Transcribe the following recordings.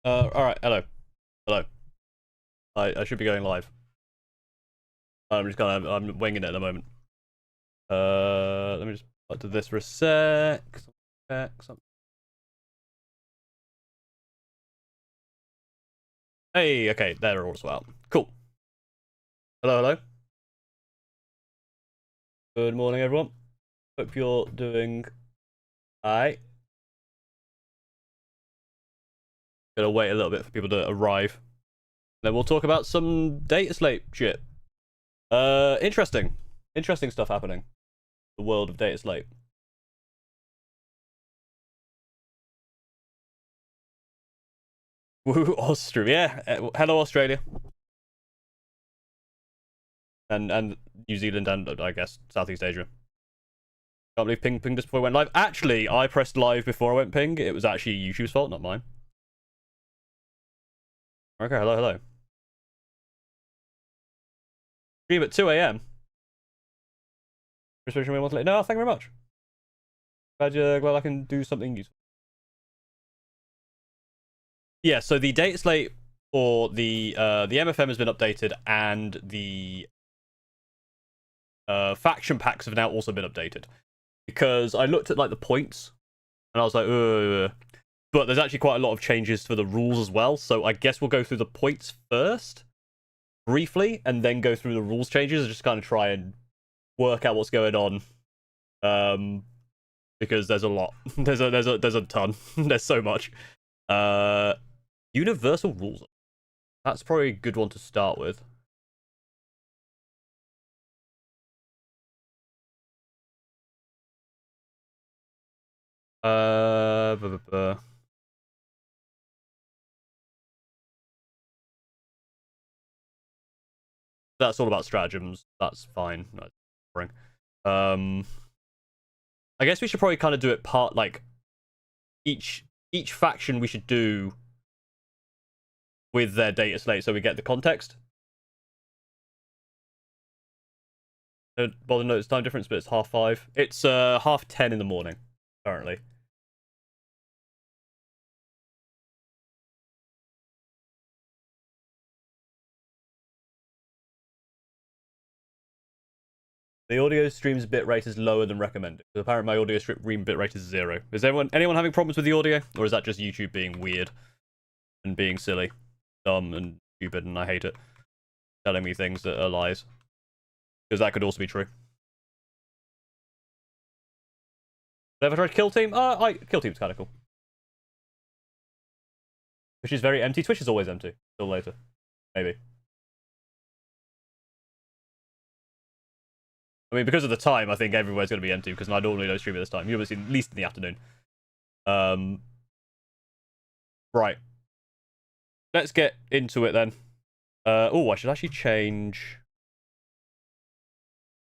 Alright, hello. Hello. I should be going live. I'm winging it at the moment. Let me just do this for a sec. Hey, okay, they're also out. Cool. Hello, hello. Good morning, everyone. Hope you're doing alright. Gonna wait a little bit for people to arrive. Then we'll talk about some dataslate shit. Interesting stuff happening. The world of dataslate. Woo, Australia. Yeah. Hello, Australia. And New Zealand and, I guess, Southeast Asia. Can't believe ping just before I went live. Actually, I pressed live before I went ping. It was actually YouTube's fault, not mine. Okay, hello. Stream at 2 a.m. No, thank you very much. Glad I can do something useful. Yeah, so the data slate for the MFM has been updated, and the faction packs have now also been updated. Because I looked at like the points, and I was like, but there's actually quite a lot of changes for the rules as well. So I guess we'll go through the points first, briefly, and then go through the rules changes and just kind of try and work out what's going on. Because there's a lot. there's a ton. There's so much. Universal rules. That's probably a good one to start with. That's all about stratagems. That's fine. That's boring. I guess we should probably kind of do it part, like, each faction we should do with their data slate so we get the context. Don't bother notice time difference, but it's 5:30. It's 10:30 in the morning currently. The audio stream's bitrate is lower than recommended. Apparently my audio stream bitrate is 0. Is anyone having problems with the audio? Or is that just YouTube being weird and being silly, dumb and stupid, and I hate it, telling me things that are lies? Because that could also be true. Ever tried Kill Team? Kill Team's kind of cool. Twitch is very empty. Twitch is always empty. Till later. Maybe. I mean, because of the time, I think everywhere's going to be empty, because I normally don't stream at this time. You'll see at least in the afternoon. Right. Let's get into it then. Oh, I should actually change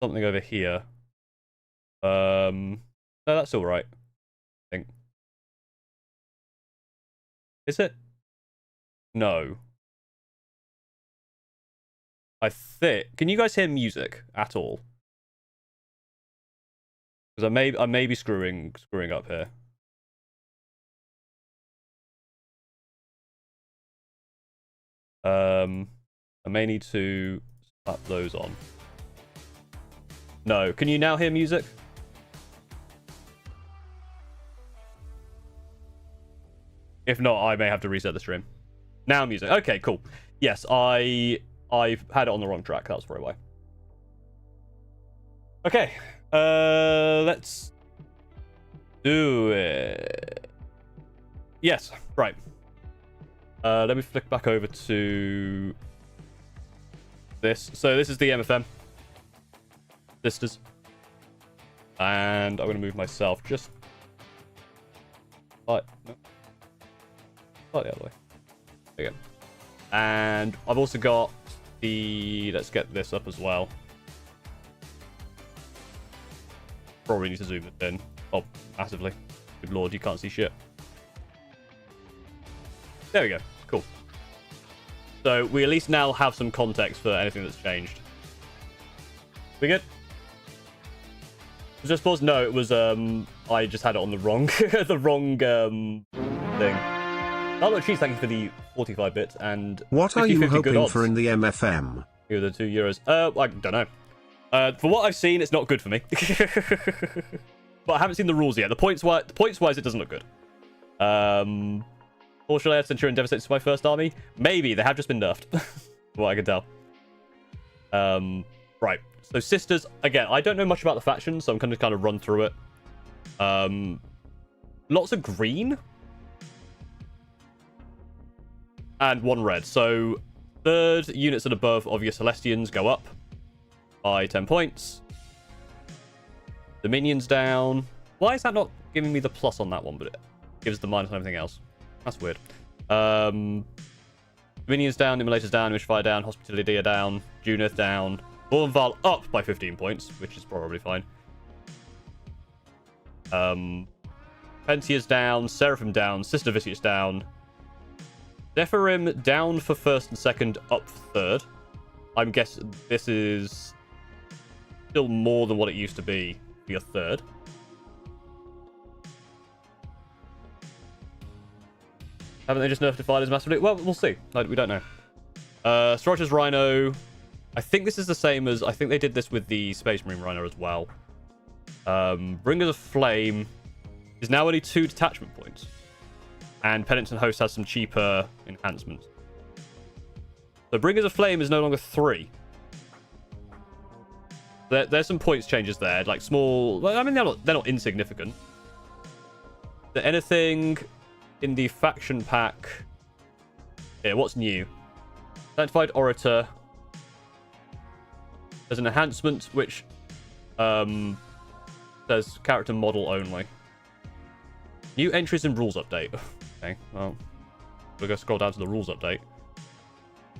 something over here. No, that's all right, I think. Is it? No. I think. Can you guys hear music at all? Because I may be screwing up here. I may need to slap those on. No. Can you now hear music? If not, I may have to reset the stream. Now music. Okay, cool. Yes, I've had it on the wrong track. That's probably why. Okay. Let's do it. Yes, right. Let me flick back over to this. So this is the MFM sisters, and I'm going to move myself just slightly the other way. There you go. And I've also got the. Let's get this up as well. Probably need to zoom it in. Oh, massively. Good lord, you can't see shit. There we go. Cool. So we at least now have some context for anything that's changed. We good? Was just pause? No, it was I just had it on the wrong the wrong thing. Charlotte Cheese, thank you for the 45 bits and what 50, are you 50 hoping good odds. for in the MFM? Here are the €2. I don't know. For what I've seen, it's not good for me. But I haven't seen the rules yet. The points wise, it doesn't look good. Fortunately, I had Centurion Devastator to my first army. Maybe they have just been nerfed. From what I can tell. Right. So sisters, again, I don't know much about the factions, so I'm going to kind of run through it. Lots of green. And 1 red. So 3rd units and above of your Celestians go up by 10 points. Dominions down. Why is that not giving me the plus on that one, but it gives the minus on everything else? That's weird. Dominions down, Immolators down, Mishfire down, Hospitality down, Junith down. Vornval up by 15 points, which is probably fine. Pentia's down, Seraphim down, Sister Vicious down. Zephyrim down for 1st and 2nd, up for 3rd. I'm guessing this is still more than what it used to be for your 3rd. Haven't they just nerfed Defilers massively? Well, we'll see. We don't know. Strotter's Rhino. I think this is the same as... I think they did this with the Space Marine Rhino as well. Bringers of Flame is now only 2 detachment points. And Penitent Host has some cheaper enhancements. So Bringers of Flame is no longer 3. There's some points changes there. Like small... Well, I mean, they're not insignificant. Is there anything in the faction pack? Here, what's new? Sanctified Orator. There's an enhancement which says character model only. New entries and rules update. Okay, well, we're going to scroll down to the rules update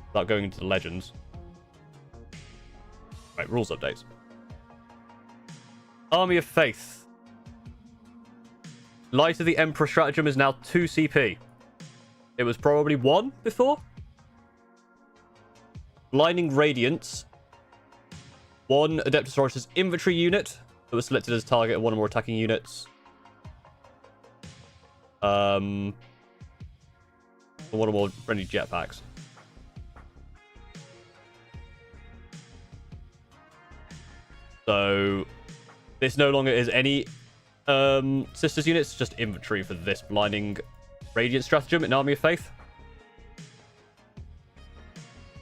without going into the legends. Right, rules updates. Army of Faith. Light of the Emperor stratagem is now 2 CP. It was probably 1 before. Blinding Radiance. 1 Adeptus Sorcerer's infantry unit that was selected as target of 1 or more attacking units. 1 or more friendly jetpacks. So this no longer is any sisters units, just infantry for this Blinding Radiant stratagem in Army of Faith.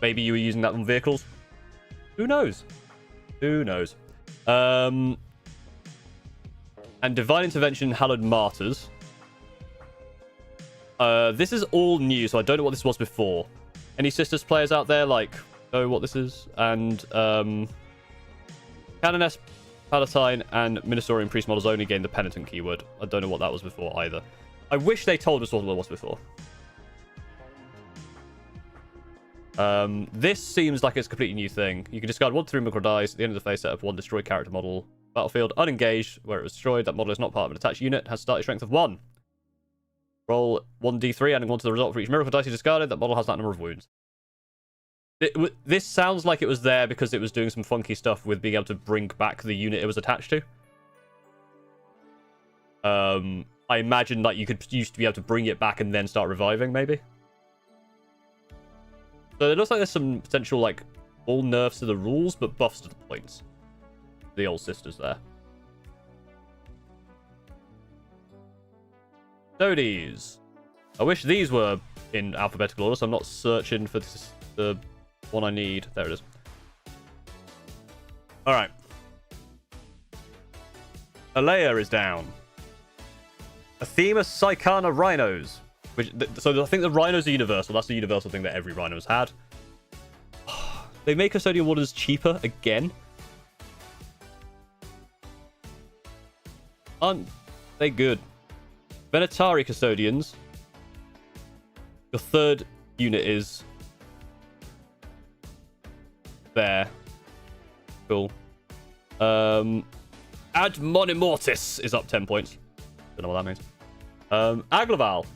Maybe you were using that on vehicles. Who knows? Who knows? And Divine Intervention, Hallowed Martyrs. This is all new, so I don't know what this was before. Any Sisters players out there, like, know what this is? And Canoness, Palatine, and Ministorian Priest models only gain the Penitent keyword. I don't know what that was before either. I wish they told us what it was before. This seems like it's a completely new thing. You can discard 1 3 micro dice at the end of the phase, set up 1 destroyed character model. Battlefield unengaged, where it was destroyed. That model is not part of an attached unit, has starting strength of 1. Roll 1d3, adding 1 to the result for each miracle dice you discarded. That model has that number of wounds. This sounds like it was there because it was doing some funky stuff with being able to bring back the unit it was attached to. I imagine that you could used to be able to bring it back and then start reviving, maybe. So it looks like there's some potential, like, all nerfs to the rules, but buffs to the points. The old sisters there. Toadies. I wish these were in alphabetical order, so I'm not searching for the one I need. There it is. Alright. Alea is down. Athema Psychana Rhinos. So I think the Rhinos are universal. That's the universal thing that every Rhino's had. They make Custodian Wardens cheaper again. Aren't they good? Venatari Custodians. Your 3rd unit is there. Cool. Ad Monimortis is up 10 points. Don't know what that means. Aglaval.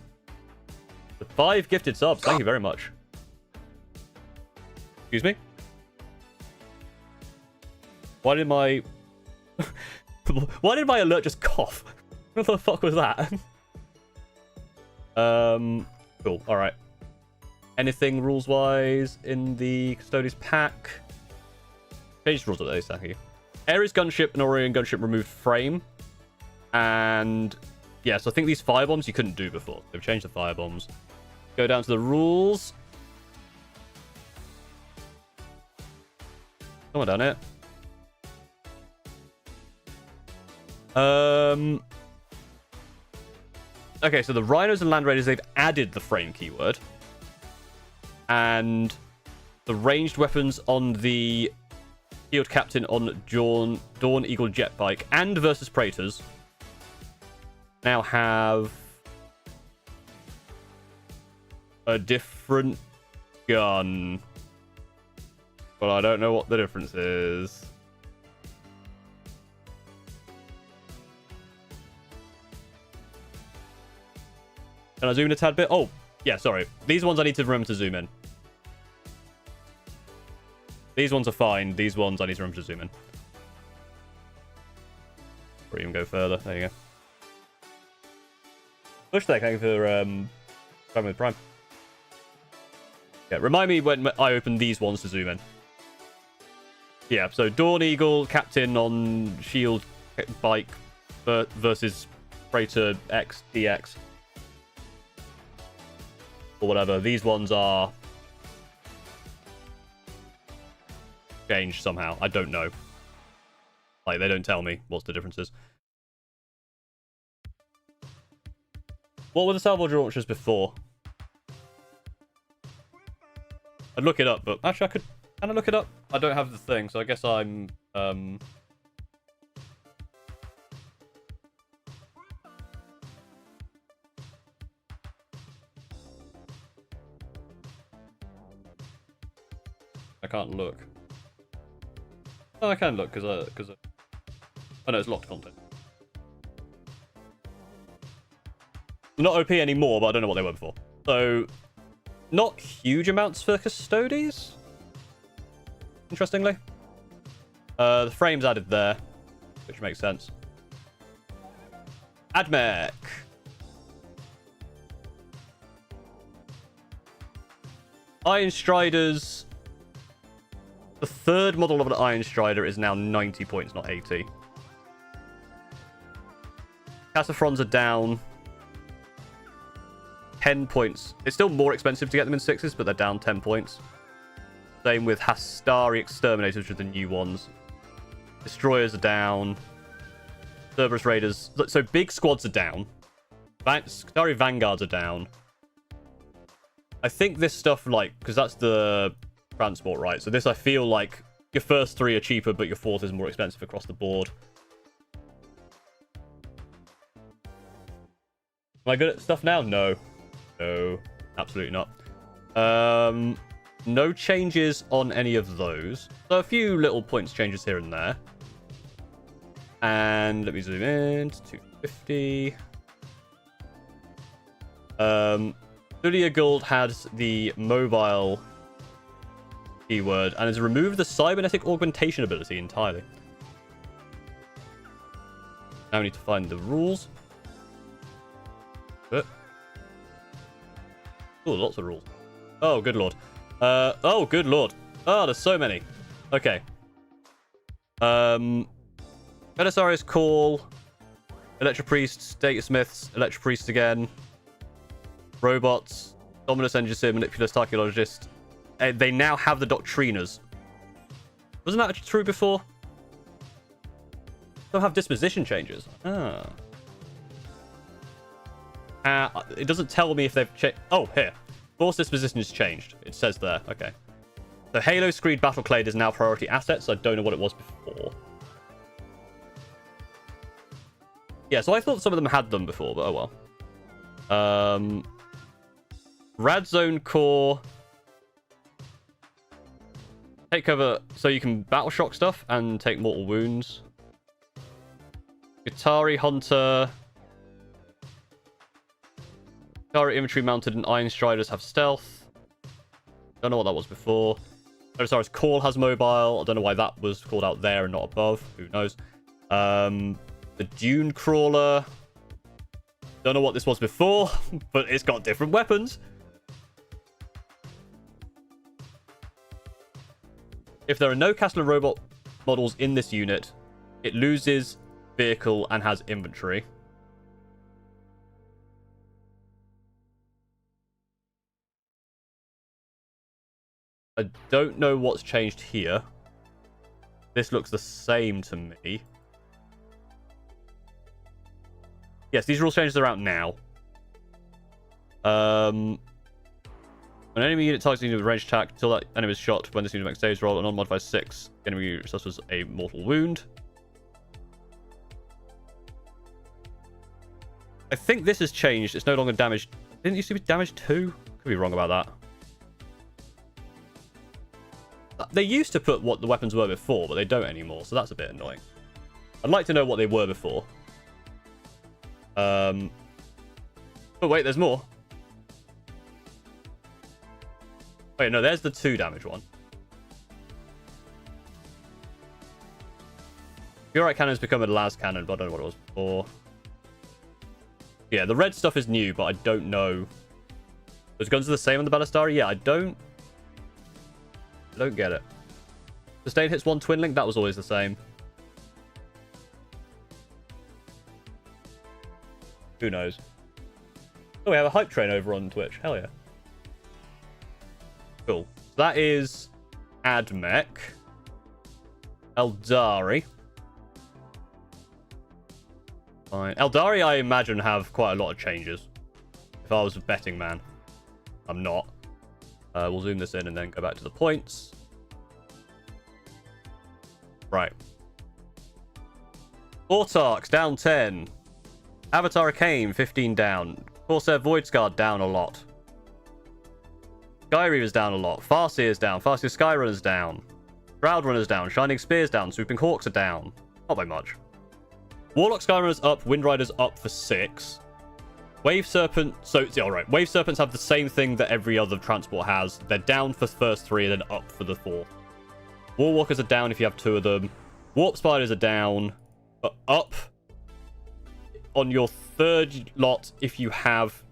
The 5 gifted subs. Thank you very much. Excuse me? Why did my... Why did my alert just cough? What the fuck was that? Cool. All right. Anything rules-wise in the Custodes pack? Changed rules of those, thank you. Ares gunship and Orion gunship removed frame. And yeah, so I think these firebombs you couldn't do before. They've changed the firebombs. Go down to the rules. Come on down here. Okay, so the Rhinos and Land Raiders, they've added the frame keyword. And the ranged weapons on the Field Captain on Dawn Eagle Jetbike and versus Praetors now have a different gun. But I don't know what the difference is. Can I zoom in a tad bit? Oh, yeah, sorry. These ones I need to remember to zoom in. These ones are fine. These ones I need to remember to zoom in. Or even go further. There you go. Push there, thank you for Prime with Prime. Yeah, remind me when I open these ones to zoom in. Yeah, so Dawn Eagle, Captain on Shield Bike versus Praetor X, DX. Or whatever. These ones are changed somehow. I don't know. Like, they don't tell me what's the differences. What were the salvage launchers before? I'd look it up, but actually I could kind of look it up. I don't have the thing, so I guess I'm I can't look. Oh, I can look because oh no, it's locked content. Not OP anymore, but I don't know what they were before. So, not huge amounts for Custodes. Interestingly, the frame's added there, which makes sense. Admech. Iron Striders. The third model of an Iron Strider is now 90 points, not 80. Cassafrons are down 10 points. It's still more expensive to get them in 6s, but they're down 10 points. Same with Hastari Exterminators, which are the new ones. Destroyers are down. Cerberus Raiders. So big squads are down. Hastari Vanguards are down. I think this stuff, like, because that's the transport, right? So this, I feel like your first 3 are cheaper, but your 4th is more expensive across the board. Am I good at stuff now? No. No. Absolutely not. No changes on any of those. So a few little points changes here and there. And let me zoom in to 250. Studia Gold has the mobile keyword and has removed the cybernetic augmentation ability entirely. Now we need to find the rules. Oh, lots of rules. Oh, good lord. Oh, good lord. Oh, there's so many. Okay. Belisarius Call. Electropriests, Data Smiths, Electropriests again. Robots. Dominus Engineer, Manipulus, Archaeologist. They now have the Doctriners. Wasn't that true before? They'll have disposition changes. Ah. It doesn't tell me if they've changed. Oh, here. Force disposition has changed. It says there. Okay. So Halo Screed Battleclade is now priority assets. I don't know what it was before. Yeah, so I thought some of them had them before, but oh well. Rad Zone Core. Take cover so you can battle shock stuff and take mortal wounds. Guittari Hunter. Guittari Infantry mounted and Iron Striders have stealth. Don't know what that was before. Belisarius Call has mobile. I don't know why that was called out there and not above. Who knows? The Dune Crawler. Don't know what this was before, but it's got different weapons. If there are no castle and robot models in this unit, it loses vehicle and has inventory. I don't know what's changed here. This looks the same to me. Yes, these rules changes are out now. An enemy unit targets a unit with ranged attack until that enemy is shot. When this unit makes saves, roll an unmodified 6. The enemy unit suffers a mortal wound. I think this has changed. It's no longer damage. Didn't it used to be damage 2? Could be wrong about that. They used to put what the weapons were before, but they don't anymore, so that's a bit annoying. I'd like to know what they were before. But wait, there's more. Wait, no, there's the 2 damage one. Purite cannons become a las cannon, but I don't know what it was before. Yeah, the red stuff is new, but I don't know. Those guns are the same on the Ballistari? Yeah, I don't get it. Sustained hits 1 twin link, that was always the same. Who knows? Oh, we have a hype train over on Twitch. Hell yeah. Cool. So that is Admech. Eldari. Fine. Eldari, I imagine, have quite a lot of changes. If I was a betting man. I'm not. We'll zoom this in and then go back to the points. Right. Autarchs down 10. Avatar Arcane 15 down. Corsair Voidsguard down a lot. Skyreaver's down a lot. Farseer's down. Farseer Skyrunner's down. Shroudrunner's down. Shining Spear's down. Swooping Hawks are down. Not by much. Warlock Skyrunner's up. Windrider's up for 6. Wave Serpent... So, yeah, alright. Wave Serpents have the same thing that every other transport has. They're down for the first 3 and then up for the 4th. Warwalkers are down if you have 2 of them. Warp Spiders are down. But up on your 3rd lot if you have...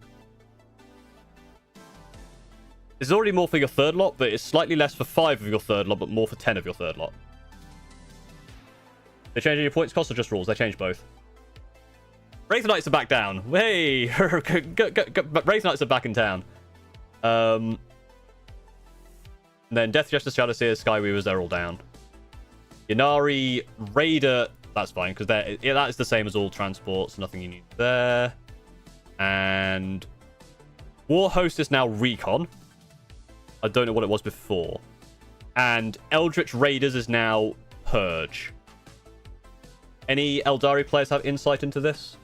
There's already more for your 3rd lot, but it's slightly less for 5 of your 3rd lot, but more for 10 of your 3rd lot. They change your points cost or just rules? They change both. Wraith Knights are back down. Hey! Wraith Knights are back in town. And then Death Jester, Shadowseer, Skyweavers, they're all down. Yanari, Raider, that's fine, because that is the same as all transports. Nothing you need there. And Warhost is now Recon. I don't know what it was before. And Eldritch Raiders is now Purge. Any Eldari players have insight into this?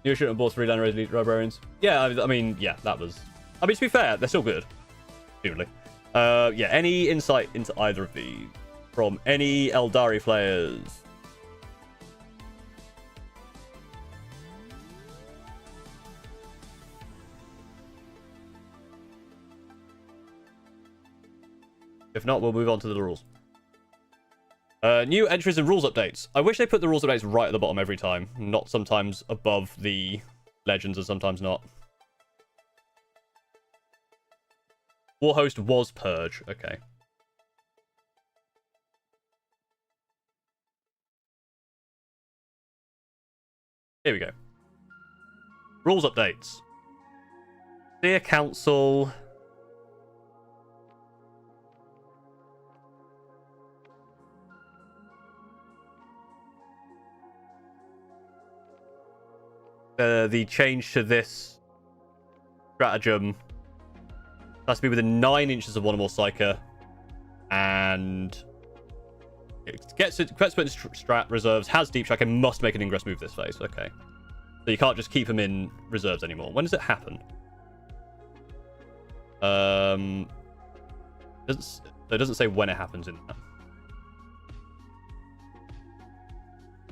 You shouldn't have bought 3 Land Raiders Elite Librarians. Yeah, I mean, yeah, that was... I mean, to be fair, they're still good. Presumably. Yeah, any insight into either of these from any Eldari players? If not, we'll move on to the rules. New entries and rules updates. I wish they put the rules updates right at the bottom every time, not sometimes above the legends and sometimes not. Warhost was Purge. Okay. Here we go. Rules updates. Dear Council... the change to this stratagem has to be within 9 inches of one or more Psyker, and it gets put in strat reserves, has deep track, and must make an ingress move this phase. Okay, so you can't just keep him in reserves anymore. When does it happen? It doesn't say when it happens in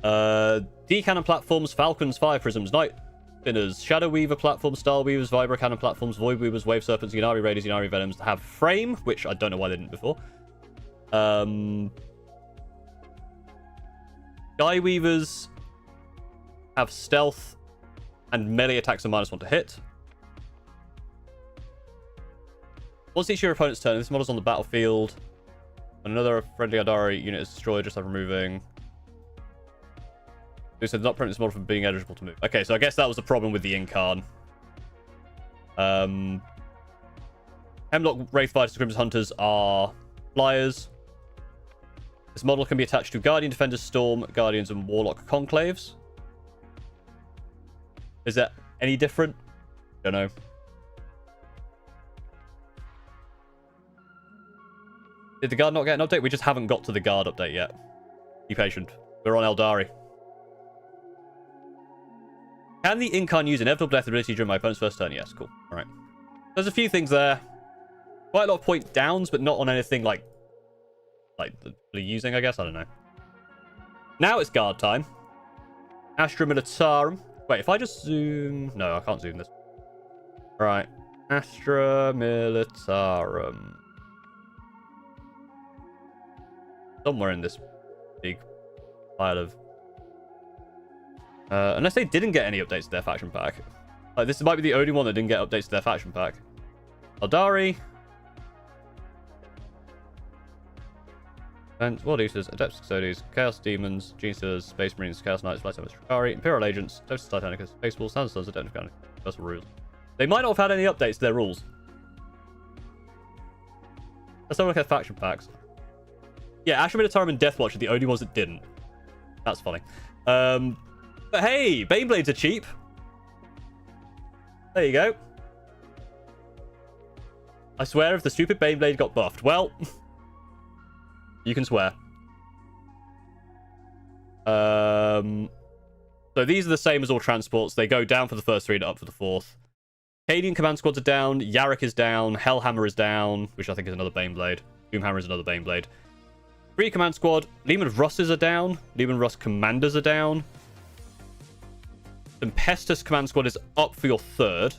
that. D-cannon platforms, Falcons, Fire Prisms, Night Spinners, Shadow Weaver platforms, Star Weavers, Vibro cannon platforms, Void Weavers, Wave Serpents, Yanari Raiders, Yanari Venoms have frame, which I don't know why they didn't before. Sky Weavers have stealth and melee attacks are -1 to hit. Once each of your opponent's turn, this model's on the battlefield. When another friendly Ahdari unit is destroyed, just have removing. They said not prevent this model from being eligible to move. Okay, so I guess that was the problem with the Incarn. Hemlock Wraith Fighters, Grim's Hunters are flyers. This model can be attached to Guardian, Defenders, Storm, Guardians, and Warlock Conclaves. Is that any different? Don't know. Did the Guard not get an update? We just haven't got to the Guard update yet. Be patient. We're on Eldari. Can the Incarn use Inevitable Death ability during my opponent's first turn? Yes, cool. Alright. There's a few things there. Quite a lot of point downs, but not on anything like using, I guess. I don't know. Now it's Guard time. Astra Militarum. Wait, if I just zoom... No, I can't zoom this. Right. Astra Militarum. Somewhere in this big pile of... unless they didn't get any updates to their faction pack. Like, this might be the only one that didn't get updates to their faction pack. Ahdari. And Wardeaters, Adepts, Custodians, Chaos Demons, Genestealers, Space Marines, Chaos Knights, Flight Service, Shikari, Imperial Agents, Totus Titanicus, Space Wolves, Sons of Adept Mechanic, Universal Rules. They might not have had any updates to their rules. Let's have a look at faction packs. Yeah, Astra Militarum and Deathwatch are the only ones that didn't. That's funny. But hey, Baneblades are cheap. There you go. I swear if the stupid Baneblade got buffed, well, you can swear. So these are the same as all transports. They go down for the first 3 and up for the 4th. Cadian command squads are down. Yarrick is down. Hellhammer is down, which I think is another Baneblade. Doomhammer is another Baneblade. 3 command squad. Leman Russes are down. Leman Russ commanders are down. Tempestus command squad is up for your 3rd.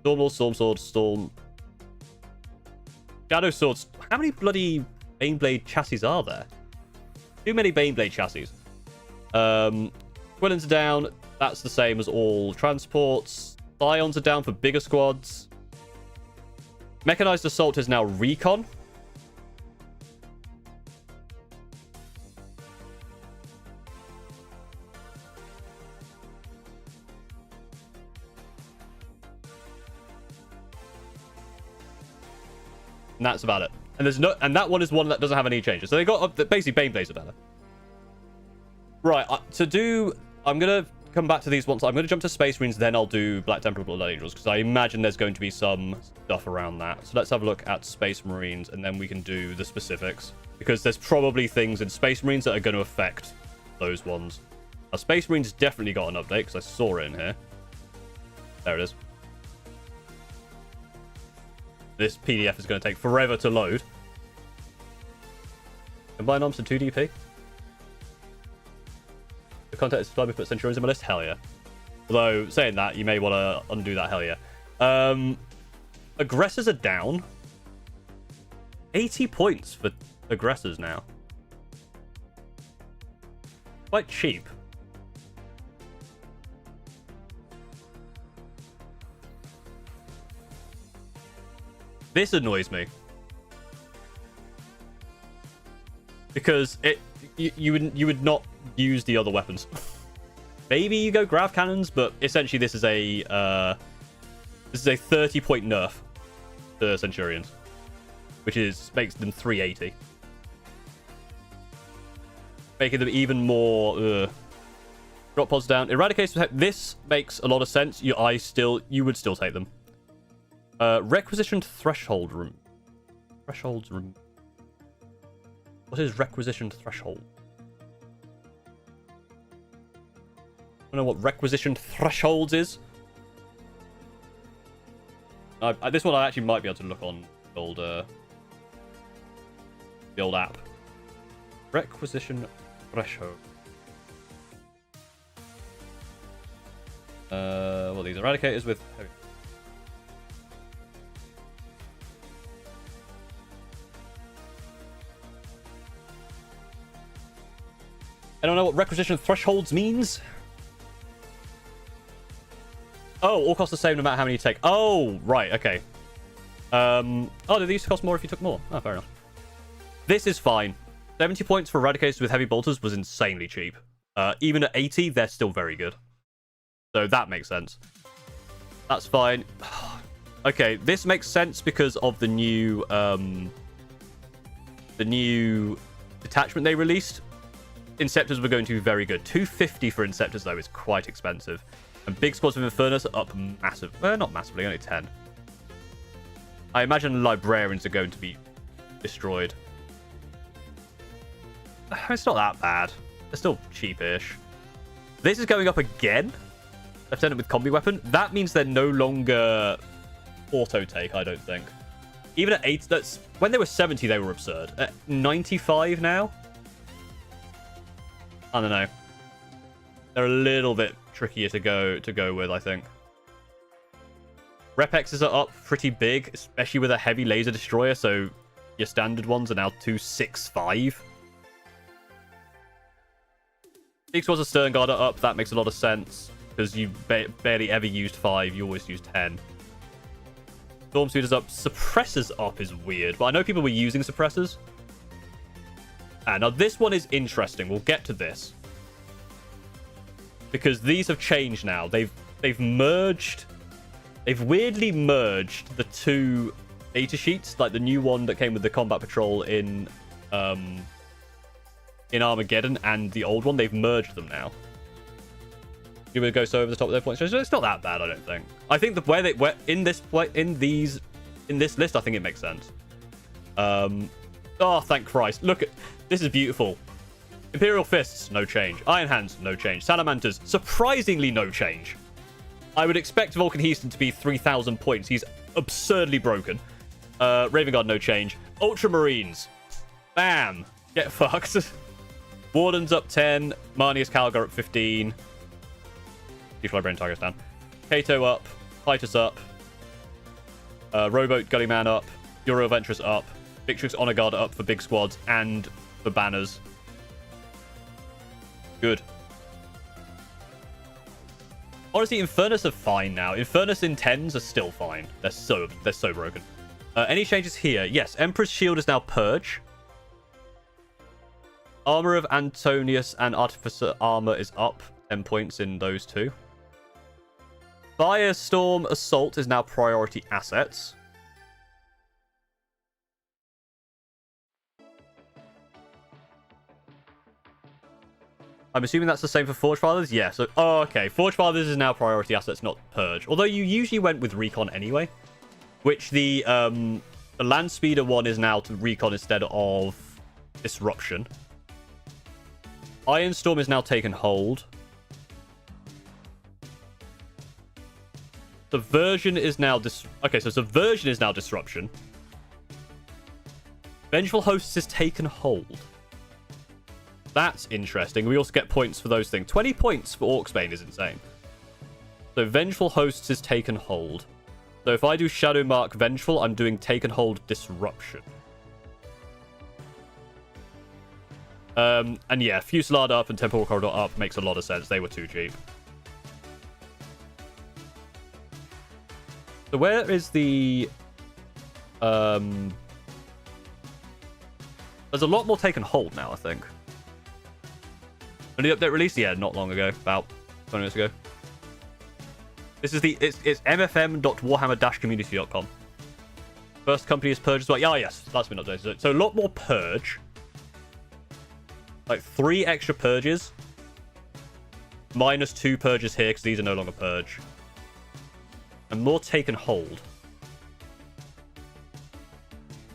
Storm Storm Sword, Storm. Shadow Swords. How many bloody Baneblade chassis are there? Too many Baneblade chassis. Quillins are down. That's the same as all transports. Scions are down for bigger squads. Mechanized Assault is now Recon. And that's about it. And there's no, and that one is one that doesn't have any changes. So they got basically Baneblades are better. Right, I'm gonna come back to these once. I'm gonna jump to Space Marines, then I'll do Black Temple Blood Angels because I imagine there's going to be some stuff around that. So let's have a look at Space Marines, and then we can do the specifics because there's probably things in Space Marines that are going to affect those ones. Now, Space Marines definitely got an update because I saw it in here. There it is. This PDF is going to take forever to load. Combine arms to 2DP. The content is supplied. We put Centurions in my list. Hell yeah. Although, saying that, you may want to undo that. Hell yeah. Aggressors are down. 80 points for aggressors now. Quite cheap. This annoys me. Because you would not use the other weapons. Maybe you go grav cannons, but essentially this is a 30-point nerf to Centurions, which makes them 380, making them even more. Drop pods down. Eradicates. This makes a lot of sense. You would still take them. Requisitioned threshold room. Thresholds room. What is requisitioned threshold? I don't know what requisitioned thresholds is. This one I actually might be able to look on the old app. Requisition threshold. Well, these eradicators with. I don't know what requisition thresholds means. Oh, all cost the same no matter how many you take. Oh, right, okay. Oh, did these cost more if you took more? Oh, fair enough. This is fine. 70 points for Eradicators with Heavy Bolters was insanely cheap. Even at 80, they're still very good. So that makes sense. That's fine. Okay, this makes sense because of the new detachment they released. Inceptors were going to be very good. 250 for Inceptors, though, is quite expensive. And big squads with Infernus are up massive. Well, not massively, only 10. I imagine Librarians are going to be destroyed. It's not that bad. They're still cheapish. This is going up again. Lieutenant with combi weapon. That means they're no longer auto take, I don't think. Even at 8, that's when they were 70, they were absurd. At 95 now, I don't know. They're a little bit trickier to go with, I think. Rep-X's are up pretty big, especially with a heavy laser destroyer, so your standard ones are now 265. Big squads of Stern Guard are up. That makes a lot of sense, because you barely ever used 5, you always used 10. Storm Suiters up. Suppressors up is weird, but I know people were using suppressors. Now this one is interesting. We'll get to this. Because these have changed now. They've merged... They've weirdly merged the two data sheets, like the new one that came with the Combat Patrol in Armageddon and the old one. They've merged them now. You would go so over the top of their points. So it's not that bad, I don't think. I think in this list, I think it makes sense. Oh, thank Christ! Look at this, is beautiful. Imperial Fists, no change. Iron Hands, no change. Salamanders, surprisingly no change. I would expect Vulcan Heaston to be 3,000 points. He's absurdly broken. Raven Guard, no change. Ultramarines, bam, get fucked. Wardens up 10. Marnius Calgar up 15. Chief Librarian Tigers down. Kato up. Titus up. Rowboat Gullyman up. Euro Ventress up. Victrix Honor Guard up for big squads and for banners. Good. Honestly, Infernus are fine now. Infernus in 10s are still fine. They're so broken. Any changes here? Yes, Emperor's Shield is now Purge. Armor of Antonius and Artificer Armor is up 10 points in those two. Firestorm Assault is now priority assets. I'm assuming that's the same for Forge Fathers? Yeah, so... Oh, okay. Forge Fathers is now priority assets, not Purge. Although you usually went with Recon anyway. Which the Land Speeder one is now to Recon instead of Disruption. Ironstorm is now taken hold. Subversion is now... Okay, so Subversion is now Disruption. Vengeful Hosts is taken hold. That's interesting. We also get points for those things. 20 points for Orcsbane is insane. So Vengeful Hosts is taken hold. So if I do Shadow Mark Vengeful, I'm doing Taken Hold Disruption. And yeah, Fusillade up and Temporal Corridor up makes a lot of sense. They were too cheap. So where is the... There's a lot more Taken Hold now, I think. And the update release? Yeah, not long ago. About 20 minutes ago. This is the... It's mfm.warhammer-community.com. First company is Purge as well. Yeah, yes. That's been updated. So a lot more Purge. Like 3 extra Purges. Minus 2 Purges here, because these are no longer Purge. And more Taken Hold.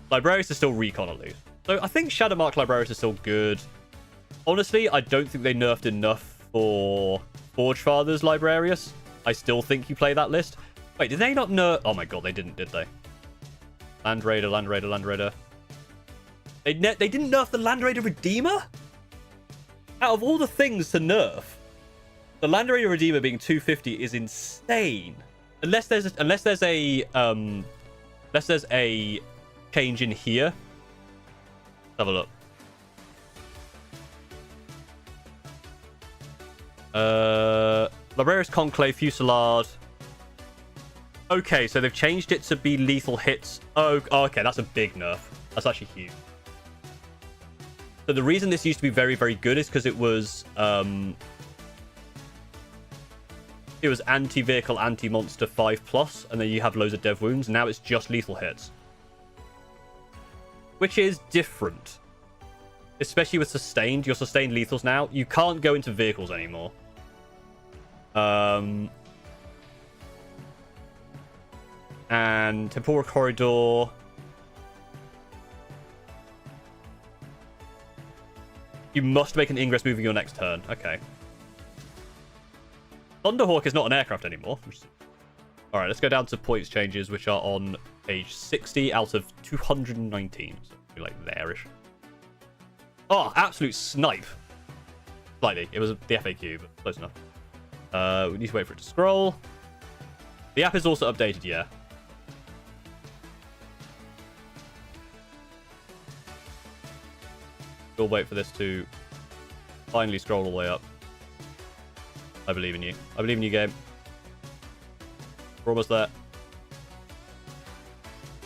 Librarius is still Recon, at least. So I think Shadowmark Librarius is still good. Honestly, I don't think they nerfed enough for Forge Fathers Librarius. I still think you play that list. Wait, did they not nerf... Oh my god, they didn't, did they? Land Raider, Land Raider, Land Raider. They didn't nerf the Land Raider Redeemer? Out of all the things to nerf, the Land Raider Redeemer being 250 is insane. Unless there's a change in here. Let's have a look. Librarius Conclave, Fusillade. Okay, so they've changed it to be lethal hits. Oh, okay, that's a big nerf. That's actually huge. So the reason this used to be very, very good is because it was anti-vehicle, anti-monster 5+, and then you have loads of dev wounds. Now it's just lethal hits, which is different, especially with sustained. Your sustained lethals now, you can't go into vehicles anymore. And temporal corridor. You must make an ingress move in your next turn. Okay. Thunderhawk is not an aircraft anymore. All right, let's go down to points changes, which are on page 60 out of 219. So like there-ish. Oh, absolute snipe. Slightly. It was the FAQ, but close enough. We need to wait for it to scroll. The app is also updated, yeah. We'll wait for this to finally scroll all the way up. I believe in you. I believe in you, game. We're almost there.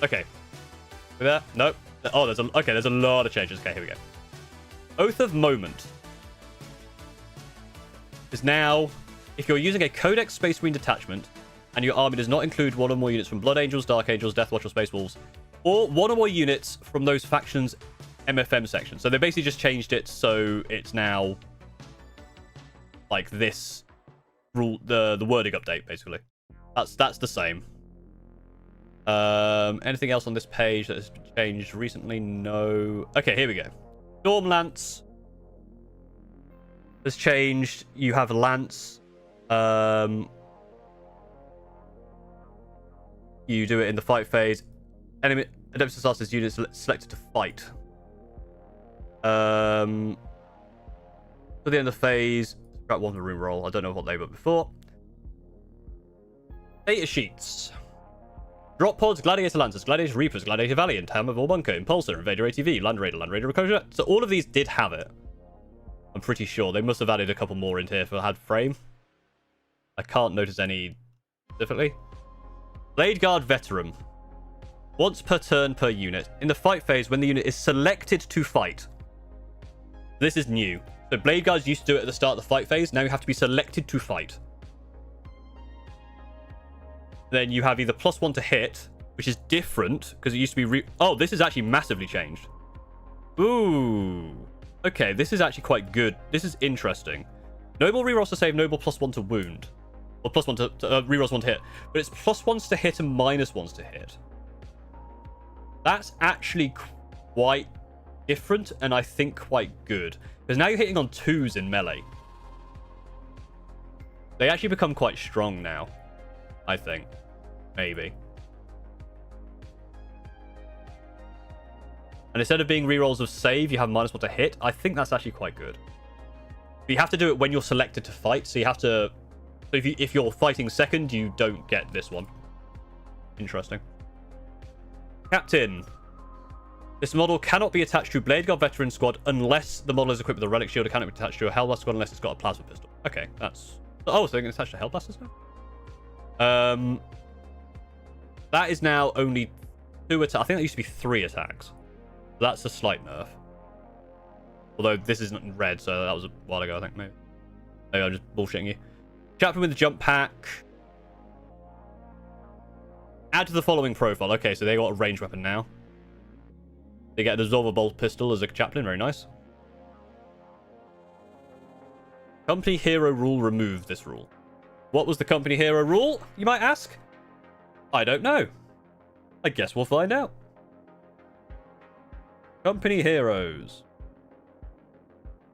Okay. We there? Nope. Oh, there's a lot of changes. Okay, here we go. Oath of Moment is now, if you're using a Codex Space Marine detachment and your army does not include one or more units from Blood Angels, Dark Angels, Death Watch, or Space Wolves, or one or more units from those factions' MFM section. So they basically just changed it so it's now like this rule, the wording update, basically. That's the same. Anything else on this page that has been changed recently? No. Okay, here we go. Storm Lance has changed. You have Lance. You do it in the fight phase. Enemy Adeptus Astartes units selected to fight. For the end of the phase, scrap one room roll. I don't know what they were before. Data sheets. Drop pods, Gladiator Lancers, Gladiator Reapers, Gladiator Valiant, Hammer of Bunker, Impulsor, Invader ATV, Land Raider Ricochet. So all of these did have it. I'm pretty sure. They must have added a couple more into here for had frame. I can't notice any specifically. Blade Guard Veteran. Once per turn per unit. In the fight phase, when the unit is selected to fight. This is new. So Blade Guards used to do it at the start of the fight phase. Now you have to be selected to fight. Then you have either +1 to hit, which is different because it used to be oh, this is actually massively changed. Ooh. Okay, this is actually quite good. This is interesting. Noble rerolls to save, noble +1 to wound. Or +1 to rerolls 1 to hit. But it's +1s to hit and -1s to hit. That's actually quite different and I think quite good. Because now you're hitting on 2s in melee. They actually become quite strong now, I think. Maybe. And instead of being rerolls of save, you have -1 to hit. I think that's actually quite good. But you have to do it when you're selected to fight. So you have to... So if you're fighting second, you don't get this one. Interesting. Captain. This model cannot be attached to Blade Guard Veteran Squad unless the model is equipped with a Relic Shield. It cannot be attached to a Hellblaster Squad unless it's got a Plasma Pistol. Okay, that's... Oh, so they can attach to Hellblasters now? That is now only 2 attacks. I think that used to be 3 attacks. That's a slight nerf. Although this isn't in red, so that was a while ago, I think. Maybe I'm just bullshitting you. Chaplain with the jump pack. Add to the following profile. Okay, so they got a ranged weapon now. They get a Dissolver Bolt pistol as a chaplain. Very nice. Company hero rule removed this rule. What was the company hero rule, you might ask? I don't know. I guess we'll find out. Company heroes.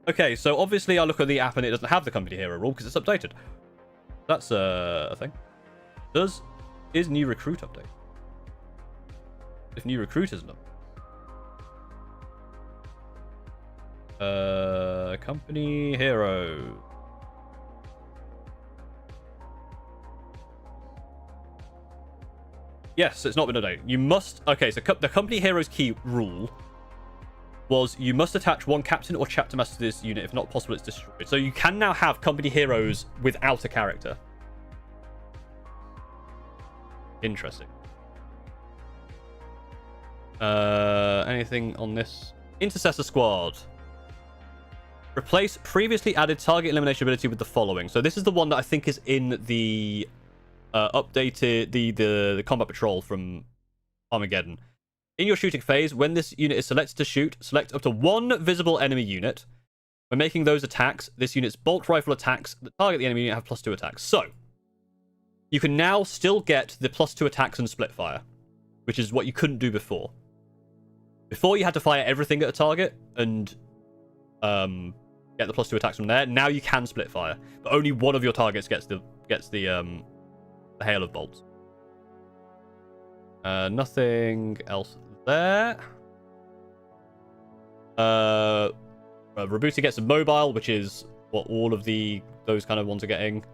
Okay, so obviously I look at the app and it doesn't have the company hero rule because it's updated. That's a thing. Is new recruit update? If new recruit isn't up. Company hero. Yes, it's not been updated. You must... Okay, so the company hero's key rule was you must attach 1 captain or chapter master to this unit. If not possible, it's destroyed. So you can now have company heroes without a character. Interesting. Anything on this? Intercessor Squad. Replace previously added target elimination ability with the following. So this is the one that I think is in the updated the combat patrol from Armageddon. In your shooting phase, when this unit is selected to shoot, select up to one visible enemy unit. When making those attacks, this unit's bolt rifle attacks that target the enemy unit have +2 attacks. So you can now still get the +2 attacks and split fire, which is what you couldn't do before. Before you had to fire everything at a target and get the +2 attacks from there. Now you can split fire, but only one of your targets gets the hail of bolts. Nothing else there. Rabuti gets a mobile, which is what all of those kind of ones are getting.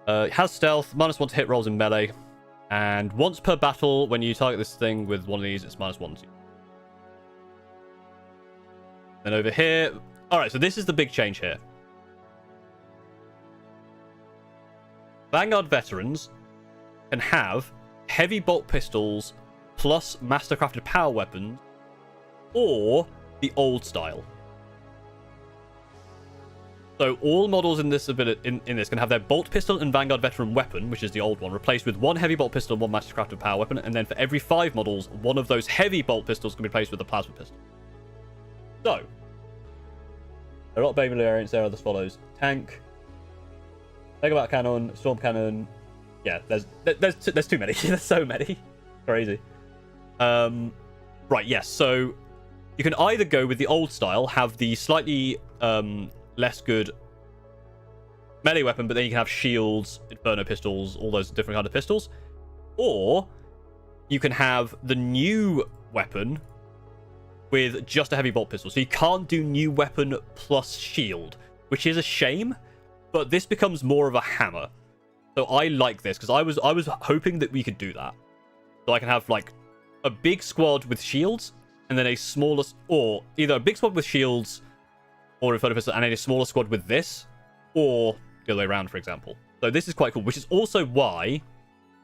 It has stealth, -1 to hit rolls in melee, and once per battle, when you target this thing with one of these, it's -1 to. Then over here, all right. So this is the big change here. Vanguard veterans can have heavy bolt pistols plus mastercrafted power weapons, or the old style. So all models in this ability in this can have their bolt pistol and Vanguard veteran weapon, which is the old one, replaced with one heavy bolt pistol and one mastercrafted power weapon, and then for every 5 models, one of those heavy bolt pistols can be replaced with a plasma pistol. So there are a lot of Baby variants there are as follows: tank, megabat cannon, storm cannon. Yeah, there's too many. There's so many. Crazy. Right, yes. So you can either go with the old style, have the slightly less good melee weapon, but then you can have shields, inferno pistols, all those different kind of pistols, or you can have the new weapon with just a heavy bolt pistol. So you can't do new weapon plus shield, which is a shame, but this becomes more of a hammer. So I like this because I was hoping that we could do that. So I can have like a big squad with shields and then a smaller, or either a big squad with shields or inferno pistol and then a smaller squad with this, or the other way around, for example. So this is quite cool, which is also why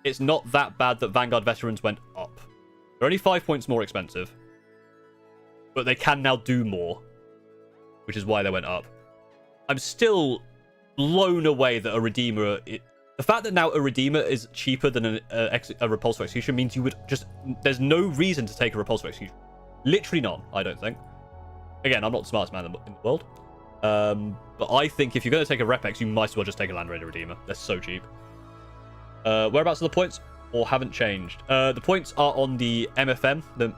it's not that bad that Vanguard veterans went up. They're only 5 points more expensive, but they can now do more, which is why they went up. I'm still blown away that a Redeemer... the fact that now a Redeemer is cheaper than a Repulsor Execution means you would just... There's no reason to take a Repulsor Execution. Literally none, I don't think. Again, I'm not the smartest man in the world. But I think if you're going to take a Repex, you might as well just take a Land Raider Redeemer. They're so cheap. Whereabouts are the points? Or haven't changed? The points are on the MFM, the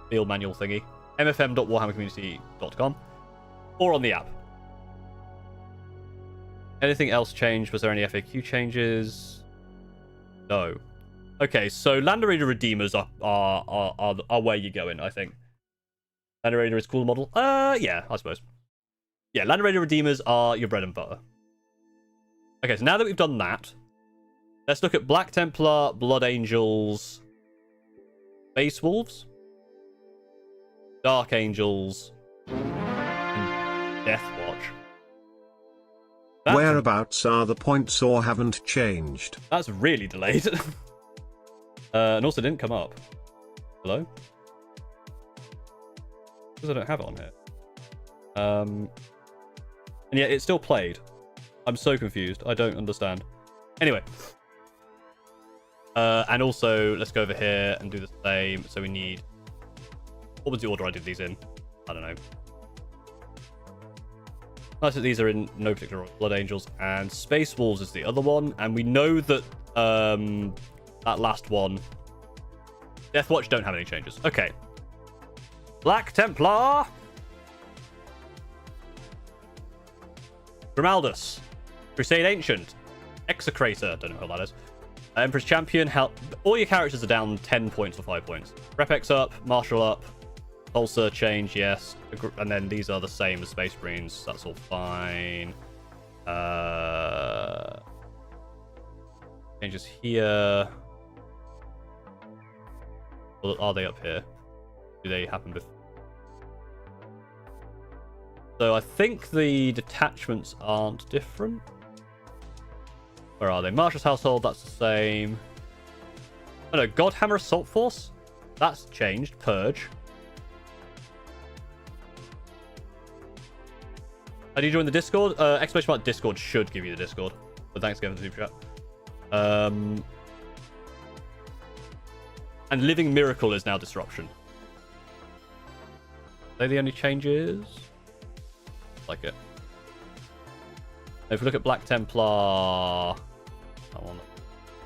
field manual thingy. mfm.warhammercommunity.com. Or on the app. Anything else changed? Was there any FAQ changes? No. Okay, so Land Raider Redeemers are where you're going, I think. Land Raider is cool model? Yeah, I suppose. Yeah, Land Raider Redeemers are your bread and butter. Okay, so now that we've done that, let's look at Black Templar, Blood Angels, Space Wolves, Dark Angels, and Death Watch. Whereabouts are the points or haven't changed? That's really delayed. And also didn't come up. Hello? Because I don't have it on here. And yet it still played. I'm so confused. I don't understand. Anyway. And also, let's go over here and do the same. So we need... What was the order I did these in? I don't know. Nice that these are in no particular order. Blood Angels and Space Wolves is the other one. And we know that that last one... Death Watch don't have any changes. Okay. Black Templar. Grimaldus. Crusade Ancient. Execrator. Don't know what that is. Emperor's Champion. All your characters are down 10 points or 5 points. Repex up. Marshal up. Pulsar change, yes. And then these are the same as Space Marines. That's all fine. Changes here. Or are they up here? Do they happen before? So I think the detachments aren't different. Where are they? Marshal's Household, that's the same. Oh no, Godhammer Assault Force? That's changed. Purge. How do you join the Discord? Exclamation mark Discord should give you the Discord. But thanks again for the super chat. And Living Miracle is now Disruption. Are they the only changes? Like it. If we look at Black Templar... That one.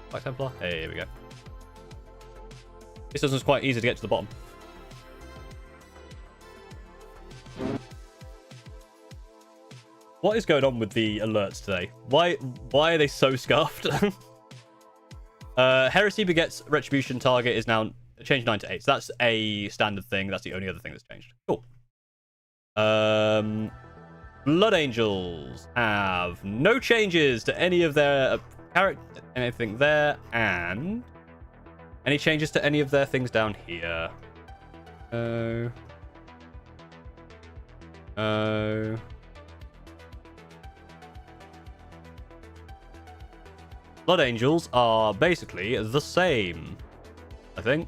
Black Templar? Hey, here we go. This was quite easy to get to the bottom. What is going on with the alerts today? Why are they so scuffed? Heresy begets Retribution target is now changed 9 to 8. So that's a standard thing. That's the only other thing that's changed. Cool. Blood Angels have no changes to any of their character, anything there, and any changes to any of their things down here. Blood Angels are basically the same, I think.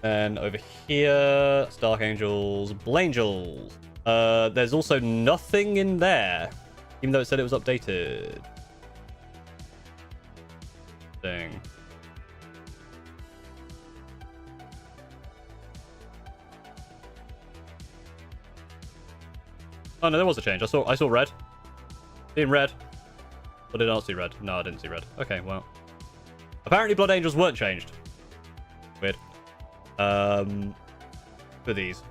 Then over here, Dark Angels, Blangels. There's also nothing in there, even though it said it was updated. Thing. Oh no, there was a change. I saw red. Seen red. Or did I not see red? No, I didn't see red. Okay, well. Apparently Blood Angels weren't changed. Weird. For these.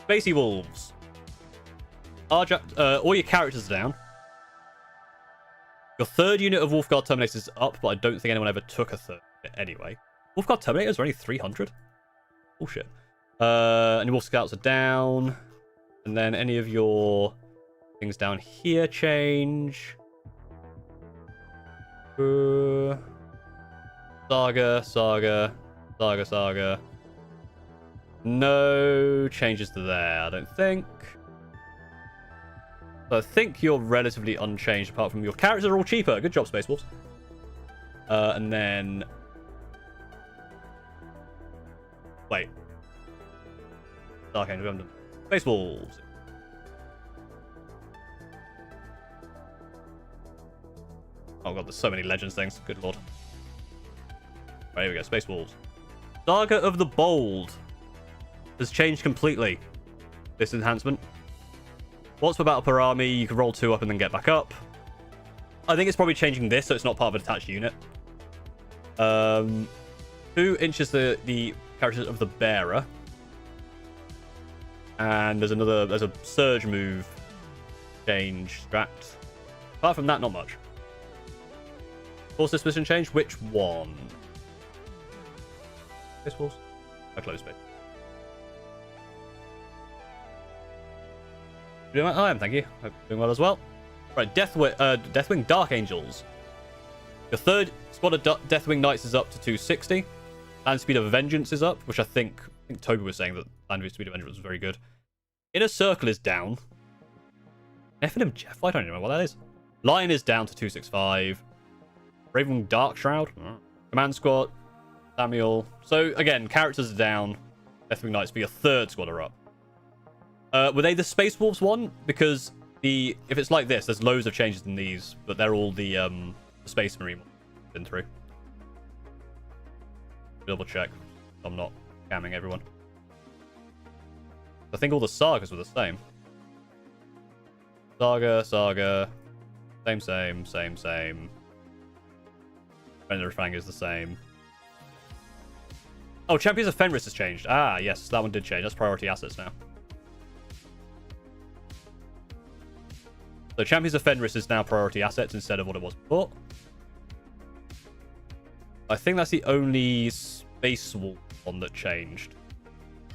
Spacey Wolves. All your characters are down. Your third unit of Wolfguard Terminators is up, but I don't think anyone ever took a third anyway. Wolfguard Terminators are only 300? Bullshit. And your Wolf Scouts are down. And then any of your things down here change. Saga. No changes to there, I don't think. So I think you're relatively unchanged apart from your characters are all cheaper. Good job, Space Wolves. And then... Wait. Dark Angel, we haven't done... Space Wolves. Oh god, there's so many Legends things. Good lord. Right, here we go. Space Wolves. Saga of the Bold has changed completely. This enhancement. Once per battle per army, you can roll 2 up and then get back up. I think it's probably changing this so it's not part of an attached unit. 2 inches the characters of the Bearer. And there's a surge move change strat. Apart from that, not much. Force disposition change? Which one? Space Wolves? I close space. Doing well? I am, thank you. Hope you're doing well as well. Right, Deathwing Dark Angels. Your third squad of Deathwing Knights is up to 260. Land Speed of Vengeance is up, which I think Toby was saying that Land Speed of Vengeance was very good. Inner Circle is down. Nephilim Jeff? I don't even know what that is. Lion is down to 265. Raven Dark Shroud. Command Squad. Samuel. So, again, characters are down. Deathwing Knights for your third squad are up. Were they the Space Wolves one? Because if it's like this, there's loads of changes in these, but they're all the Space Marine ones been through. Double check. I'm not scamming everyone. I think all the sagas were the same. Saga. Same. Fender Fang is the same. Oh, Champions of Fenris has changed. Ah, yes, that one did change. That's priority assets now. So Champions of Fenris is now priority assets instead of what it was before. I think that's the only Space Wolf one that changed.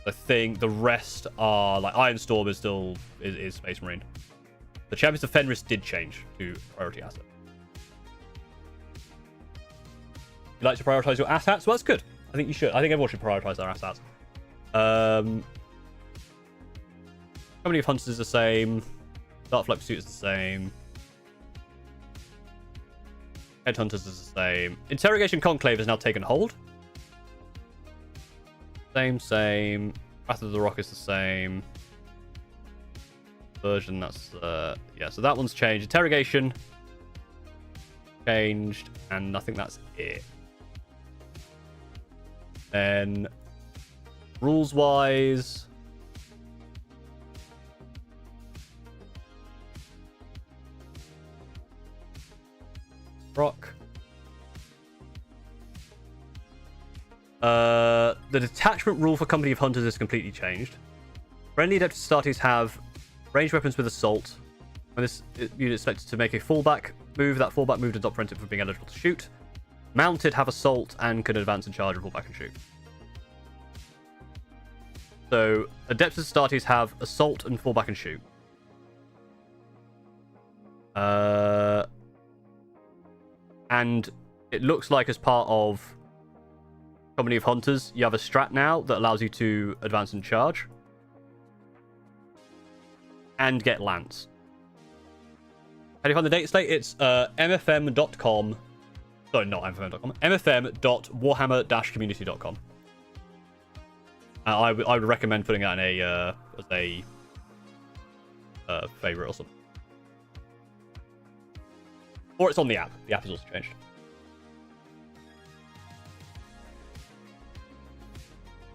I think the rest are like Iron Storm is still is Space Marine. The Champions of Fenris did change to priority asset. You like to prioritize your assets? Well, that's good. I think you should. I think everyone should prioritize their assets. How many of Hunters is the same? Starflight Pursuit is the same. Headhunters is the same. Interrogation Conclave has now taken hold. Same. Wrath of the Rock is the same. Version, that's... yeah, so that one's changed. Interrogation changed, and I think that's it. Then, rules-wise... Rock. The detachment rule for Company of Hunters is completely changed. Friendly Adept Astartes have ranged weapons with assault. When this unit is selected to make a fallback move, that fallback move does not prevent it from being eligible to shoot. Mounted have assault and can advance and charge and fall back and shoot. So Adeptus Astartes have assault and fall back and shoot. And it looks like as part of Company of Hunters, you have a strat now that allows you to advance and charge. And get Lance. How do you find the data slate? It's mfm.com. Sorry, not mfm.com. mfm.warhammer-community.com. I would recommend putting that in as a favorite or something. Or it's on the app. The app has also changed.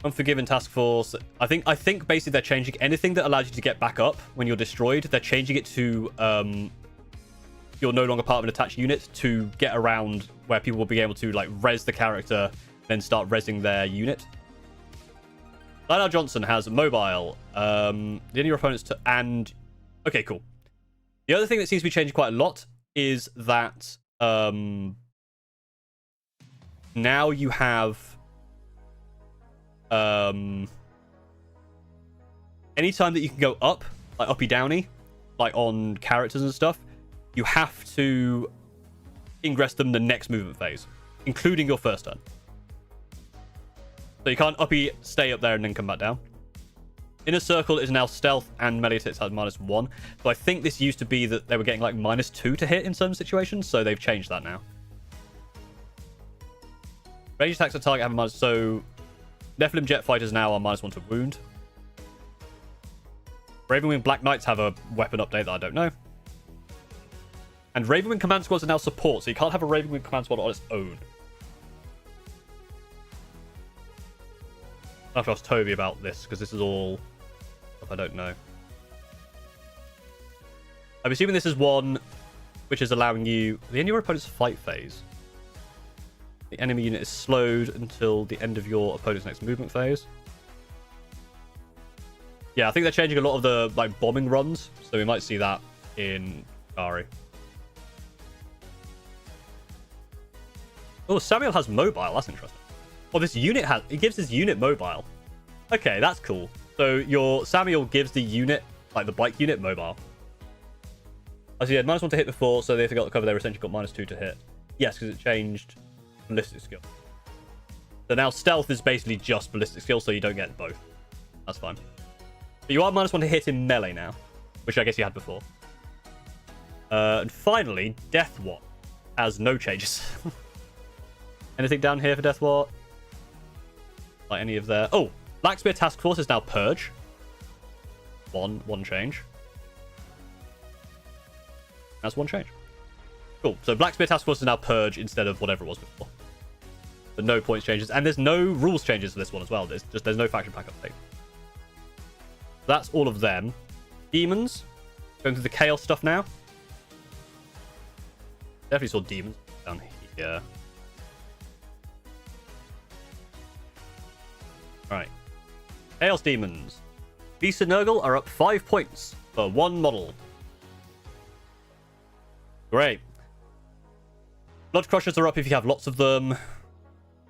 Unforgiven Task Force. I think basically they're changing anything that allows you to get back up when you're destroyed. They're changing it to you're no longer part of an attached unit to get around where people will be able to like res the character, then start resing their unit. Lionel Johnson has mobile. The only your opponents to and okay, cool. The other thing that seems to be changing quite a lot is that now you have anytime that you can go up, like uppy downy, like on characters and stuff, you have to ingress them the next movement phase, including your first turn. So you can't uppy stay up there and then come back down. Inner Circle is now stealth and melee attacks has -1. So I think this used to be that they were getting like -2 to hit in some situations, so they've changed that now. Range attacks at target have a minus, so Nephilim jet fighters now are -1 to wound. Ravenwing Black Knights have a weapon update that I don't know. And Ravenwing command squads are now support, so you can't have a Ravenwing command squad on its own. I have to ask Toby about this, because this is all stuff I don't know. I'm assuming this is one which is allowing you... The end of your opponent's fight phase. The enemy unit is slowed until the end of your opponent's next movement phase. Yeah, I think they're changing a lot of the like bombing runs, so we might see that in Kari. Oh, Samuel has mobile. That's interesting. Oh, this unit has... It gives this unit mobile. Okay, that's cool. So your Samuel gives the unit, like the bike unit, mobile. I see, you had -1 to hit before, so they forgot to cover. They essentially got -2 to hit. Yes, because it changed ballistic skill. So now stealth is basically just ballistic skill, so you don't get both. That's fine. But you are -1 to hit in melee now, which I guess you had before. And finally, Death Watch has no changes. Anything down here for Death Watch? Like any of their... Oh! Black Spear Task Force is now Purge. One change. That's one change. Cool. So Black Spear Task Force is now Purge instead of whatever it was before. But no points changes. And there's no rules changes for this one as well. There's no faction pack update. That's all of them. Demons. Going through the Chaos stuff now. Definitely saw Demons down here. Alright. Chaos Demons. Beast and Nurgle are up 5 points for one model. Great. Blood Crushers are up if you have lots of them.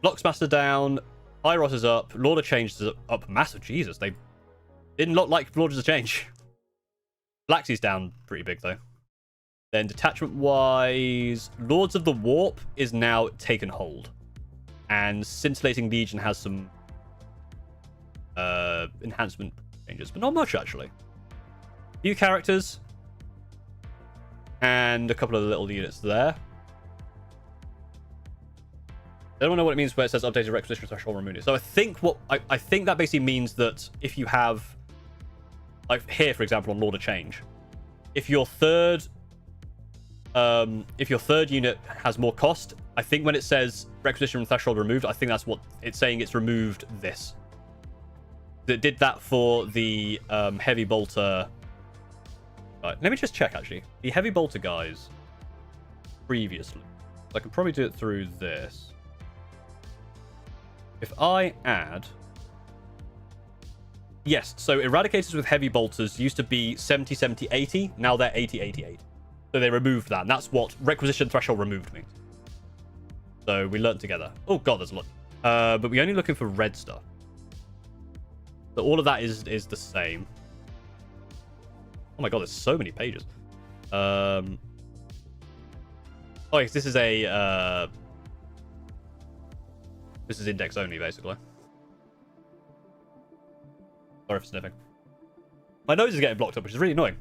Blocksmaster down. Pyros is up. Lord of Change is up massive. Jesus, they didn't look like Lords of Change. Blacksea's down pretty big, though. Then detachment-wise, Lords of the Warp is now taken hold. And Scintillating Legion has some enhancement changes, but not much, actually. Few characters. And a couple of little units there. I don't know what it means where it says updated requisition threshold removed. So I think I think that basically means that if you have, like here for example on Lord of Change, if your third unit has more cost, I think when it says requisition threshold removed, I think that's what it's saying. It's removed this. It did that for the heavy bolter. Right, let me just check actually. The heavy bolter guys previously. I can probably do it through this. If I add... Yes, so Eradicators with heavy bolters used to be 70, 70, 80. Now they're 80, 80, 80. So they removed that. And that's what requisition threshold removed means. So we learned together. Oh god, there's a lot. But we're only looking for red stuff. So all of that is the same. Oh my god, there's so many pages. Oh, yes, this is a... This is index only, basically. Sorry for sniffing. My nose is getting blocked up, which is really annoying.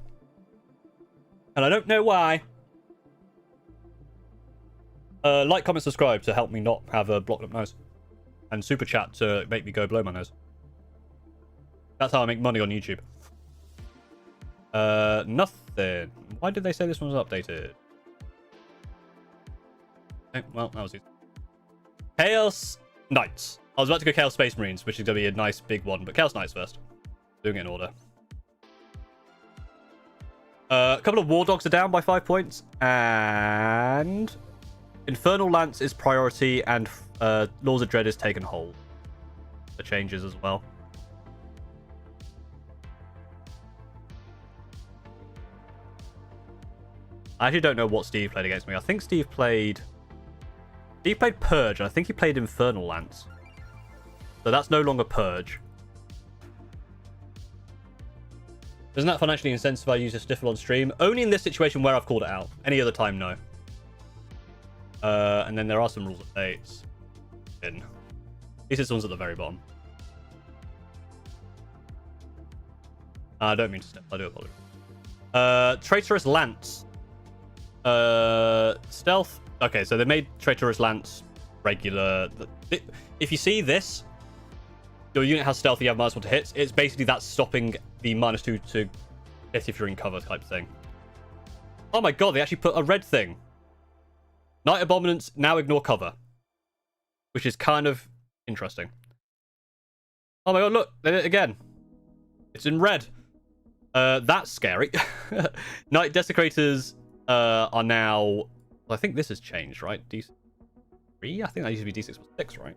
And I don't know why. Like, comment, subscribe to help me not have a blocked up nose. And super chat to make me go blow my nose. That's how I make money on YouTube. Nothing. Why did they say this one was updated? Okay, well, that was easy. Chaos Knights. I was about to go Chaos Space Marines, which is going to be a nice big one, but Chaos Knights first. Doing it in order. A couple of War Dogs are down by 5 points, and Infernal Lance is priority, and Laws of Dread is taken hold. The changes as well. I actually don't know what Steve played against me. I think Steve played Purge, and I think he played Infernal Lance. So that's no longer Purge. Doesn't that financially incentivize you to sniffle on stream? Only in this situation where I've called it out. Any other time, no. And then there are some rules updates. These ones at the very bottom. I don't mean to sniff. I do apologize. Traitorous Lance. Stealth. Okay, so they made Traitorous Lance regular. If you see this, your unit has stealth, you have -1 to hits. It's basically that's stopping the -2 to hit if you're in cover type thing. Oh my god, they actually put a red thing. Night Abominants now ignore cover. Which is kind of interesting. Oh my god, look, they did it again. It's in red. That's scary. Night Desecrators are now... Well, I think this has changed, right? D3? I think that used to be D6 plus 6, right?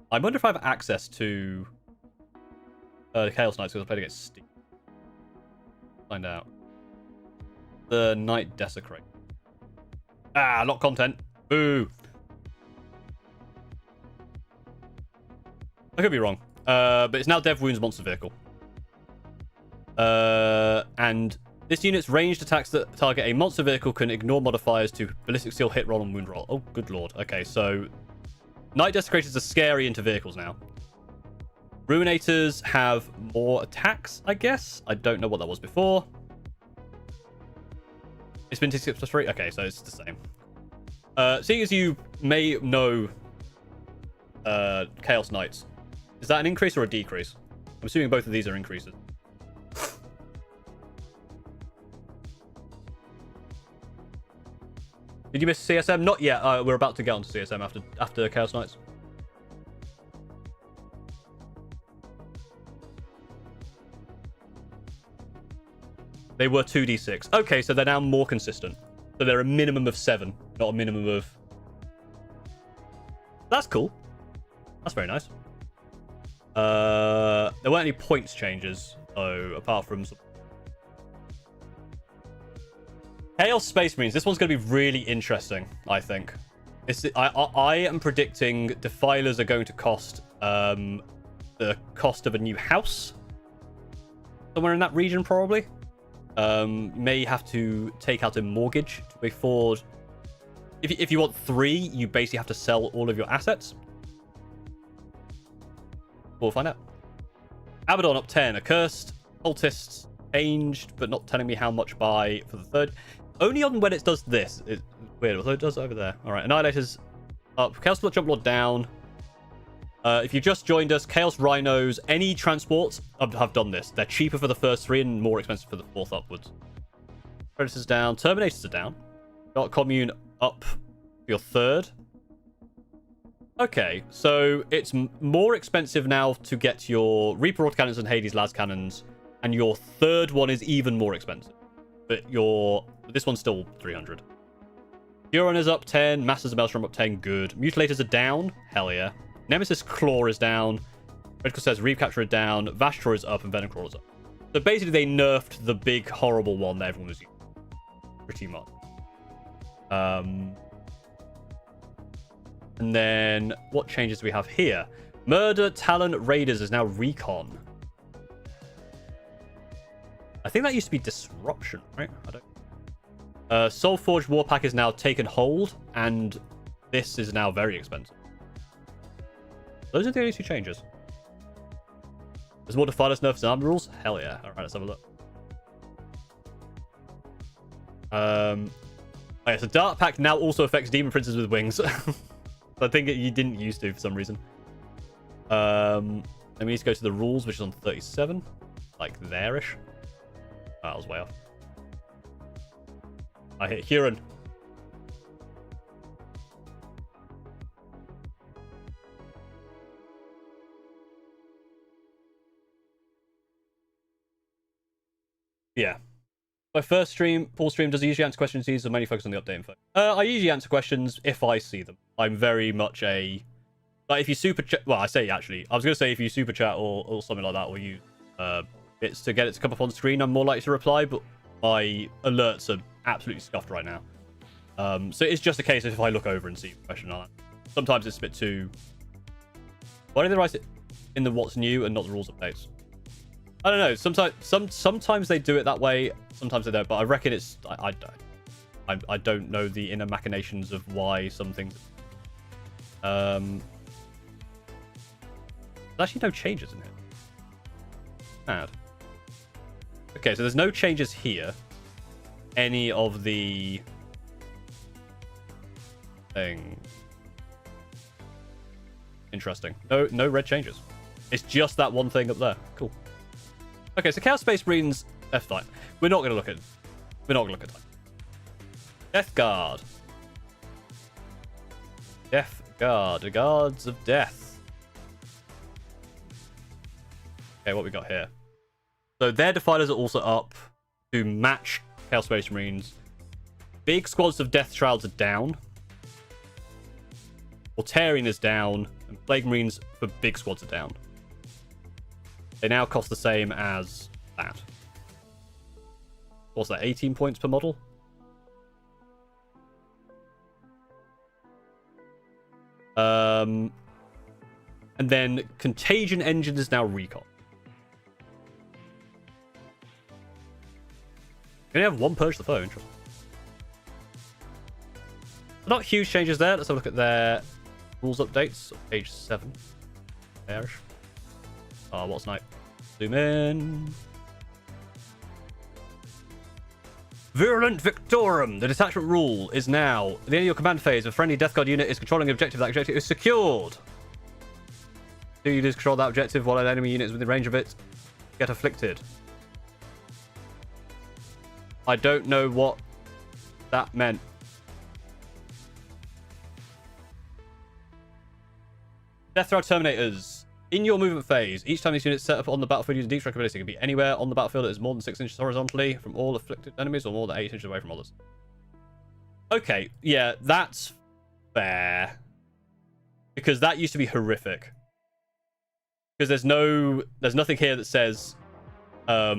I wonder if I have access to Chaos Knights because I played against Steve. Find out. The Night Desecrate. Ah, not content. Boo. I could be wrong. But it's now Dev Wounds Monster Vehicle. And this unit's ranged attacks that target a monster vehicle can ignore modifiers to ballistic steel, hit roll, and wound roll. Oh, good lord. Okay, so Night Desecrators are scary into vehicles now. Ruinators have more attacks, I guess. I don't know what that was before. It's been D6 plus 3. Okay, so it's the same. Seeing as you may know Chaos Knights, is that an increase or a decrease? I'm assuming both of these are increases. Did you miss CSM? Not yet. We're about to get onto CSM after Chaos Knights. They were 2d6. Okay, so they're now more consistent. So they're a minimum of 7, not a minimum of... That's cool. That's very nice. There weren't any points changes, though, apart from... Chaos Space Marines. This one's going to be really interesting, I think. I am predicting Defilers are going to cost the cost of a new house. Somewhere in that region, probably. May have to take out a mortgage to afford... If you want 3, you basically have to sell all of your assets. We'll find out. Abaddon up 10. Accursed, Cultists, changed, but not telling me how much by for the third. Only on when it does this. It's weird, although it does over there. All right, Annihilator's up. Chaos Lord, Jump Lord down. If you just joined us, Chaos Rhinos, any transports have done this. They're cheaper for the first 3 and more expensive for the 4th upwards. Predators down. Terminators are down. Got Commune up for your 3rd. Okay, so it's more expensive now to get your Reaper autocannons and Hades las cannons, and your 3rd one is even more expensive. But this one's still 300. Huron is up 10. Masters of Maelstrom up 10. Good. Mutilators are down. Hell yeah. Nemesis Claw is down. Red Corsair's Reef Capture is down. Vashtor is up and Venom Crawler is up. So basically they nerfed the big horrible one that everyone was using. Pretty much. And then what changes do we have here? Murder Talon Raiders is now Recon. I think that used to be Disruption, right? I don't. Soulforged Warpack is now taken hold, and this is now very expensive. Those are the only 2 changes. There's more Defiler's nerfs and army rules? Hell yeah. Alright, let's have a look. Okay, so Dark Pact now also affects Demon Princes with wings. I think you didn't used to for some reason. Then we need to go to the rules, which is on 37. Like there-ish. Oh, I was way off. I hit Huron. Yeah. My first stream, full stream, does he usually answer questions? Or mainly focus on the update info? I usually answer questions if I see them. I'm very much a... Like, if you super chat... Well, I say, actually. I was going to say if you super chat or something like that, or use bits to get it to come up on screen, I'm more likely to reply, but my alerts are absolutely scuffed right now. So it's just a case of if I look over and see a question like that. Sometimes it's a bit too... Why do they write it in the what's new and not the rules updates? I don't know. Sometimes they do it that way. Sometimes they don't. But I reckon it's... I don't know the inner machinations of why some things... There's actually no changes in here. Mad. Okay, so there's no changes here. Any of the... thing. Interesting. No red changes. It's just that one thing up there. Cool. Okay, so Chaos Space Marines left type. We're not going to look at type. Death Guard. Death Guard. The Guards of Death. Okay, what we got here? So their Defilers are also up to match Chaos Space Marines. Big squads of Death Shrouds are down. Mortarion is down. And Plague Marines for big squads are down. They now cost the same as that. What's that, 18 points per model? And then Contagion Engine is now Recon. We only have one Purge the Foe, interesting. Not huge changes there. Let's have a look at their rules updates. Page 7. Bearish. Oh, what's night? Zoom in. Virulent Victorum. The detachment rule is now at the end of your command phase. A friendly Death Guard unit is controlling an objective. That objective is secured. Do you just control that objective while an enemy unit is within range of it? Get afflicted. I don't know what that meant. Death Throw Terminators. In your movement phase, each time these units set up on the battlefield using deep strike ability, it can be anywhere on the battlefield that is more than 6 inches horizontally from all afflicted enemies or more than 8 inches away from others. Okay, yeah, that's fair. Because that used to be horrific. Because there's nothing here that says I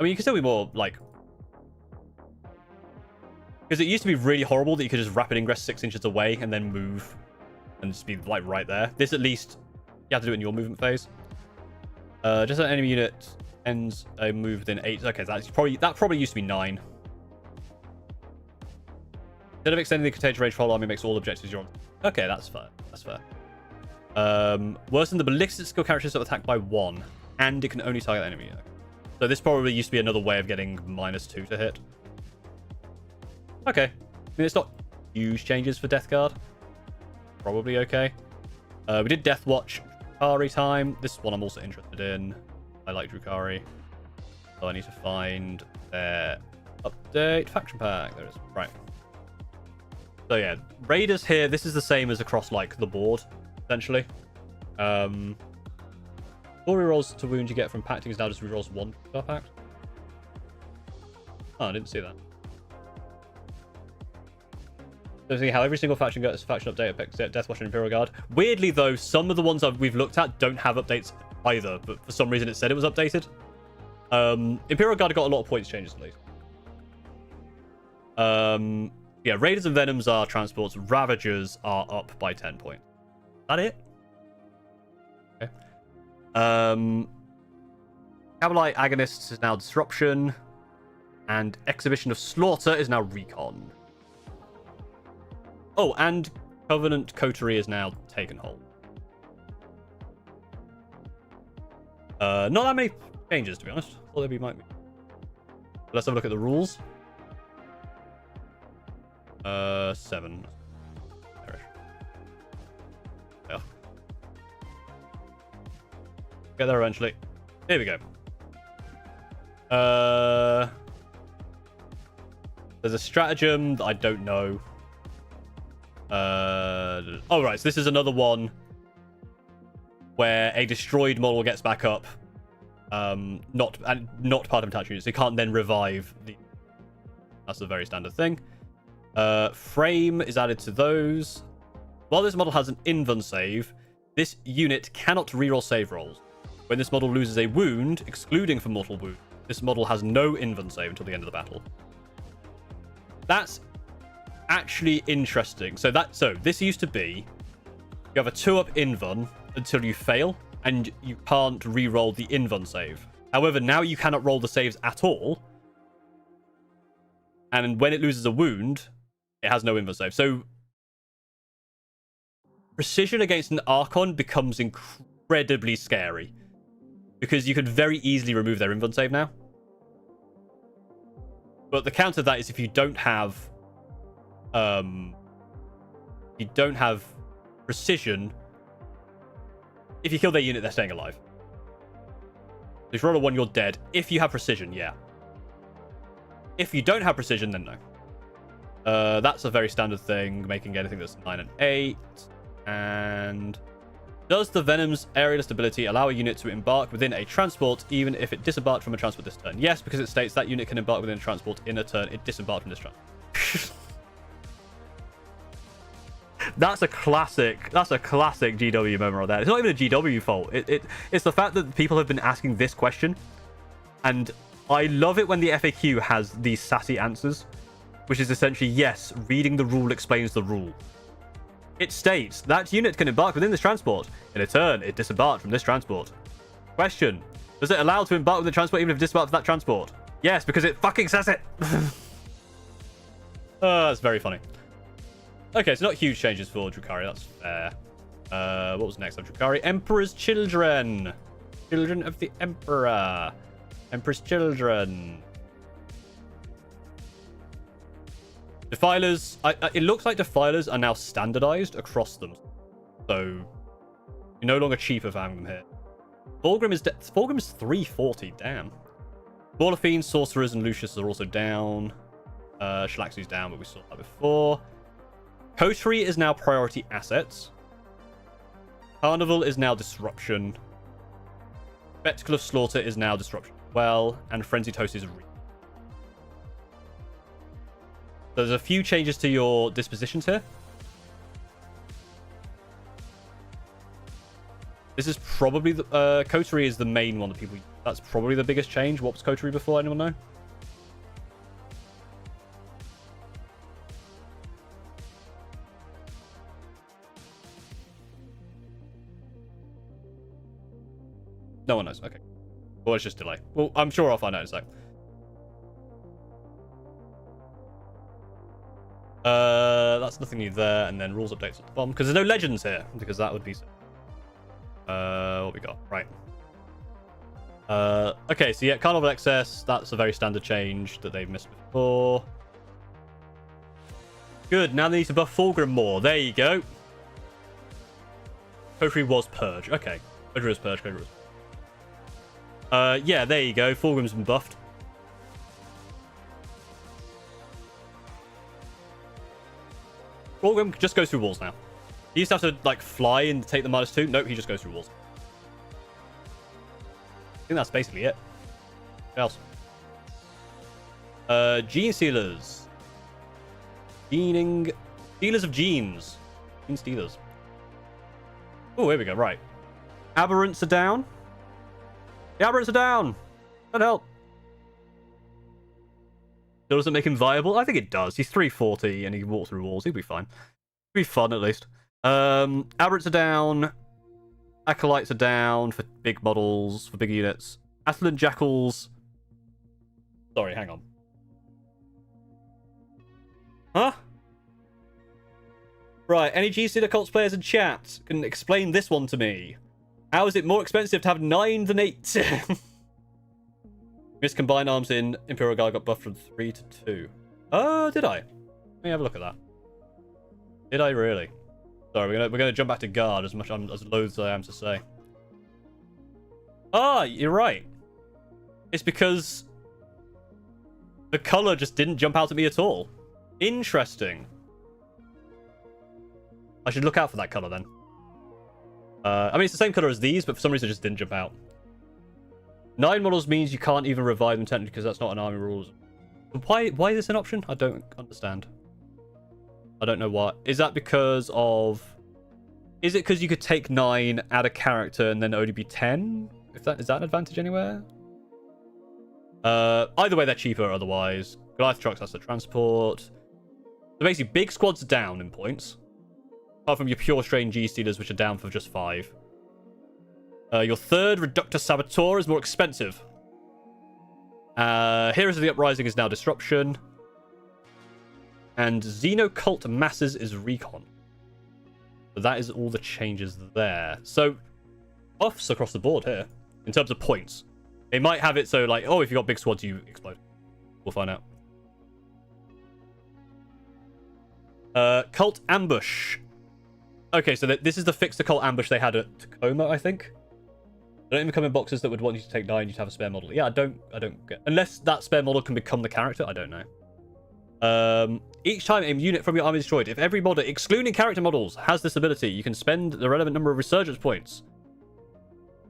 mean, you can still be more like... Because it used to be really horrible that you could just rapid ingress 6 inches away and then move and just be like right there. This at least, you have to do it in your movement phase. Just an enemy unit ends a move within 8. Okay, that probably used to be 9. Instead of extending the contagion range, whole army makes all objectives you're on. Okay, that's fair. That's fair. Worsen the ballistic skill characteristic of attack by 1, and it can only target the enemy. So this probably used to be another way of getting -2 to hit. Okay. I mean, it's not huge changes for Death Guard. Probably okay. We did Death Watch Drukari time. This one I'm also interested in. I like Drukari. So I need to find their update faction pack. There it is. Right. So yeah, Raiders here, this is the same as across like the board, essentially. 4 rerolls to wound you get from pacting is now just rerolls 1 star pact. Oh, I didn't see that. So see how every single faction gets a faction update, Death Watch and Imperial Guard. Weirdly though, some of the ones we've looked at don't have updates either, but for some reason it said it was updated. Imperial Guard got a lot of points changes at least. Yeah, Raiders and Venoms are transports. Ravagers are up by 10 points. Is that it? Okay. Cavalry Agonists is now Disruption. And Exhibition of Slaughter is now Recon. Oh, and Covenant Coterie is now Taken Hold. Not that many changes, to be honest. I thought there might be. Let's have a look at the rules. 7. Yeah. Get there eventually. Here we go. There's a stratagem that I don't know. Oh, right. So this is another one where a destroyed model gets back up. Not part of attached units. So you can't then revive the. That's a very standard thing. Frame is added to those. While this model has an invuln save, this unit cannot reroll save rolls. When this model loses a wound, excluding from mortal wound, this model has no invuln save until the end of the battle. That's actually interesting. So this used to be you have a 2-up invuln until you fail, and you can't reroll the invuln save. However, now you cannot roll the saves at all, and when it loses a wound, it has no invuln save. So precision against an Archon becomes incredibly scary because you could very easily remove their invuln save now. But the counter to that is if you don't have precision, if you kill their unit, they're staying alive. If you roll a 1, you're dead. If you have precision, yeah. If you don't have precision, then no. That's a very standard thing, making anything that's 9 and 8. And does the Venom's aerialist ability allow a unit to embark within a transport, even if it disembarked from a transport this turn? Yes, because it states that unit can embark within a transport in a turn it disembarked from this transport. That's a classic GW moment right there. It's not even a GW fault. It's the fact that people have been asking this question, and I love it when the FAQ has these sassy answers, which is essentially, yes, reading the rule explains the rule. It states that unit can embark within this transport. In a turn, it disembarked from this transport. Question: does it allow to embark within the transport even if it disembarked from that transport? Yes, because it fucking says it. That's very funny. Okay, so not huge changes for Drukari, that's fair. What was next on Drukari? Emperor's Children. Children of the Emperor. Emperor's Children. Defilers. It looks like Defilers are now standardized across them. So, you're no longer cheaper for having them here. Fulgrim is 340, damn. Baller Fiends, Sorcerers, and Lucius are also down. Shalaxu's down, but we saw that before. Coterie is now priority assets. Carnival is now disruption. Spectacle of Slaughter is now disruption as well. And Frenzied Host is there's a few changes to your dispositions here. This is probably the Coterie is the main one that people use. That's probably the biggest change. What was Coterie before? Anyone know? No one knows. Okay. Well, it's just delay. Well, I'm sure I'll find out in a sec. That's nothing new there. And then rules updates at the bottom. Because there's no legends here. Because that would be... What we got? Right. Okay, so yeah, Carnival Excess, that's a very standard change that they've missed before. Good, now they need to buff Fulgrim more. There you go. Coterie was Purge. Okay. Coterie was Purge, Coterie was... yeah, there you go. Fulgrim's been buffed. Fulgrim just goes through walls now. He used to have to, like, fly and take the -2. Nope, he just goes through walls. I think that's basically it. What else? Gene Stealers. Gening... Stealers of Genes. Gene Stealers. Oh, here we go. Right. Aberrants are down. The Aberrants are down. That help. Still doesn't make him viable? I think it does. He's 340 and he walks through walls. He'll be fine. It'll be fun, at least. Aberrants are down. Acolytes are down for big models, for big units. Athlant Jackals. Sorry, hang on. Huh? Right, any GC Cults players in chat can explain this one to me. How is it more expensive to have 9 than 8? Miss Combined Arms in Imperial Guard got buffed from 3 to 2. Oh, did I? Let me have a look at that. Did I really? Sorry, we're gonna jump back to Guard as loath as I am to say. Ah, you're right. It's because the color just didn't jump out at me at all. Interesting. I should look out for that color then. I mean, it's the same color as these, but for some reason it just didn't jump out. 9 models means you can't even revive them technically because that's not an army rules. Why is this an option? I don't understand. I don't know why. Is that because of... Is it because you could take 9, add a character, and then only be 10? Is that an advantage anywhere? Either way, they're cheaper otherwise. Goliath trucks, that's the transport. So basically, big squads are down in points. Apart from your pure strain G-Stealers, which are down for just 5. Your third Reductor Saboteur is more expensive. Heroes of the Uprising is now Disruption. And Xenocult Masses is Recon. So that is all the changes there. So, buffs across the board here, in terms of points. They might have it so, like, oh, if you got big squads, you explode. We'll find out. Cult Ambush. Okay, so this is the fix to Cult Ambush they had at Tacoma, I think. They don't even come in boxes that would want you to take 9, you'd have a spare model. Yeah, I don't get... Unless that spare model can become the character, I don't know. Each time a unit from your army is destroyed, if every model, excluding character models, has this ability, you can spend the relevant number of resurgence points.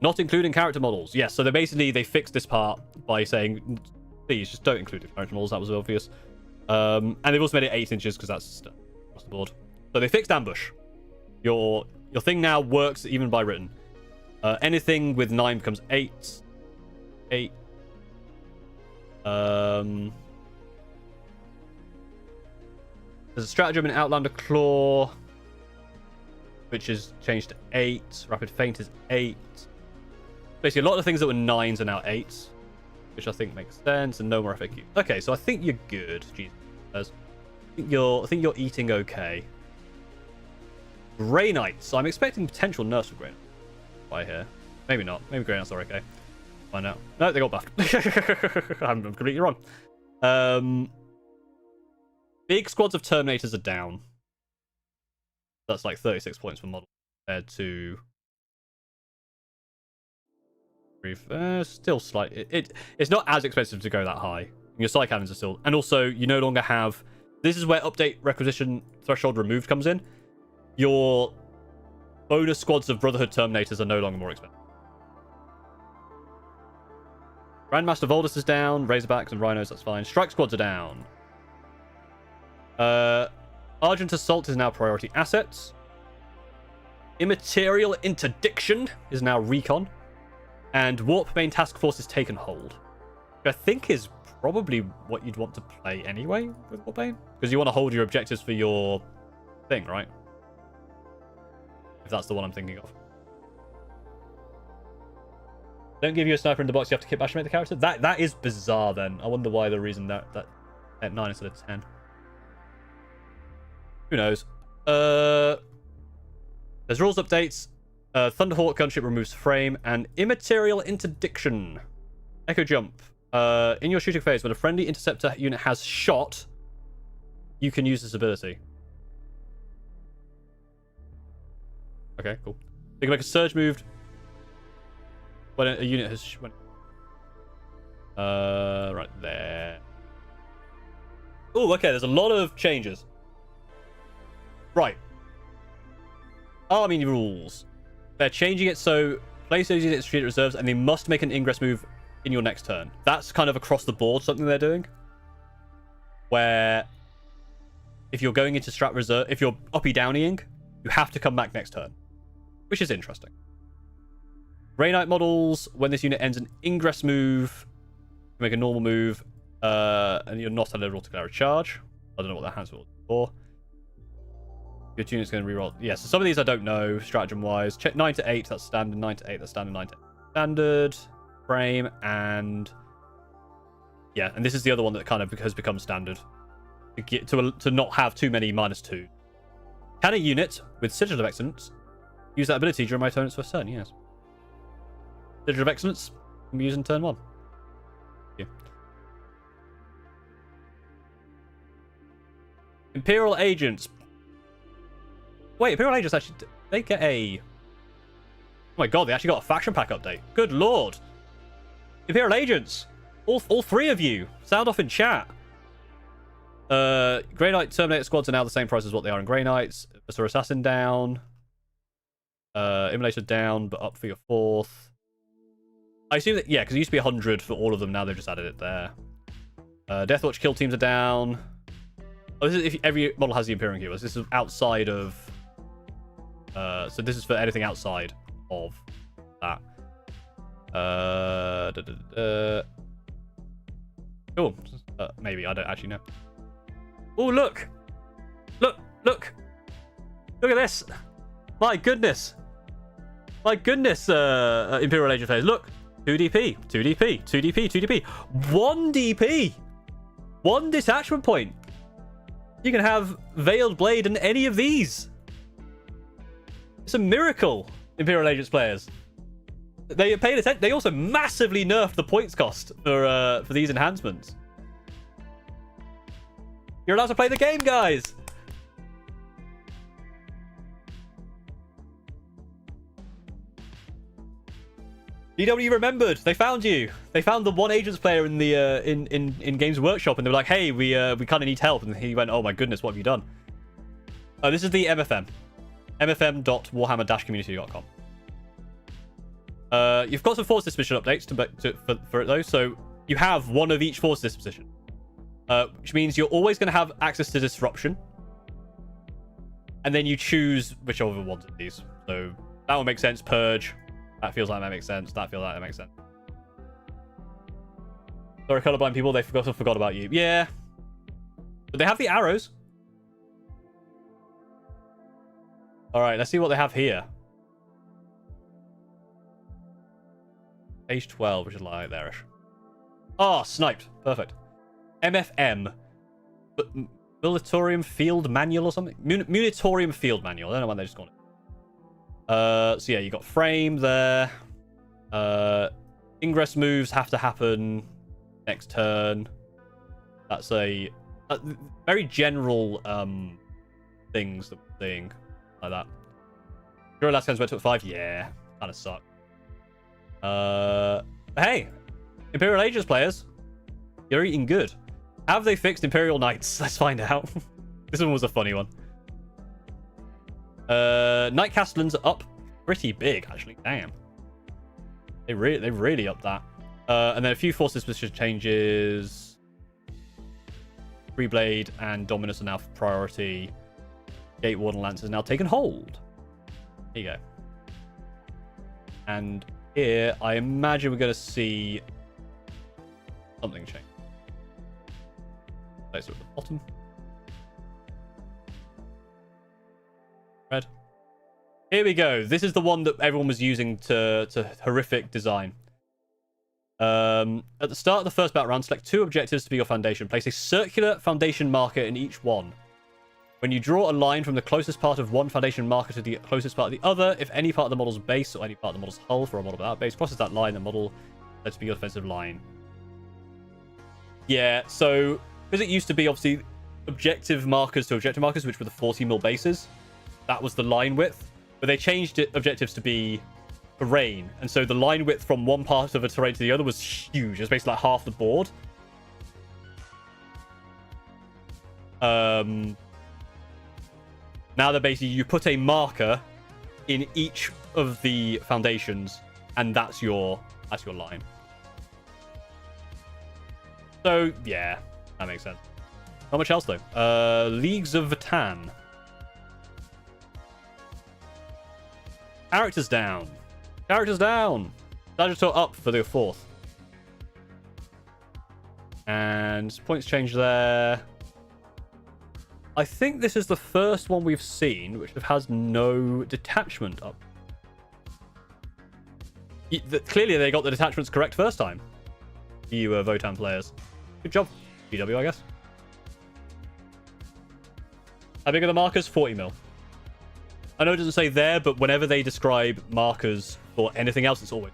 Not including character models. Yes, so they fixed this part by saying, please, just don't include the character models, that was obvious. And they've also made it 8 inches, because that's across the board. So they fixed Ambush. Your thing now works even by written. Anything with 9 becomes 8. 8. There's a stratagem in Outlander Claw, which is changed to 8. Rapid Feint is 8. Basically, a lot of things that were 9s are now 8s, which I think makes sense, and no more FAQ. Okay, so I think you're good. Jesus. I think you're eating okay. Grey Knights. I'm expecting potential nerfs for Grey Knights. By here. Maybe not. Maybe Grey Knights are okay. Find out. No, they got buffed. I'm completely wrong. Big squads of Terminators are down. That's like 36 points per model compared to... still slightly... It's not as expensive to go that high. Your Psy Cannons are still... And also, you no longer have... This is where Update Requisition Threshold Removed comes in. Your bonus squads of Brotherhood Terminators are no longer more expensive. Grandmaster Voldus is down. Razorbacks and Rhinos, that's fine. Strike squads are down. Argent Assault is now priority assets. Immaterial Interdiction is now recon. And Warp Main Task Force is taken hold. Which I think is probably what you'd want to play anyway with Warp-Bane. Because you want to hold your objectives for your thing, right? If that's the one I'm thinking of. Don't give you a sniper in the box, you have to kit bash to make the character? That is bizarre then. I wonder why the reason that at 9 instead of 10. Who knows? There's rules updates. Thunderhawk gunship removes frame and immaterial interdiction. Echo jump. In your shooting phase, when a friendly interceptor unit has shot, you can use this ability. Okay, cool. You can make a surge move when a unit has... right there. Oh, okay, there's a lot of changes. Right. Army rules. They're changing it so place those units treated reserves and they must make an ingress move in your next turn. That's kind of across the board something they're doing. Where if you're going into strat reserve, if you're uppy downeying, you have to come back next turn. Which is interesting. Grey Knight models, when this unit ends an ingress move, you make a normal move, and you're not eligible to declare a charge. I don't know what that hands for. Your unit's going to reroll. Yeah, so some of these I don't know, stratagem-wise. Check 9 to 8, that's standard. 9 to 8, that's standard. 9 to 8, standard. Frame, and... yeah, and this is the other one that kind of has become standard. To not have too many -2. Can a unit with Sigil of Excellence use that ability during my opponent's first turn? Yes. Sigil of Excellence can be used in turn 1. Yeah. Imperial Agents. Wait, Imperial Agents actually... they get a... oh my god, they actually got a faction pack update. Good lord. Imperial Agents. All 3 of you. Sound off in chat. Grey Knight Terminator squads are now the same price as what they are in Grey Knights. Visor Assassin down. Immolator down, but up for your 4th. I assume that, yeah, because it used to be 100 for all of them. Now they've just added it there. Deathwatch kill teams are down. Oh, this is if every model has the Imperial Heroes. This is outside of... so this is for anything outside of that. Cool. Maybe, I don't actually know. Oh, look! Look! Look! Look at this! My goodness! My goodness, Imperial Agent phase. Look! 2DP, 2DP, 2DP, 2DP. 1 DP! 1 detachment point! You can have Veiled Blade in any of these! It's a miracle, Imperial Agents players. They paid attention. They also massively nerfed the points cost for these enhancements. You're allowed to play the game, guys. DW remembered. They found you. They found the one Agents player in the in Games Workshop, and they were like, "Hey, we kind of need help." And he went, "Oh my goodness, what have you done?" This is the MFM. mfm.warhammer-community.com. You've got some force disposition updates for it though. So you have one of each force disposition, which means you're always going to have access to disruption, and then you choose whichever one of these. So that will make sense. Purge. That feels like that makes sense. That feels like that makes sense. Sorry, colorblind people. They forgot about you. Yeah, but they have the arrows. All right, let's see what they have here. Page 12, which is like there-ish. Oh, sniped. Perfect. MFM. Militorium Field Manual or something? Munitorium Field Manual. I don't know why they just called it. So yeah, you got frame there. Ingress moves have to happen next turn. That's a very general things that we're seeing like that. Your last game's went to 5. Yeah, kind of suck. Hey, Imperial Agents players, you're eating good. Have they fixed Imperial Knights? Let's find out. This one was a funny one. Knight Castellans are up pretty big, actually. Damn. They really upped that. And then a few force disposition changes. Free Blade and Dominus are now priority. Gate Warden Lance has now taken hold. There you go. And here, I imagine we're going to see something change. Place it at the bottom. Red. Here we go. This is the one that everyone was using to horrific design. At the start of the first battle round, select 2 objectives to be your foundation. Place a circular foundation marker in each one. When you draw a line from the closest part of one foundation marker to the closest part of the other, if any part of the model's base or any part of the model's hull for a model without base crosses that line, the model said to be your defensive line. Yeah, so because it used to be obviously objective markers to objective markers, which were the 40mm bases, that was the line width, but they changed it objectives to be terrain, and so the line width from one part of a terrain to the other was huge. It was basically like half the board. Now that basically you put a marker in each of the foundations, and that's your line. So yeah, that makes sense. Not much else though. Leagues of Vatan. Characters down. Characters down. Sagittor up for the 4th. And points change there. I think this is the first one we've seen which has no detachment up. Clearly they got the detachments correct first time. You Votan players. Good job, GW, I guess. How big are the markers? 40mm. I know it doesn't say there, but whenever they describe markers for anything else, it's always...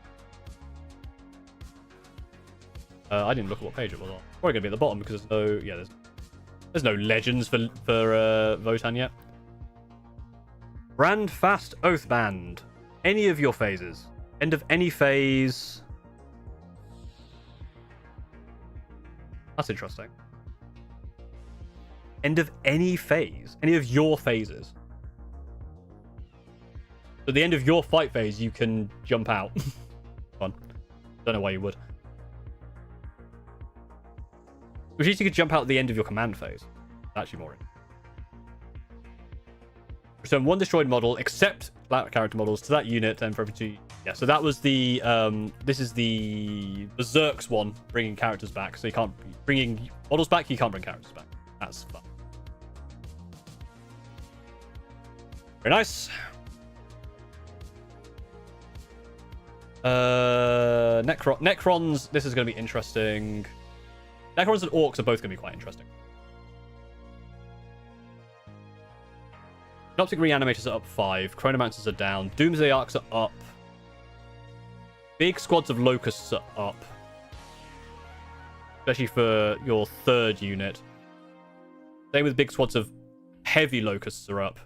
I didn't look at what page it was on. Probably going to be at the bottom because there's no... Yeah, there's no legends for Votan yet. Brand Fast Oath Band. Any of your phases. End of any phase. That's interesting. End of any phase. Any of your phases. At the end of your fight phase, you can jump out. Fun. Don't know why you would. Which means you could jump out at the end of your command phase. Actually more. Return one destroyed model, except character models, to that unit, and for every 2... Yeah, so that was the... this is the Berserks one, bringing characters back. So you can't... Bringing models back, you can't bring characters back. That's fun. Very nice. Necrons, this is going to be interesting. Necrons and Orcs are both going to be quite interesting. Synoptic Reanimators are up 5. Chronomancers are down. Doomsday Arcs are up. Big squads of Locusts are up. Especially for your 3rd unit. Same with big squads of Heavy Locusts are up.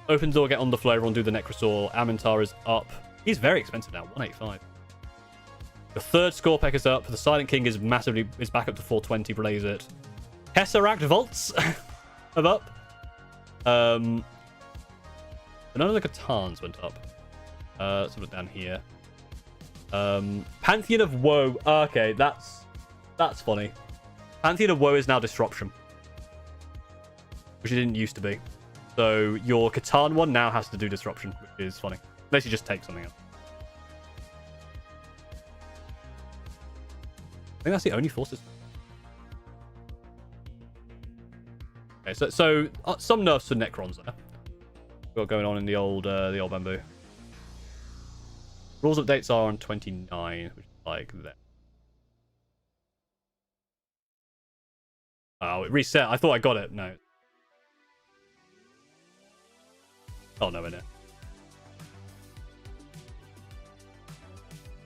Open Door, get on the floor, everyone do the Necrosaur. Amintar is up. He's very expensive now, 185. The 3rd Scorpec is up. The Silent King is back up to 420. Blaze it. Tesseract Vaults are up. None of the Catans went up. Let's have a look down here. Pantheon of Woe. Okay, that's funny. Pantheon of Woe is now Disruption, which it didn't used to be. So your Catan one now has to do Disruption, which is funny. Unless you just take something else. I think that's the only forces. Okay, so some nerfs for Necrons there. Got going on in the old bamboo. Rules updates are on 29, which is like that. Oh, it reset. I thought I got it. No. Oh no, innit.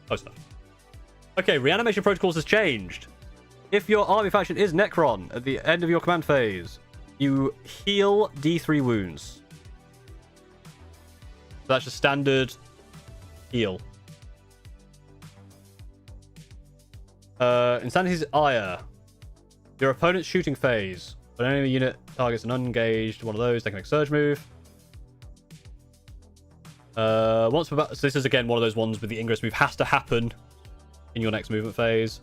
Close enough. Okay, reanimation protocols has changed. If your army faction is Necron at the end of your command phase, you heal D3 wounds. So that's just standard heal. Insanity's Ire. Your opponent's shooting phase. When any unit targets an unengaged one of those, they can make surge move. So this is again one of those ones with the ingress move has to happen in your next movement phase.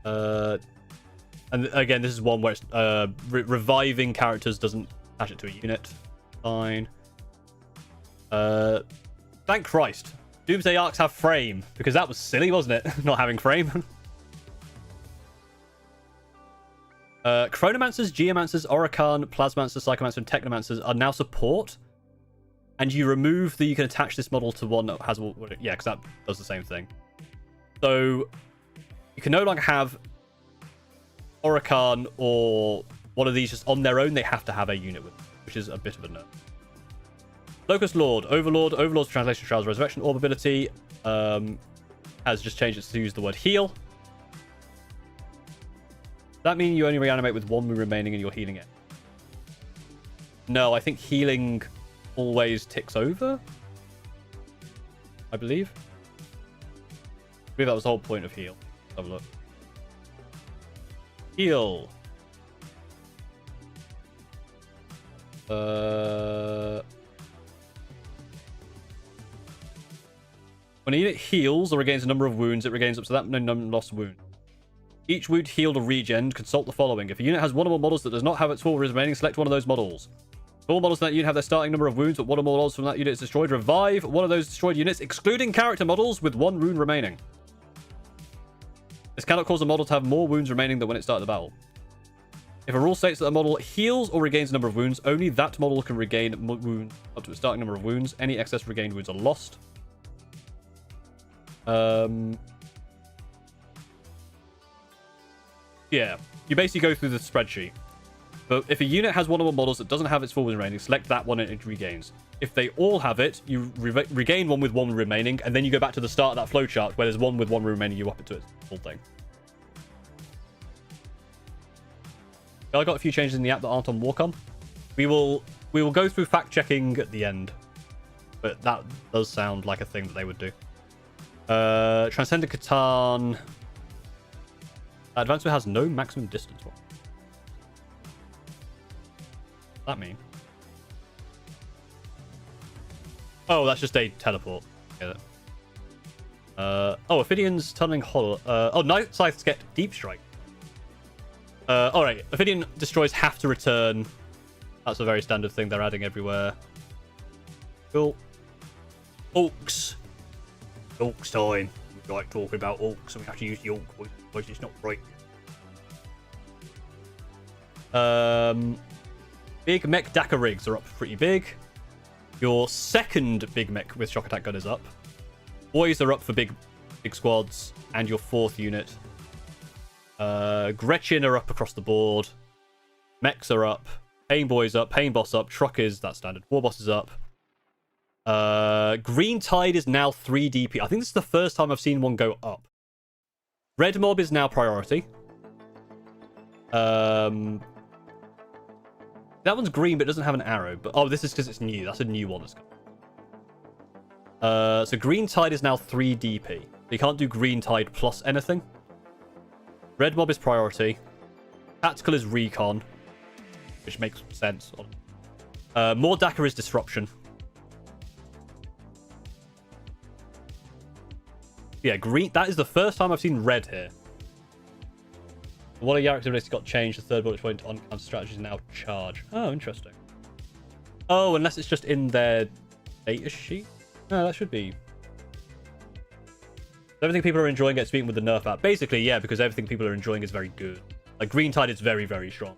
And again, this is one where it's, reviving characters doesn't attach it to a unit. Fine. Thank Christ. Doomsday Arcs have frame, because that was silly, wasn't it? Not having frame. Chronomancers, Geomancers, Oracan, Plasmancers, Psychomancers, and Technomancers are now support. And you remove you can attach this model to one that has... Yeah, because that does the same thing. So, you can no longer have Orakan or one of these just on their own, they have to have a unit with them, which is a bit of a nerf. Locust Lord, Overlord. Overlord's translation Trials Resurrection Orb ability has just changed it to use the word heal. Does that mean you only reanimate with 1 wound remaining and you're healing it? No, I think healing always ticks over. I believe. I believe that was the whole point of heal. Let's have a look. Heal. When a unit heals or regains a number of wounds, it regains up to that number lost wound. Each wound healed or regened, consult the following. If a unit has one or more models that does not have its full remaining, select one of those models. If all models in that unit have their starting number of wounds, but one or more models from that unit is destroyed, revive one of those destroyed units, excluding character models, with 1 wound remaining. This cannot cause a model to have more wounds remaining than when it started the battle. If a rule states that a model heals or regains a number of wounds, only that model can regain wounds up to its starting number of wounds. Any excess regained wounds are lost. Yeah, you basically go through the spreadsheet. But if a unit has one or more models that doesn't have its full wound remaining, select that one and it regains. If they all have it, you regain one with 1 remaining, and then you go back to the start of that flowchart where there's one with 1 remaining, you up it to its full thing. I got a few changes in the app that aren't on Warcom. We will go through fact checking at the end, but that does sound like a thing that they would do. Transcendent Catan. Advancement has no maximum distance. What does that mean? Oh, that's just a teleport. Get it. Oh, Ophidian's tunneling hollow. Oh, Night Scythes get deep strike. Alright, Ophidian destroys have to return. That's a very standard thing they're adding everywhere. Cool. Orcs. Orcs time. We like talking about orcs and we have to use the orc voice, otherwise it's not right. Big mech Dakar rigs are up pretty big. Your second big mech with shock attack gun is up. Boys are up for big squads, and your 4th unit. Gretchen are up across the board. Mechs are up. Pain Boys up. Pain Boss up. Truckers, that's standard. War Boss is up. Green Tide is now 3 DP. I think this is the first time I've seen one go up. Red Mob is now priority. That one's green, but it doesn't have an arrow. But oh, this is because it's new. That's a new one that's coming. So Green Tide is now 3 DP. You can't do Green Tide plus anything. Red Mob is priority. Tactical is recon, which makes sense. More Dakar is disruption. Yeah, green. That is the first time I've seen red here. One of Yarrick's abilities got changed. The third bullet point on counter strategy is now charge. Oh, interesting. Oh, unless it's just in their data sheet. No, that should be. Everything people are enjoying gets beaten with the nerf app. Basically, yeah, because everything people are enjoying is very good. Like Green Tide is very, very strong.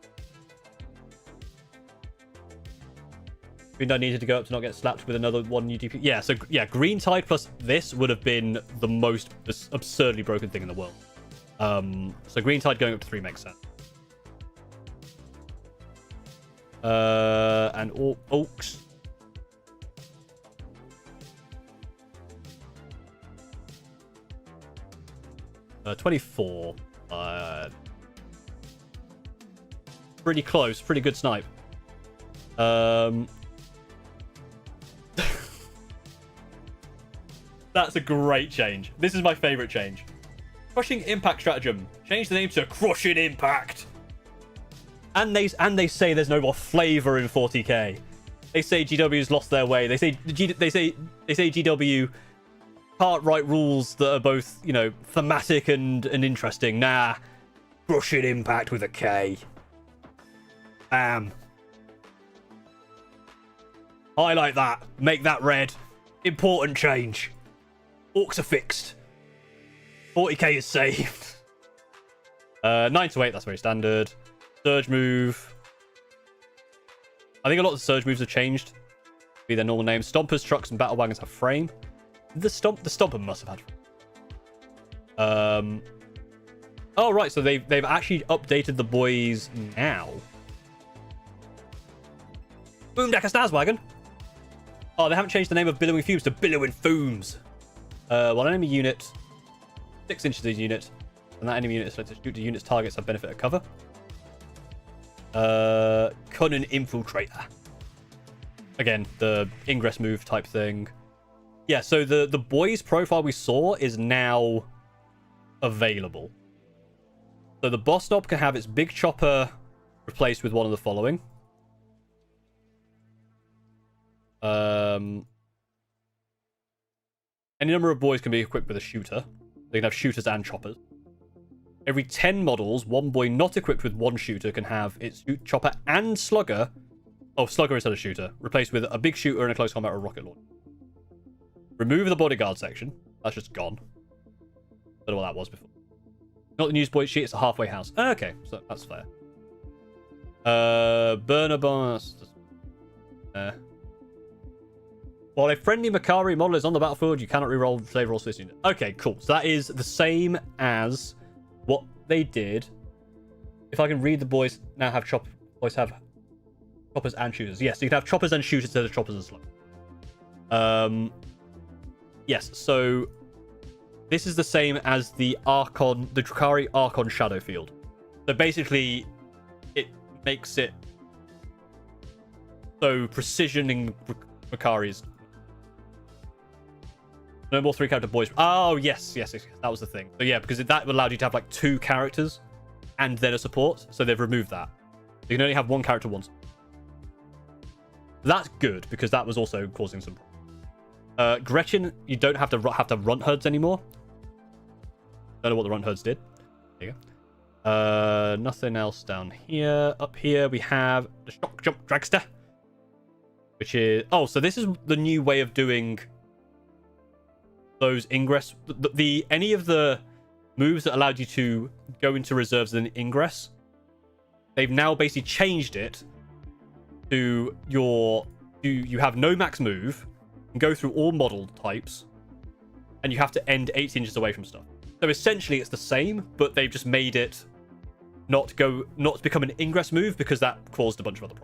Green Tide needed to go up to not get slapped with another 1 UDP. Yeah, so yeah, Green Tide plus this would have been the most absurdly broken thing in the world. So Green Tide going up to 3 makes sense. And Orcs. Uh, 24. Pretty close. Pretty good snipe. That's a great change. This is my favorite change. Crushing Impact Stratagem. Change the name to Crushing Impact. And they say there's no more flavor in 40k. They say GW's lost their way. They say GW can't write rules that are both, you know, thematic and interesting. Nah. Crushing Impact with a K. Bam. Highlight that. Make that red. Important change. Orcs are fixed. 40k is saved. 9 to 8, that's very standard. Surge move. I think a lot of the surge moves have changed. Be their normal names. Stompers, trucks, and battle wagons have frame. The Stomper must have had. Oh, right. So they've actually updated the boys now. Boom, Decker Snazwagon. Oh, they haven't changed the name of Billowing Fumes to Billowing Fumes. One enemy unit, 6 inches of the unit, and that enemy unit is selected to shoot the unit's targets have benefit of cover. Cunning Infiltrator. Again, the ingress move type thing. Yeah, so the boys profile we saw is now available. So the boss knob can have its big chopper replaced with one of the following. Any number of boys can be equipped with a shooter. They can have shooters and choppers. Every 10 models, one boy not equipped with one shooter can have its chopper and slugger. Oh, slugger instead of shooter. Replaced with a big shooter and a close combat or rocket launcher. Remove the bodyguard section. That's just gone. Don't know what that was before. Not the news boy sheet, it's a halfway house. Okay, so that's fair. Burner bombs. While a friendly Makari model is on the battlefield, you cannot reroll save rolls for this unit. Okay, cool. So that is the same as what they did. If I can read, the boys now have boys have choppers and shooters. Yes, so you can have choppers and shooters instead of choppers and slugs. Yes, so this is the same as the Archon, the Drukhari Archon Shadow Field. So basically, it makes it so precisioning Makari's. No more 3-character boys. Oh, yes. That was the thing. So yeah, because that allowed you to have like 2 characters and then a support. So they've removed that. So you can only have 1 character once. That's good because that was also causing some problems. Gretchen, you don't have to runt herds anymore. Don't know what the runt herds did. There you go. Nothing else down here. Up here we have the shock jump dragster, which is so this is the new way of doing those ingress. Any of the moves that allowed you to go into reserves and ingress, they've now basically changed it to you have no max move, and go through all model types, and you have to end 8 inches away from stuff. So essentially it's the same, but they've just made it not become an ingress move because that caused a bunch of other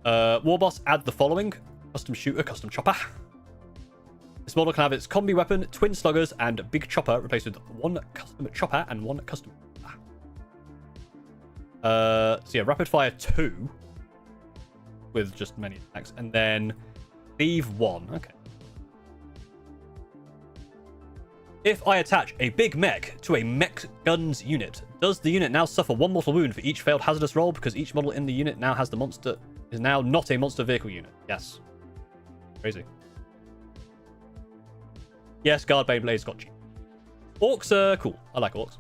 problems. Warboss add the following: custom shooter, custom chopper. This model can have its combi weapon, twin sluggers, and big chopper replaced with 1 custom chopper and 1 custom. So yeah, rapid fire 2 with just many attacks, and then leave 1. Okay. If I attach a big mech to a mech guns unit, does the unit now suffer 1 mortal wound for each failed hazardous roll because each model in the unit now has the monster is now not a monster vehicle unit? Yes. Crazy. Yes, Guard Beyblades got you. Orcs are cool. I like orcs.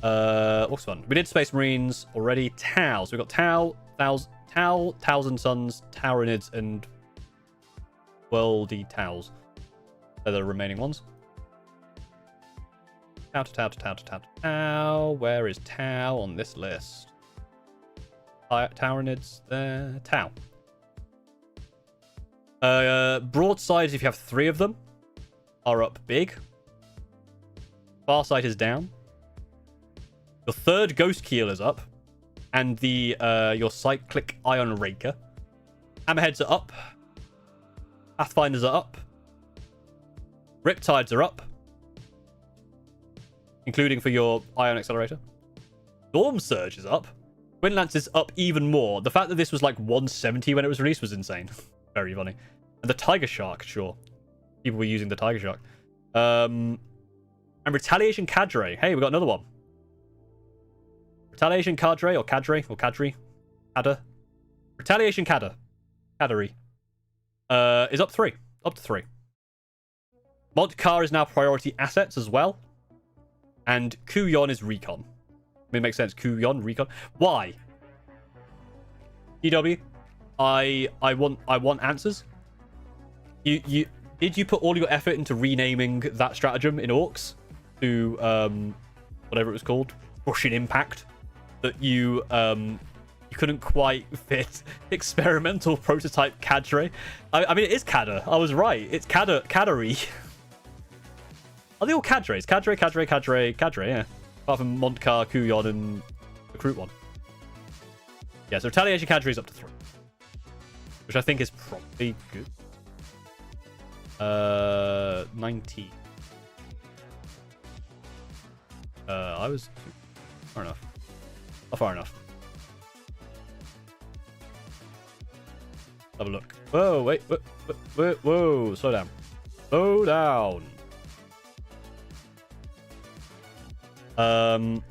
Orcs fun. We did Space Marines already. Tau. So we've got Tau, Thousand Suns, Taurinids, and Worldy Taus. They're the remaining ones. Tau. Where is Tau on this list? Taurinids there. Tau. Broadsides, if you have 3 of them, are up big. Farsight is down. Your 3rd Ghost Keel is up. And your Cyclic Ion Raker. Hammerheads are up. Pathfinders are up. Riptides are up. Including for your Ion Accelerator. Storm Surge is up. Twin Lance is up even more. The fact that this was like 170 when it was released was insane. Very funny. And the Tiger Shark, sure. People were using the Tiger Shark. And Retaliation Cadre. Hey, we got another one. Retaliation Cadre or Cadre or Cadre. Cadre. Retaliation Cadre. Cadre. Is up 3. Up to 3. Mod Car is now priority assets as well. And Kuyon is recon. I mean, it makes sense. Kuyon, recon. Why? EW, I want answers. Did you put all your effort into renaming that stratagem in Orcs to whatever it was called, Russian Impact, that you couldn't quite fit experimental prototype Cadre? I mean, it is Cadre. I was right. It's Cadre. Are they all cadres? Cadre, yeah. Apart from Montcar, Kuyon, and Recruit 1. Yeah, so Retaliation Cadre is up to 3. Which I think is probably good. 19. I was... Far enough. Not far enough. Have a look. Whoa, wait. Whoa. Slow down. Slow down. So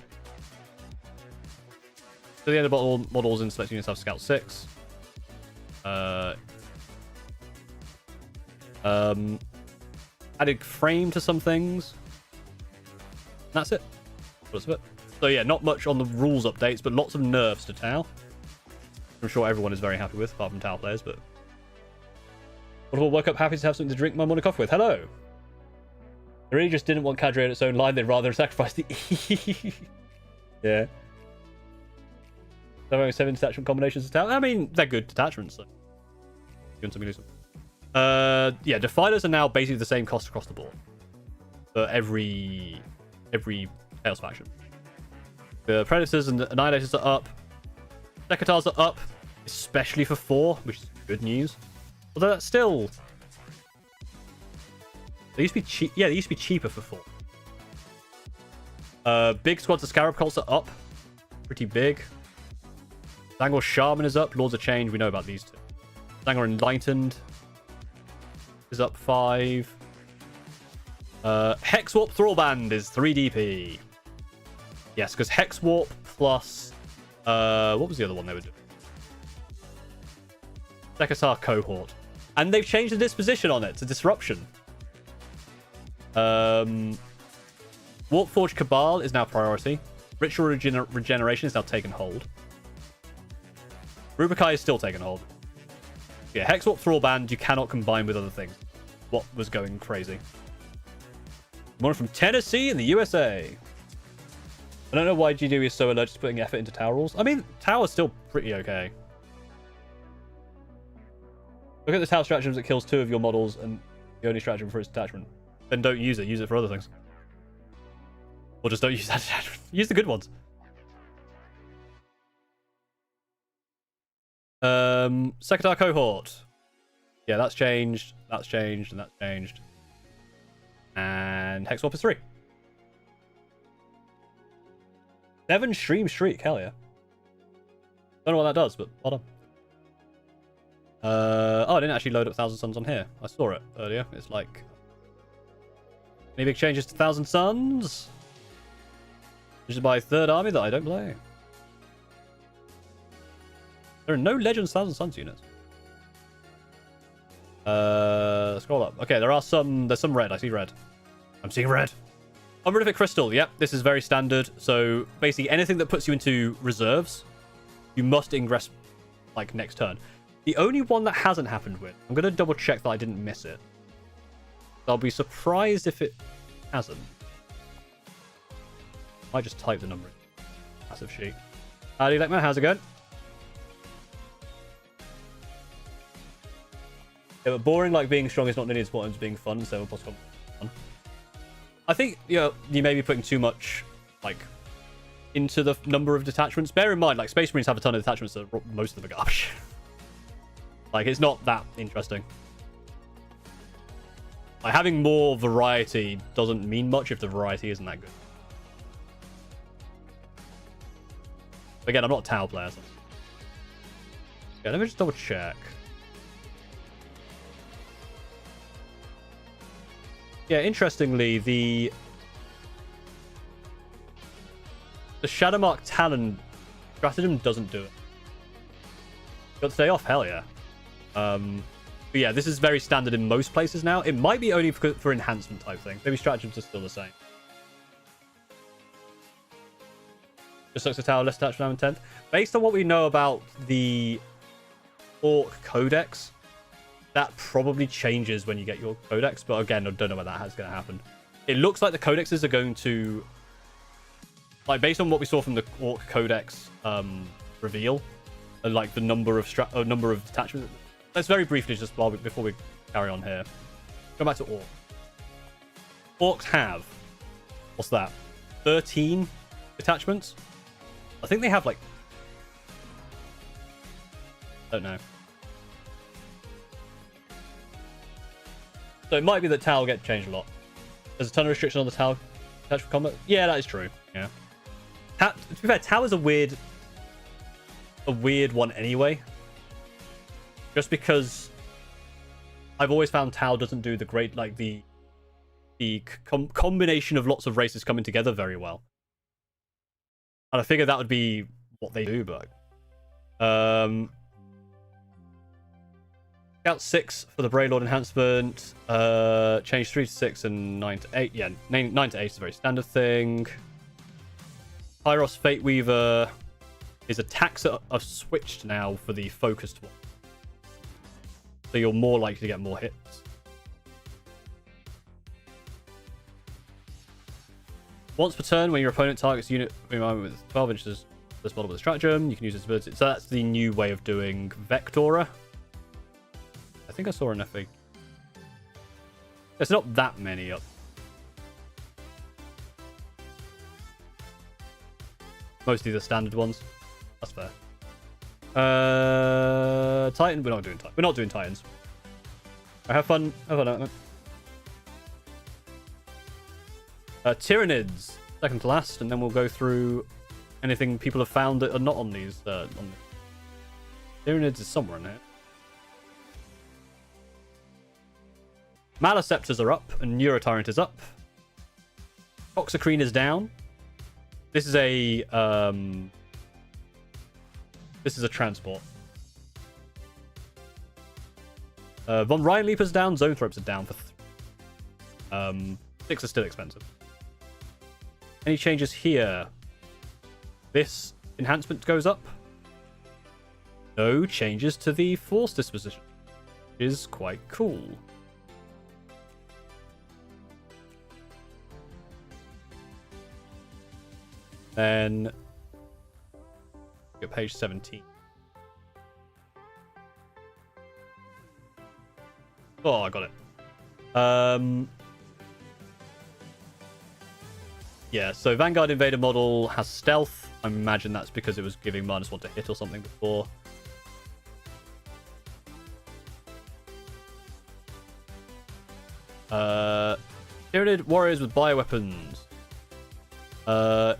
the end of bottle models in select units have Scout 6. Added frame to some things. That's it. That's it. So yeah, not much on the rules updates, but lots of nerfs to Tau. I'm sure everyone is very happy with, apart from Tau players, but... Wonderful, woke up happy to have something to drink my morning coffee with. Hello! They really just didn't want Cadre in its own line, they'd rather sacrifice the E. Yeah. So having 7 detachment combinations of Tau. I mean, they're good detachments, so... Doing something decent. Yeah, Defilers are now basically the same cost across the board. For every Chaos faction. The Predators and the Annihilators are up. Secatars are up, especially for 4, which is good news. Although that's still... They used to be cheap. Yeah, they used to be cheaper for 4. Big squads of Scarab Cults are up. Pretty big. Zangor Shaman is up. Lords of Change, we know about these two. Zangor Enlightened is up 5. Hexwarp Thrallband is 3 DP. Yes, because Hexwarp plus... what was the other one they were doing? Secatar Cohort. And they've changed the disposition on it to Disruption. Warpforged Cabal is now priority. Ritual Regeneration is now taken hold. Rubikai is still taken hold. Yeah, Hexwarp Thrallband you cannot combine with other things. What was going crazy? More from Tennessee in the USA. I don't know why GW is so allergic to putting effort into Tau rules. I mean, Tau is still pretty okay. Look at the Tau stratagems that kills 2 of your models and the only stratagem for its detachment. Then don't use it. Use it for other things. Or just don't use that detachment. Use the good ones. Secatar Cohort. Yeah, that's changed. That's changed. And that's changed. And Hexwarp is 3. 7 stream streak. Hell yeah. Don't know what that does, but well done. Oh, I didn't actually load up 1,000 Suns on here. I saw it earlier. It's like... Any big changes to 1,000 Suns? This is my 3rd army that I don't play. There are no Legends 1,000 Suns units. Scroll up. Okay, there are some... There's some red. I see red. I'm seeing red. Honorific Crystal. Yep, this is very standard. So, basically, anything that puts you into reserves, you must ingress, like, next turn. The only one that hasn't happened with... I'm going to double check that I didn't miss it. I'll be surprised if it hasn't. I just type the number in. Massive sheet. Howdy, Lekman. How's it going? Yeah, but boring like being strong is not nearly as important as being fun, so plus fun. I think you may be putting too much like into the number of detachments. Bear in mind, like Space Marines have a ton of detachments, so most of them are garbage. Like it's not that interesting. Like having more variety doesn't mean much if the variety isn't that good. Again, I'm not a Tau player. So... Yeah, let me just double check. Yeah, interestingly, the Shadowmark Talon stratagem doesn't do it. Got to stay off? Hell yeah. But yeah, this is very standard in most places now. It might be only for enhancement type things. Maybe stratagems are still the same. Just looks at Tower, less attached now in 10th. Based on what we know about the Orc Codex, that probably changes when you get your Codex. But again, I don't know when that's going to happen. It looks like the Codexes are going to... Like, based on what we saw from the Orc Codex reveal, and like the number of detachments... Let's very briefly, just before we carry on here, go back to Orc. Orcs have, what's that, 13 detachments? I think they have like, don't know. So it might be that Tau will get changed a lot. There's a ton of restriction on the Tau attached for combat. Yeah, that is true. Yeah. To be fair, Tau is a weird one anyway. Just because I've always found Tau doesn't do the great, like the combination of lots of races coming together very well. And I figured that would be what they do, but Scout 6 for the Braylord enhancement. Change 3 to 6 and 9 to 8. Yeah, 9 to 8 is a very standard thing. Pyros Fate Weaver. His attacks are switched now for the focused one. So you're more likely to get more hits. Once per turn, when your opponent targets a unit with 12 inches this model with a stratagem, you can use its ability. So that's the new way of doing Vectora. I think I saw an FA. There's not that many up. Mostly the standard ones. That's fair. Titan, we're not doing Titans. We're not doing Titans. Have fun. Have fun. Tyranids, second to last, and then we'll go through anything people have found that are not on these. Tyranids is somewhere in here. Maliceptors are up, and Neurotyrant is up. Toxicrene is down. This is a transport. Von Rheinleaper's down. Zone Thropes are down for 6 are still expensive. Any changes here? This enhancement goes up. No changes to the force disposition, which is quite cool. Then get page 17. Oh, I got it. Yeah, so Vanguard Invader model has stealth. I imagine that's because it was giving -1 to hit or something before. Tyranid warriors with bioweapons.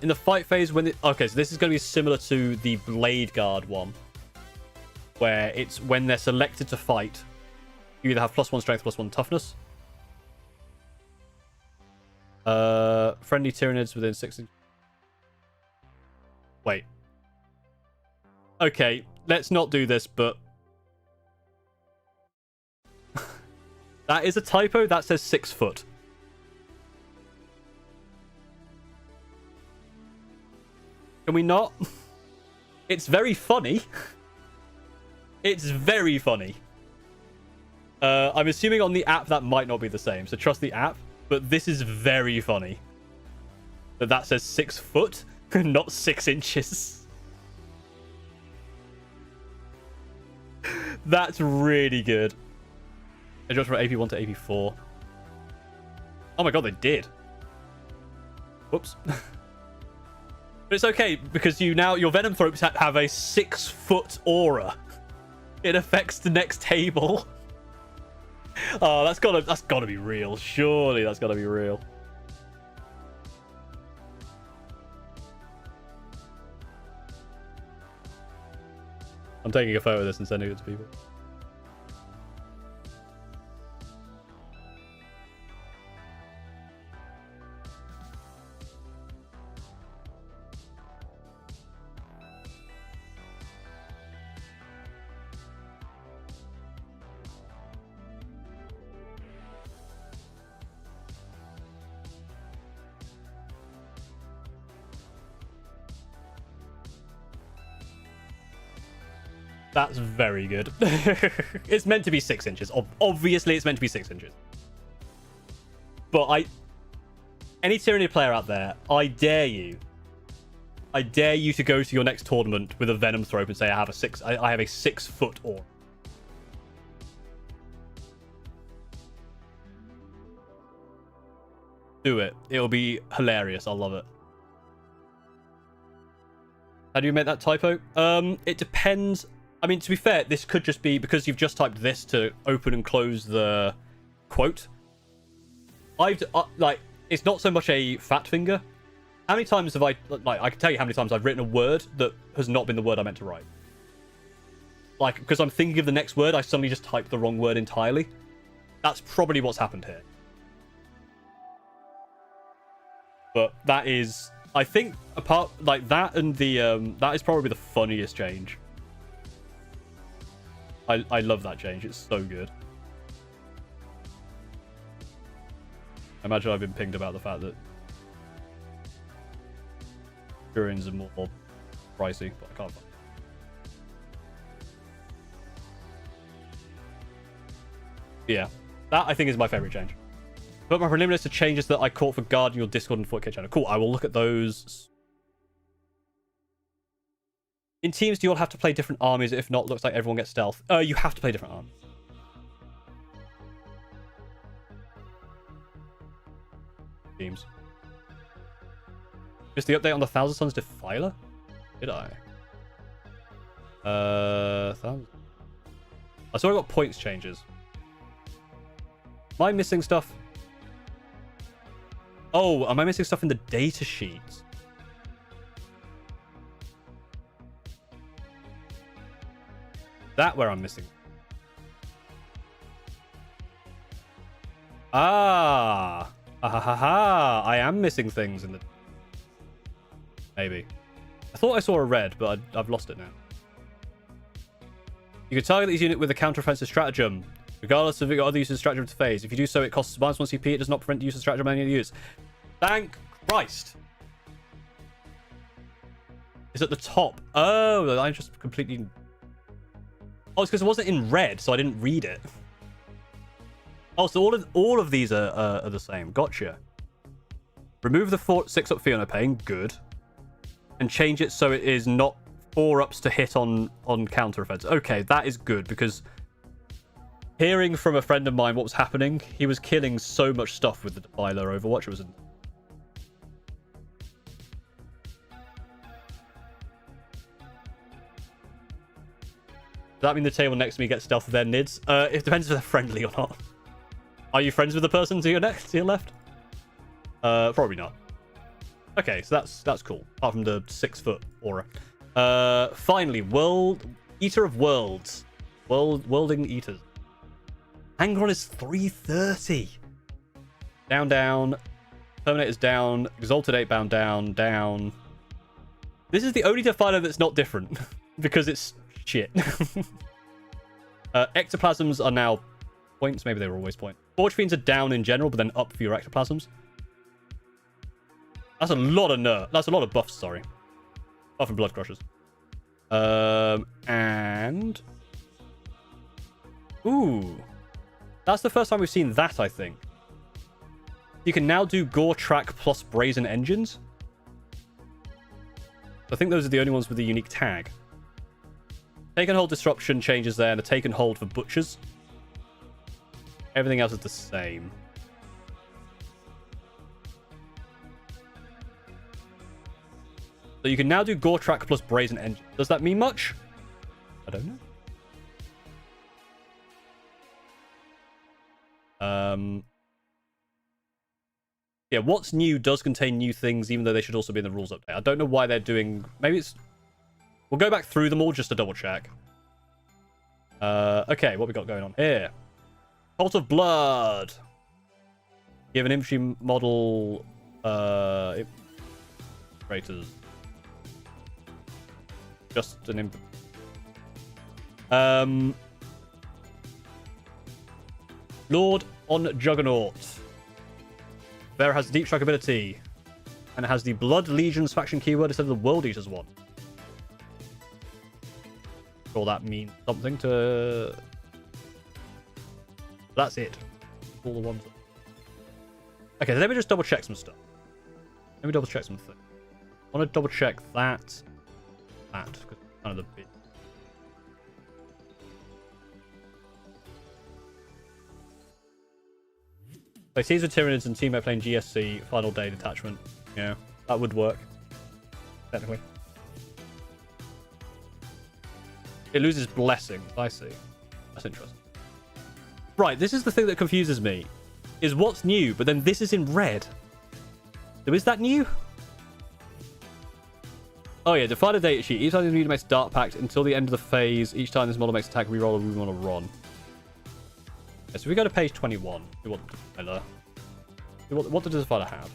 In the fight phase, okay, so this is going to be similar to the Blade Guard one, where it's when they're selected to fight, you either have +1 strength, +1 toughness. Friendly Tyranids within 6 inches. Wait. Okay, let's not do this, but that is a typo. That says 6 foot. Can we not? It's very funny. It's very funny. I'm assuming on the app that might not be the same, so trust the app. But this is very funny. That says 6 foot, not 6 inches. That's really good. They dropped from AP1 to AP4. Oh my god, they did. Whoops. But it's okay, because your Venom Thropes have a 6-foot aura. It affects the next table. Oh, that's gotta be real. Surely that's gotta be real. I'm taking a photo of this and sending it to people. That's very good. It's meant to be 6 inches. Obviously, it's meant to be 6 inches. But any Tyranid player out there, I dare you to go to your next tournament with a Venom Thrope and say, I have a 6-foot aura. Do it. It'll be hilarious. I'll love it. How do you make that typo? It depends. I mean, to be fair, this could just be because you've just typed this to open and close the quote. Like, it's not so much a fat finger. How many times have I can tell you how many times I've written a word that has not been the word I meant to write. Like, because I'm thinking of the next word, I suddenly just typed the wrong word entirely. That's probably what's happened here. But that is, I think, apart like that and the that is probably the funniest change. I love that change. It's so good. Imagine I've been pinged about the fact that Turians are more pricey, but I can't find. Yeah, that I think is my favorite change. But my preliminary list of changes that I caught for Guard in your Discord and 40k channel. Cool, I will look at those. In teams, do you all have to play different armies? If not, looks like everyone gets stealth. You have to play different armies. Teams. Just the update on the Thousand Sons Defiler? Did I? I saw I got points changes. Am I missing stuff? Oh, am I missing stuff in the data sheets? That where I'm missing. Ah. I am missing things in the... Maybe. I thought I saw a red, but I've lost it now. You can target these units with a counter-offensive stratagem, regardless of your other use of stratagem to phase. If you do so, it costs -1 CP. It does not prevent the use of stratagem on any other use. Thank Christ. It's at the top. Oh, I just completely... Oh, it's because it wasn't in red, so I didn't read it. Oh, so all of these are the same. Gotcha. Remove the 6-up Fiona pain. Good. And change it so it is not 4-ups to hit on counter offense. Okay, that is good, because hearing from a friend of mine what was happening, he was killing so much stuff with the Defiler Overwatch. It was... Does that mean the table next to me gets stealth with their nids? It depends if they're friendly or not. Are you friends with the person to your left? Probably not. Okay, so that's cool. Apart from the 6-foot aura. Finally, Eater of Worlds. Worlding Eaters. Angron is 330. Down. Terminator's down. Exalted 8-bound down. This is the only Defiler that's not different. Because it's shit. Ectoplasms are now points. Maybe they were always points. Forge Fiends are down in general, but then up for your ectoplasms. That's a lot of nerf. That's a lot of buffs, sorry. Apart from Blood Crushers. And... Ooh. That's the first time we've seen that, I think. You can now do Gore Track plus Brazen Engines. I think those are the only ones with the unique tag. Take and hold disruption changes there, and a take and hold for butchers. Everything else is the same. So you can now do Gore Track plus Brazen Engine. Does that mean much? I don't know. Yeah, what's new does contain new things, even though they should also be in the rules update. I don't know why they're doing... Maybe it's... We'll go back through them all just to double check. Okay, what we got going on here? Cult of Blood. Give an infantry model... Traitors. Just an infantry. Lord on Juggernaut. Bear has deep strike ability. And it has the Blood Legions faction keyword instead of the World Eaters one. Sure, that means something to... That's it. All the ones. Okay, let me just double check some stuff. Let me double check something. I want to double check that. Because it's kind of the bit. So teams with Tyranids and teammate playing GSC, final day detachment. Yeah, that would work. Technically. It loses blessings. I see. That's interesting. Right, this is the thing that confuses me. Is what's new, but then this is in red. So is that new? Oh yeah, define a data sheet. Each time the unit makes a Dark Pact until the end of the phase, each time this model makes attack, reroll or we want to run. Yeah, so we go to page 21. What does the fighter have?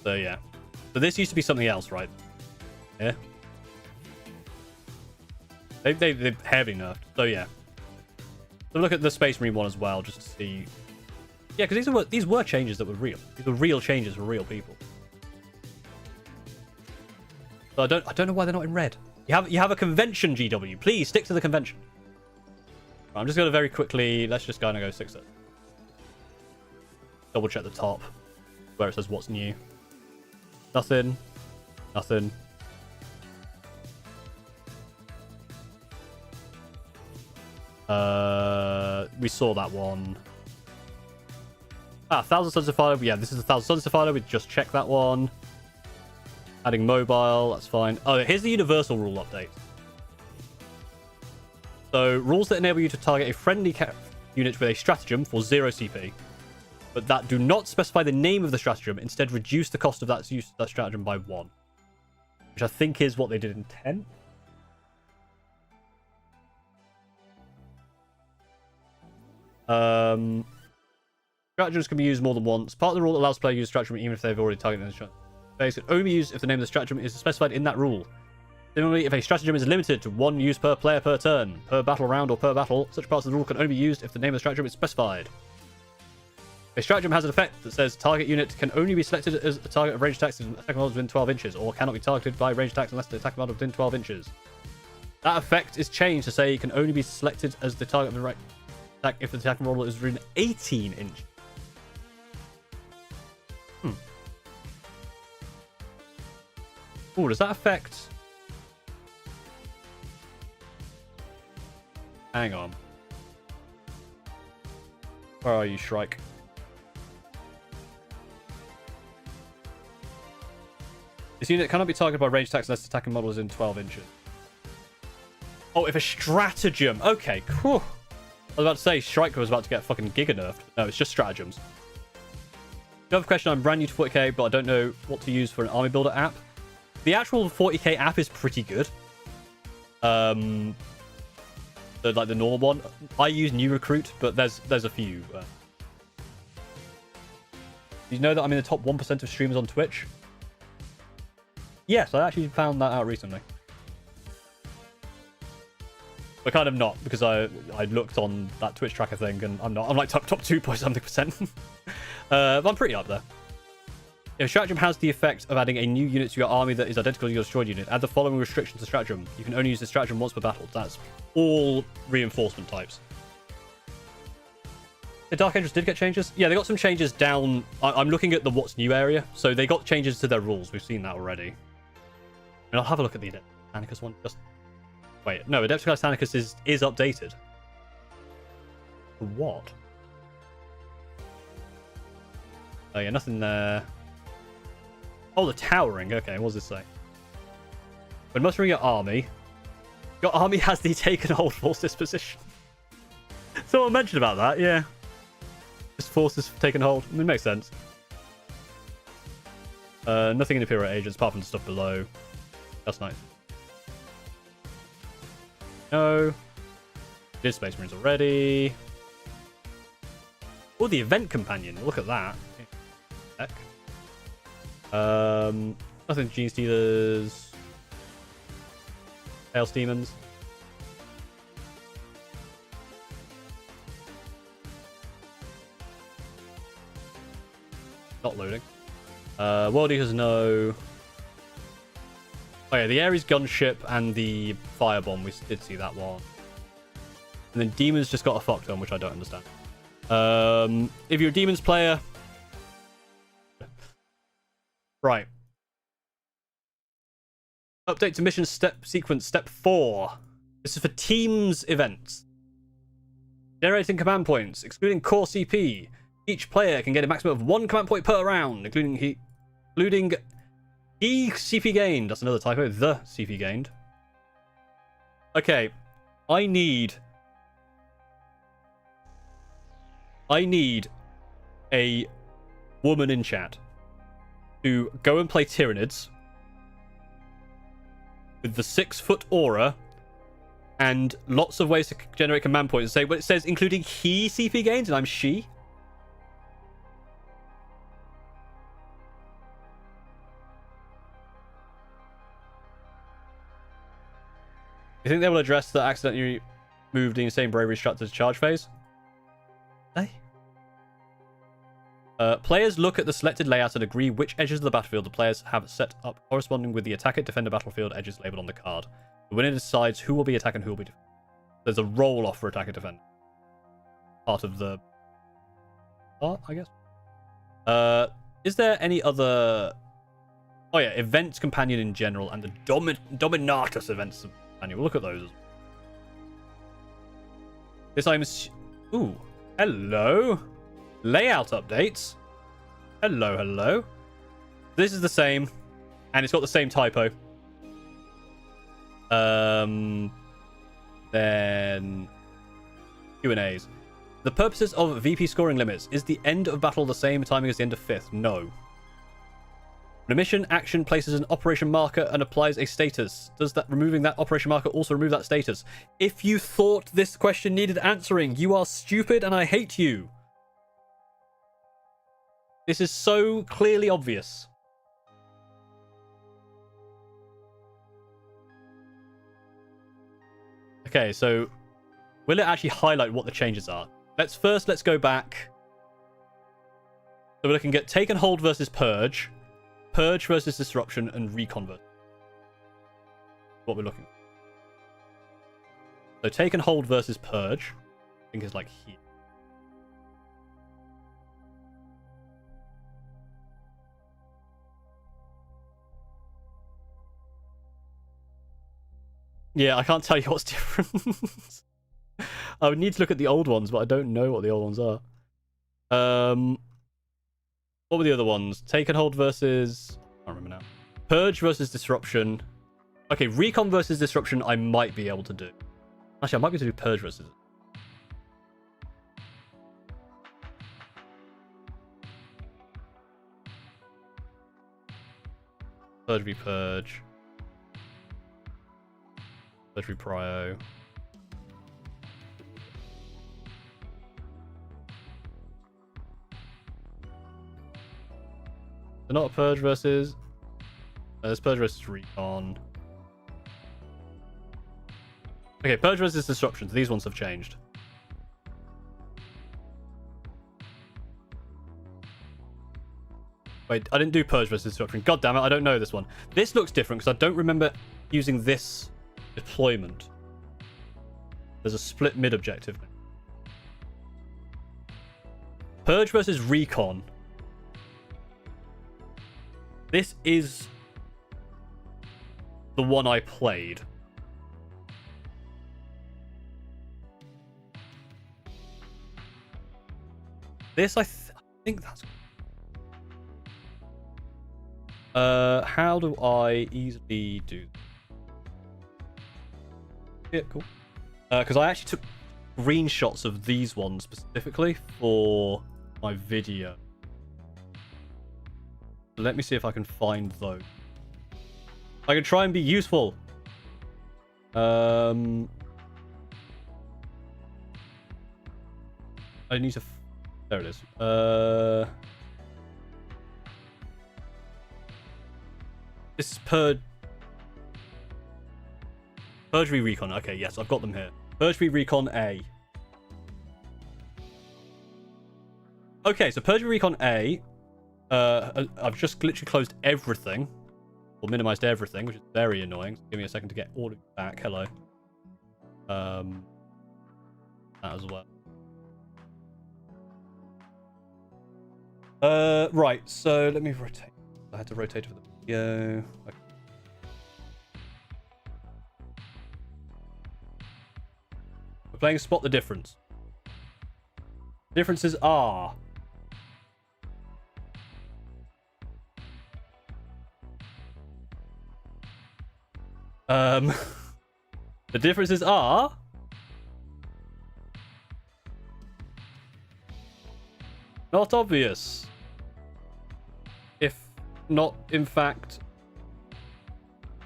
So yeah. So this used to be something else, right? Yeah. They've heavily nerfed. So yeah. So look at the Space Marine one as well, just to see. Yeah, because these were changes that were real. These were real changes for real people. So I don't know why they're not in red. You have a convention, GW. Please stick to the convention. Right, I'm just gonna very quickly. Let's just go 6 it. Double check the top where it says what's new. Nothing. Nothing. We saw that one. 1,000 Suns of Fire. Yeah, this is 1,000 Suns of Fire. We just checked that one. Adding mobile, that's fine. Oh, here's the universal rule update. So, rules that enable you to target a friendly unit with a stratagem for 0 CP, but that do not specify the name of the stratagem, instead reduce the cost of that stratagem by 1. Which I think is what they did in 10. Stratagems can be used more than once. Part of the rule that allows players to use stratagem even if they've already targeted the stratagem. They can only be used if the name of the stratagem is specified in that rule. Similarly, if a stratagem is limited to 1 use per player per turn, per battle round, or per battle, such parts of the rule can only be used if the name of the stratagem is specified. A stratagem has an effect that says target unit can only be selected as a target of ranged attacks if attack model within 12 inches, or cannot be targeted by ranged attacks unless the attack model within 12 inches. That effect is changed to say it can only be selected as the target of the right attack if the attack model is within 18 inches. Oh, does that affect... Hang on. Where are you, Shrike? This unit cannot be targeted by ranged attacks unless the attacking model is in 12 inches. Oh, if a stratagem... Okay, cool. I was about to say, Shrike was about to get fucking giga nerfed. No, it's just stratagems. Another question, I'm brand new to 40k, but I don't know what to use for an army builder app. The actual 40k app is pretty good. The normal one. I use New Recruit, but there's a few. You know that I'm in the top 1% of streamers on Twitch? Yes, I actually found that out recently. But kind of not, because I looked on that Twitch tracker thing, and I'm not. I'm like top 2.something%. But I'm pretty up there. If a stratagem has the effect of adding a new unit to your army that is identical to your destroyed unit, add the following restrictions to stratagem. You can only use the stratagem once per battle. That's all reinforcement types. The Dark Angels did get changes? Yeah, they got some changes down. I'm looking at the what's new area. So they got changes to their rules. We've seen that already. And I'll have a look at the Titanicus one. Just wait. No, Adepticus Titanicus is updated. What? Oh yeah, nothing there. Oh, the towering. Okay, what does this say? When mustering your army has the taken hold force disposition. Someone mentioned about that, yeah. This force is taken hold. I mean, it makes sense. Nothing in Imperial Agents apart from the stuff below. That's nice. No. Did Space Marines already. Oh, the event companion. Look at that. Heck. Nothing Gene Stealers. Chaos Demons. Not loading. World Eaters, no. Oh yeah, the Ares gunship and the firebomb, we did see that one. And then Demons just got a fuck ton, which I don't understand. If you're a Demons player... Right. Update to mission step sequence, step 4. This is for teams events. Generating command points, excluding core CP. Each player can get a maximum of 1 command point per round, including he CP gained. That's another typo. The CP gained. Okay, I need a woman in chat to go and play Tyranids with the 6-foot aura and lots of ways to generate command points. Say, but it says including he CP gains, and I'm she. You think they will address the accidentally moved the insane bravery strat to charge phase? Hey. Players look at the selected layout and agree which edges of the battlefield the players have set up corresponding with the attacker defender battlefield edges labeled on the card. The winner decides who will be attack and who will be defend. There's a roll off for attacker defender. Part of the art, I guess. Is there any other? Oh yeah, events companion in general and the Dominatus events companion. We'll look at those. This I'm. Ooh, hello. Layout updates. Hello. This is the same, and it's got the same typo. Then Q&As. The purposes of VP scoring limits. Is the end of battle the same timing as the end of 5th? No. When a mission action places an operation marker and applies a status, does that removing that operation marker also remove that status? If you thought this question needed answering, you are stupid and I hate you. This is so clearly obvious. Okay, so will it actually highlight what the changes are? Let's go back. So we're looking at take and hold versus purge, purge versus disruption, and recon versus. What we're looking for. So take and hold versus purge, I think is like here. Yeah, I can't tell you what's different. I would need to look at the old ones, but I don't know what the old ones are. What were the other ones? Take and hold versus... I can't remember now. Purge versus disruption. Okay, recon versus disruption I might be able to do. Actually, I might be able to do purge versus... Purge v purge. Purge v prio. So not a purge versus... there's purge versus recon. Okay, purge versus disruption. So these ones have changed. Wait, I didn't do purge versus disruption. God damn it, I don't know this one. This looks different because I don't remember using this deployment. There's a split mid objective. Purge versus recon. This is the one I played. This I think that's... how do I easily do... Yeah, cool. Because I actually took screenshots of these ones specifically for my video. Let me see if I can find those. I can try and be useful. I need to... there it is. This is Purge v Recon. Okay, yes, I've got them here. Purge v Recon A. Okay, so Purge v Recon A. I've just literally closed everything, or minimized everything, which is very annoying. So give me a second to get all of it back. Hello. That as well. Right. So let me rotate. I had to rotate for the video. Okay. We're playing Spot the Difference. Differences are... the differences are... not obvious. If not, in fact,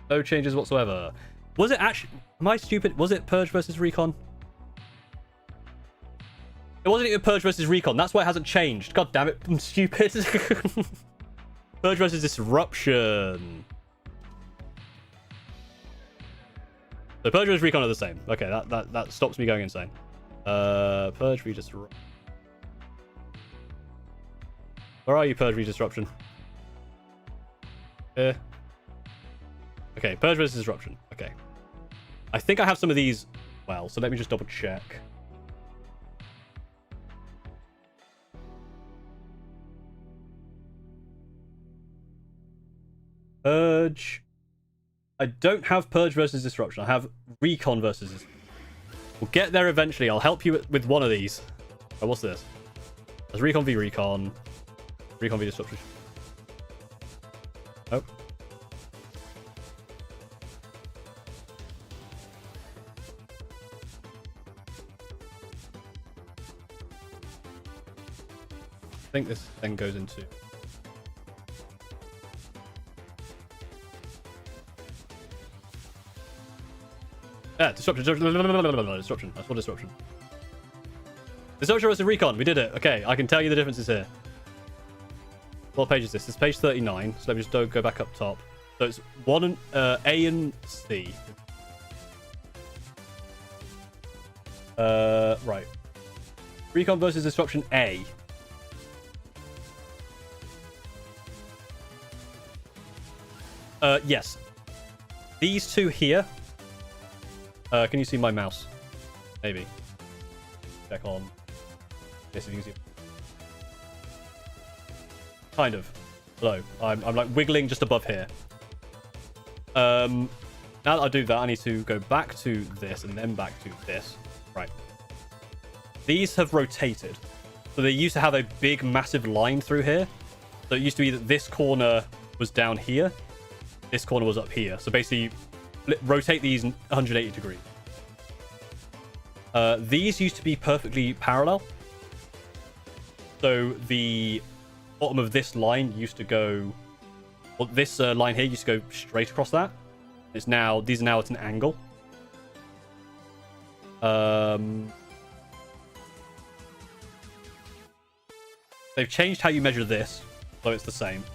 no changes whatsoever. Was it actually... am I stupid? Was it Purge versus Recon? It wasn't even Purge versus Recon. That's why it hasn't changed. God damn it. I'm stupid. Purge versus Disruption. So Purge versus Recon are the same. Okay, that stops me going insane. Purge v Disruption. Where are you, Purge v Disruption? Here. Okay, Purge versus Disruption. Okay. I think I have some of these... well, so let me just double check. Purge. I don't have Purge versus Disruption. I have Recon versus Disruption. We'll get there eventually. I'll help you with one of these. Oh, what's this? There's Recon v Recon. Recon v Disruption. Nope. I think this then goes into... yeah, Disruption. Disruption. That's what Disruption. Disruption versus Recon. We did it. Okay, I can tell you the differences here. What page is this? This is page 39. So let me just go back up top. So it's A and C. Right. Recon versus Disruption A. Yes. These two here. Can you see my mouse? Maybe. Check on. Yes, if you can see. Kind of. Hello. I'm like wiggling just above here. Now that I do that, I need to go back to this and then back to this. Right. These have rotated. So they used to have a big, massive line through here. So it used to be that this corner was down here. This corner was up here. So basically, rotate these 180 degrees. These used to be perfectly parallel. So the bottom of this line used to go... well, this line here used to go straight across that. These are now at an angle. They've changed how you measure this, so it's the same.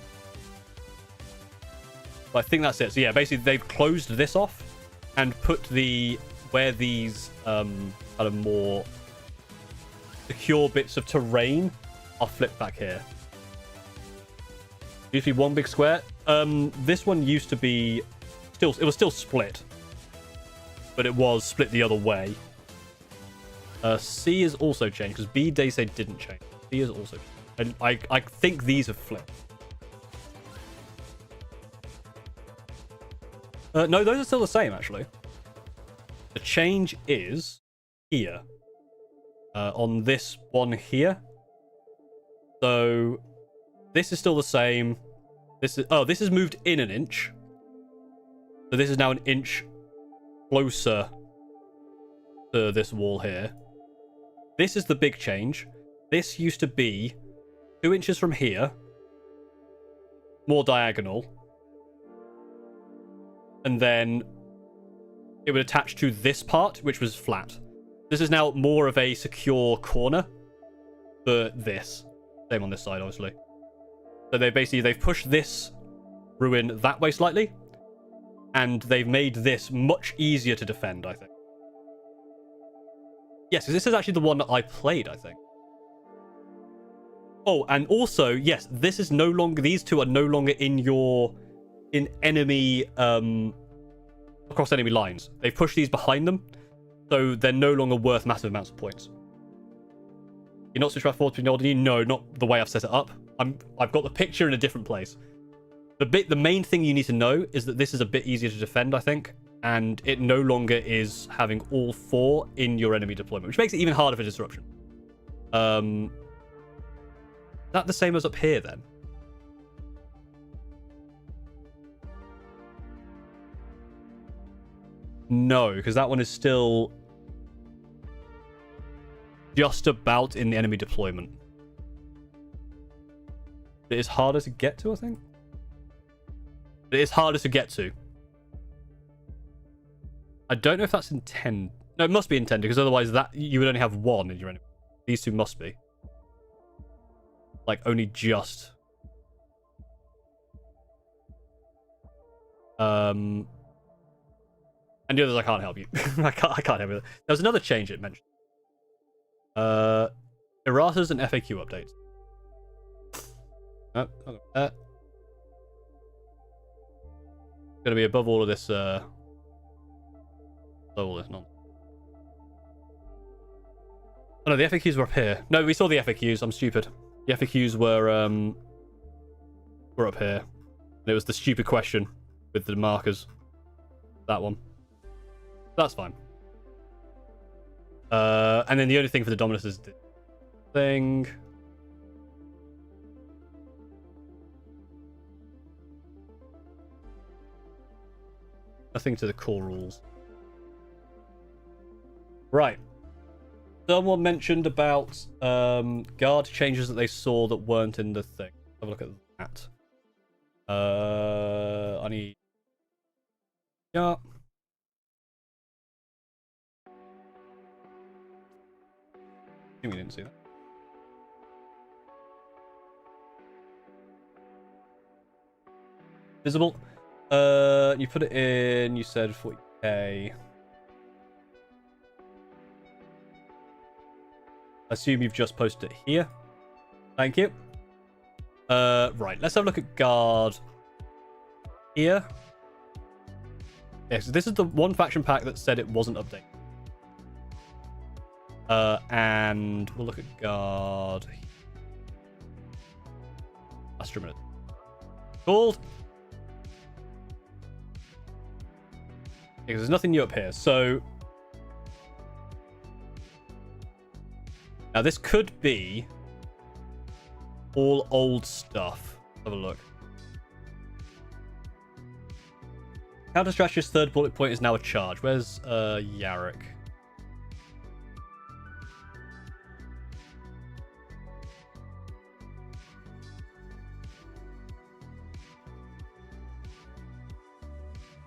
But I think that's it. So yeah, basically they've closed this off and put where these kind of more secure bits of terrain are flipped back here. Usually one big square. This one used to be it was still split, but it was split the other way. C is also changed because B they say didn't change. C is also changed. And I think these have flipped. No, those are still the same, actually. The change is here. On this one here. So, this is still the same. This is moved in an inch. So this is now an inch closer to this wall here. This is the big change. This used to be 2 inches from here. More diagonal. And then it would attach to this part, which was flat. This is now more of a secure corner for this. Same on this side, obviously. So they've pushed this ruin that way slightly. And they've made this much easier to defend, I think. Yes, because this is actually the one that I played, I think. Oh, and also, yes, this is no longer... these two are no longer in enemy... across enemy lines. They've pushed these behind them, so they're no longer worth massive amounts of points. You're not switched back forward between old and new? No, not the way I've set it up. I've got the picture in a different place. The main thing you need to know is that this is a bit easier to defend, I think, and it no longer is having all 4 in your enemy deployment, which makes it even harder for disruption. Is that the same as up here then? No, because that one is still just about in the enemy deployment. It is harder to get to, I think. It is harder to get to. I don't know if that's intended. No, it must be intended, because otherwise that you would only have one in your enemy. These two must be. Like, only just. And the others I can't help you. I can't help you. There was another change it mentioned. Erratas and FAQ updates. Oh, gonna be above all of this all this nonsense. Oh no, the FAQs were up here. No, we saw the FAQs. I'm stupid. The FAQs were up here. And it was the stupid question with the markers. That one. That's fine. And then the only thing for the Dominus is the thing. Nothing to the core rules. Right. Someone mentioned about guard changes that they saw that weren't in the thing. Have a look at that. I need... Yeah. I think we didn't see that. Visible. You put it in, you said 40k. I assume you've just posted it here. Thank you. Right, let's have a look at guard here. Yes, this is the one faction pack that said it wasn't updated. And we'll look at guard. Last minute. Called. Because there's nothing new up here, so now this could be all old stuff. Have a look. Counter strategist's third bullet point is now a charge. Where's Yarrick?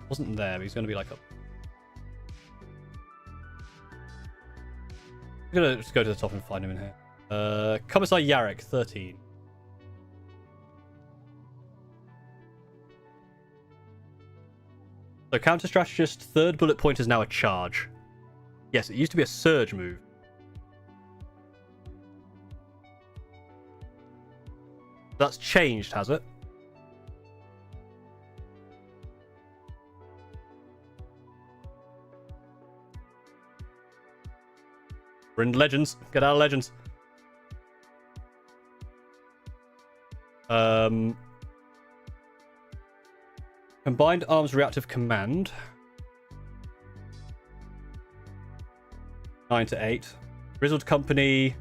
Wasn't there, but he's going to be like up. I'm going to just go to the top and find him in here. Commissar Yarrick, 13. So counter strategist, third bullet point is now a charge. Yes, it used to be a surge move. That's changed, has it? We're in Legends. Get out of Legends. Combined Arms Reactive Command. 9 to 8. Grizzled Company.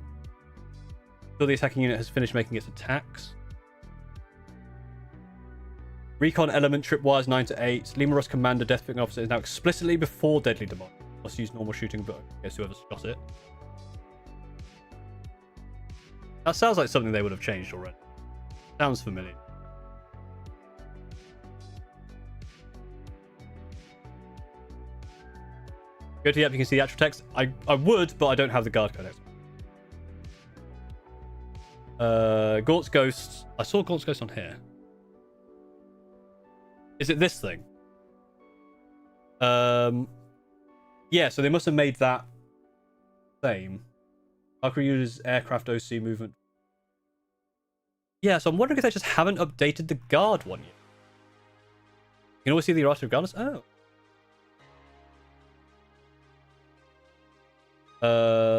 Until the attacking unit has finished making its attacks. Recon Element Tripwires 9 to 8. Lima Ross Commander Death Picking Officer is now explicitly before Deadly Demon. Must use normal shooting, but I guess whoever's shot it. That sounds like something they would have changed already. Sounds familiar. Go to the app, you can see the actual text. I would, but I don't have the guard codex. Gaunt's Ghost. I saw Gaunt's Ghost on here. Is it this thing? Yeah, so they must have made that same. Valkyrie uses aircraft OC movement. Yeah, so I'm wondering if they just haven't updated the guard one yet. You can always see the errata of guards. Oh.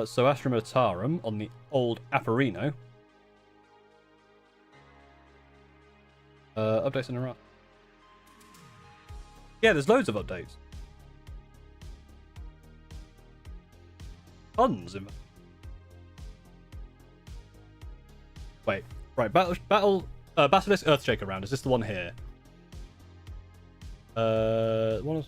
So Astra Militarum on the old Apparino. Updates in Iraq. Yeah, there's loads of updates. Tons of them. Wait, right, Basilisk Earthshaker round. Is this the one here? One is...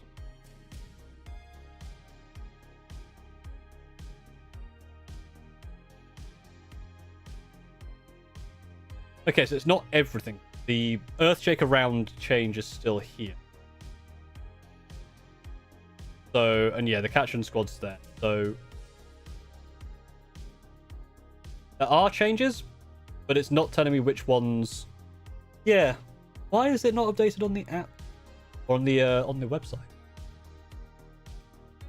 Okay, so it's not everything. The Earthshaker round change is still here. So, and yeah, the Catch-and squad's there. So, there are changes, but it's not telling me which ones. Yeah, why is it not updated on the app or on the website?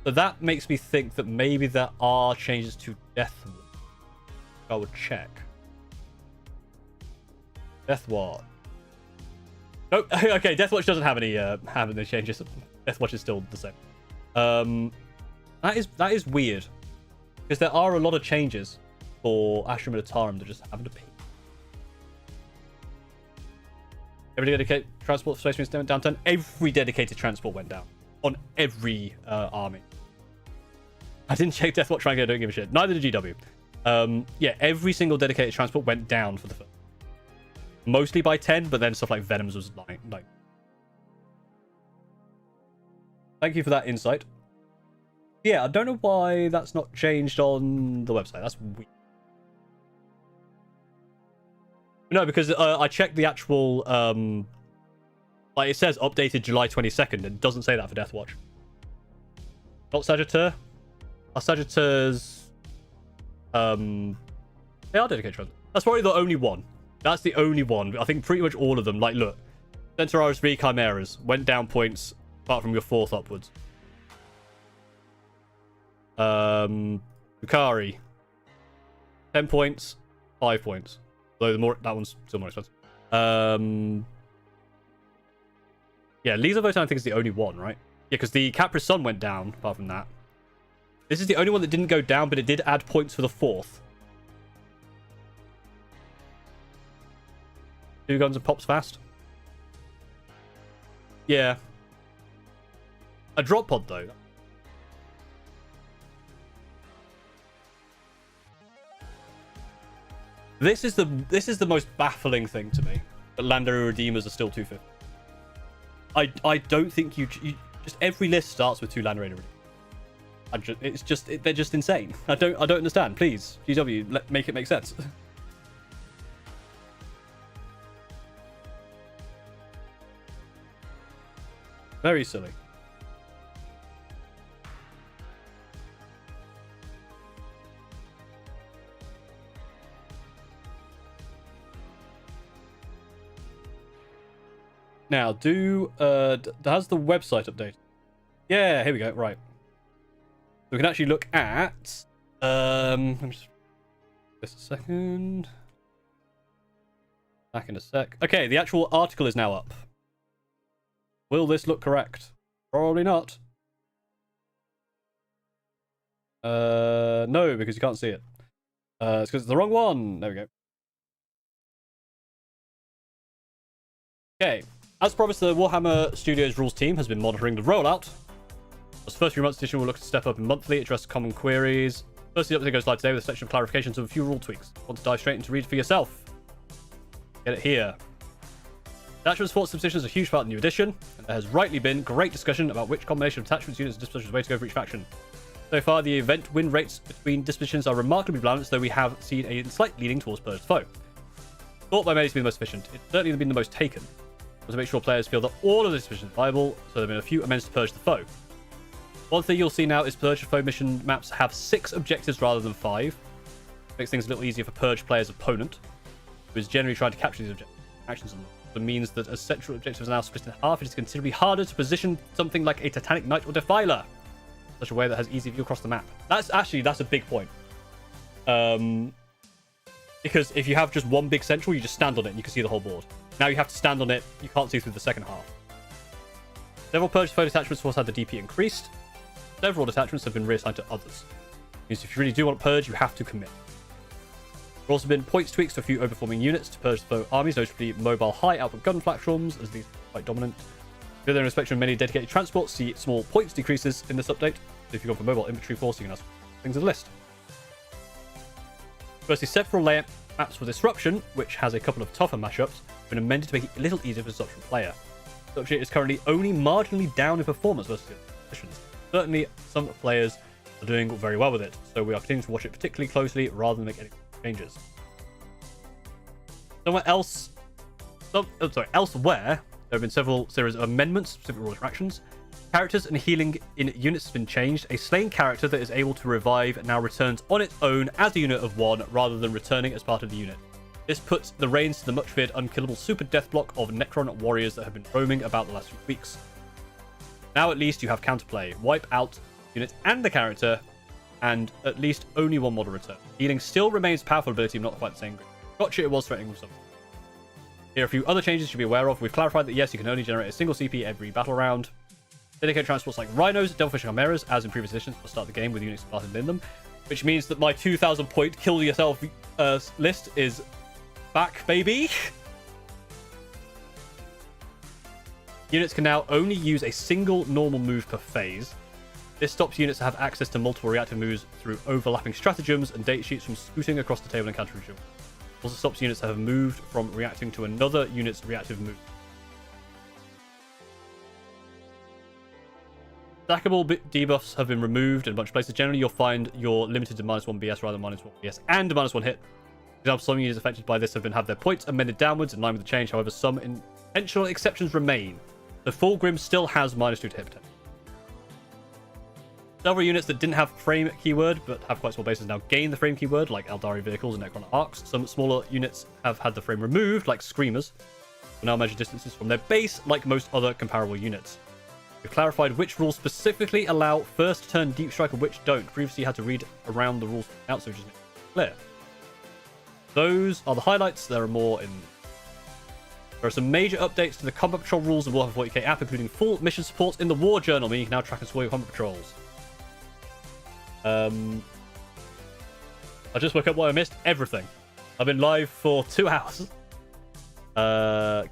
So that makes me think that maybe there are changes to Deathwatch. I would check. Deathwatch. Oh, okay. Deathwatch doesn't have any changes. Deathwatch is still the same. That is weird because there are a lot of changes for Astra Militarum that just haven't appeared. Every dedicated transport for Space Marines down 10. Every dedicated transport went down on every army. I didn't check Deathwatch rank. I don't give a shit. Neither did GW. Yeah, every single dedicated transport went down for the first. Mostly by 10, but then stuff like Venoms was like. Thank you for that insight. Yeah, I don't know why that's not changed on the website. That's weird. No, because I checked the actual, like it says updated July 22nd. It doesn't say that for Deathwatch. Not Sagittaire. Are Sagittaire's, they are dedicated transport. That's probably the only one. That's the only one. I think pretty much all of them. Like, look, Centaurus V Chimeras went down points apart from your 4th upwards. Bukari, 10 points, 5 points. Though that one's still more expensive. Yeah, Lisa Votan I think is the only one, right? Yeah, because the Capri's Sun went down apart from that. This is the only one that didn't go down, but it did add points for the 4th. 2 guns and pops fast. Yeah. A drop pod though. This is the most baffling thing to me. That Landary Redeemers are still 250. I don't think you just every list starts with 2 Landary Redeemers. They're just insane. I don't understand. Please, GW, make it make sense. Very silly. Now, has the website update? Yeah, here we go. Right. So we can actually look at. Let me just a second. Back in a sec. Okay, the actual article is now up. Will this look correct? Probably not. No, because you can't see it. It's because it's the wrong one. There we go. Okay. As promised, the Warhammer Studios rules team has been monitoring the rollout. As the first few months edition will look to step up in monthly, address common queries. Firstly, the update goes live today with a section of clarifications of a few rule tweaks. Want to dive straight into read for yourself? Get it here. Attachment support substitution is a huge part of the new edition, and there has rightly been great discussion about which combination of attachments, units, and dispositions is the way to go for each faction. So far, the event win rates between dispositions are remarkably balanced, though we have seen a slight leaning towards Purged Foe. Thought by many to be the most efficient. It's certainly been the most taken. To make sure players feel that all of the dispositions are viable, so there have been a few amends to Purge the Foe. One thing you'll see now is Purge the Foe mission maps have 6 objectives rather than 5. Makes things a little easier for Purge players' opponent, who is generally trying to capture these objectives. Actions on them. It means that as central objectives are now split in half, it is considerably harder to position something like a Titanic Knight or Defiler in such a way that has easy view across the map. That's a big point. Because if you have just one big central, you just stand on it and you can see the whole board. Now you have to stand on it, you can't see through the second half. Several Purge Foe detachments have also had the DP increased. Several detachments have been reassigned to others. It means if you really do want Purge, you have to commit. There have also been points tweaks to a few overperforming units to Purge the Foe armies, notably mobile high output gun platforms, as these are quite dominant. Further in respect of many dedicated transports, see small points decreases in this update. So if you go for mobile infantry force, you can add things to the list. Firstly, several Maps for Disruption, which has a couple of tougher mashups, have been amended to make it a little easier for the Disruption player. Disruption is currently only marginally down in performance versus the positions. Certainly, some players are doing very well with it, so we are continuing to watch it particularly closely rather than make any changes. Elsewhere, there have been several series of amendments, specific rules and actions. Characters and healing in units has been changed. A slain character that is able to revive now returns on its own as a unit of one rather than returning as part of the unit. This puts the reins to the much feared unkillable super death block of Necron warriors that have been roaming about the last few weeks. Now at least you have counterplay. Wipe out units and the character, and at least only one model return. Healing still remains a powerful ability, but not quite the same. Gotcha, it was threatening with something. Here are a few other changes you should be aware of. We've clarified that yes, you can only generate a single CP every battle round. Dedicate transports like Rhinos, Devilfish, and Chimeras, as in previous editions, will start the game with units planted in them, which means that my 2,000 point kill yourself list is back, baby. Units can now only use a single normal move per phase. This stops units to have access to multiple reactive moves through overlapping stratagems and data sheets from scooting across the table and countering. Also stops units that have moved from reacting to another unit's reactive move. Stackable debuffs have been removed in a bunch of places. Generally, you'll find you're limited to -1 BS rather than -1 BS and a -1 hit. For example, some units affected by this have their points amended downwards in line with the change. However, some intentional exceptions remain. The Fulgrim still has -2 to hit potential. Several units that didn't have frame keyword but have quite small bases now gain the frame keyword, like Eldari vehicles and Necron arcs. Some smaller units have had the frame removed, like Screamers, will now measure distances from their base, like most other comparable units. We've clarified which rules specifically allow first turn deep strike and which don't. Previously, you had to read around the rules out, so just make it clear. Those are the highlights. There are more in. There are some major updates to the combat patrol rules in Warhammer 40k app, including full mission support in the war journal, meaning you can now track and score your combat patrols. I just woke up while I missed everything. I've been live for 2 hours.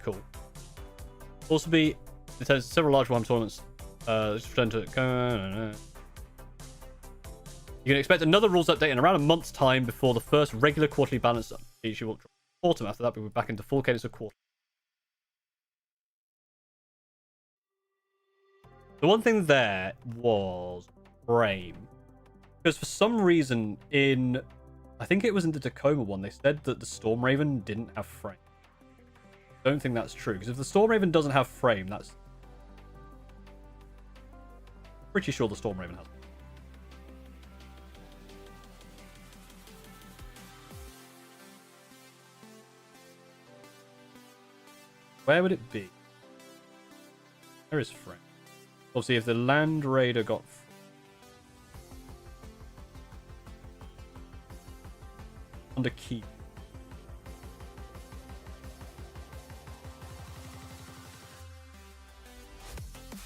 Cool. Also be there's several large Warhammer tournaments. Let's return to it. You can expect another rules update in around a month's time before the first regular quarterly balance issue will drop. Autumn. After that, we'll be back into full cadence of quarter. The one thing there was frame. Because for some reason I think it was in the Tacoma one, they said that the Storm Raven didn't have frame. I don't think that's true, because if the Storm Raven doesn't have frame, that's... pretty sure the Storm Raven has. Where would it be? Where is frame? Obviously, if the Land Raider got... under key.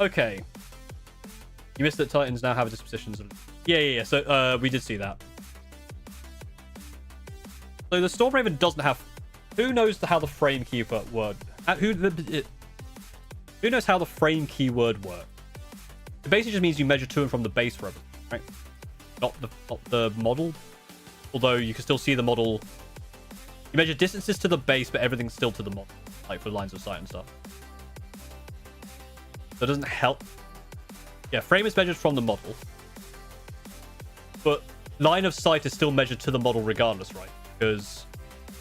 Okay. You missed that Titans now have dispositions. Yeah. So we did see that. So the Storm Raven doesn't have. Who knows how the frame keyword word? Who knows how the frame keyword works? It basically just means you measure to and from the base for everything, right? Not the model. Although you can still see the model. You measure distances to the base, but everything's still to the model, like for lines of sight and stuff. So it doesn't help. Yeah, frame is measured from the model, but line of sight is still measured to the model regardless, right? Because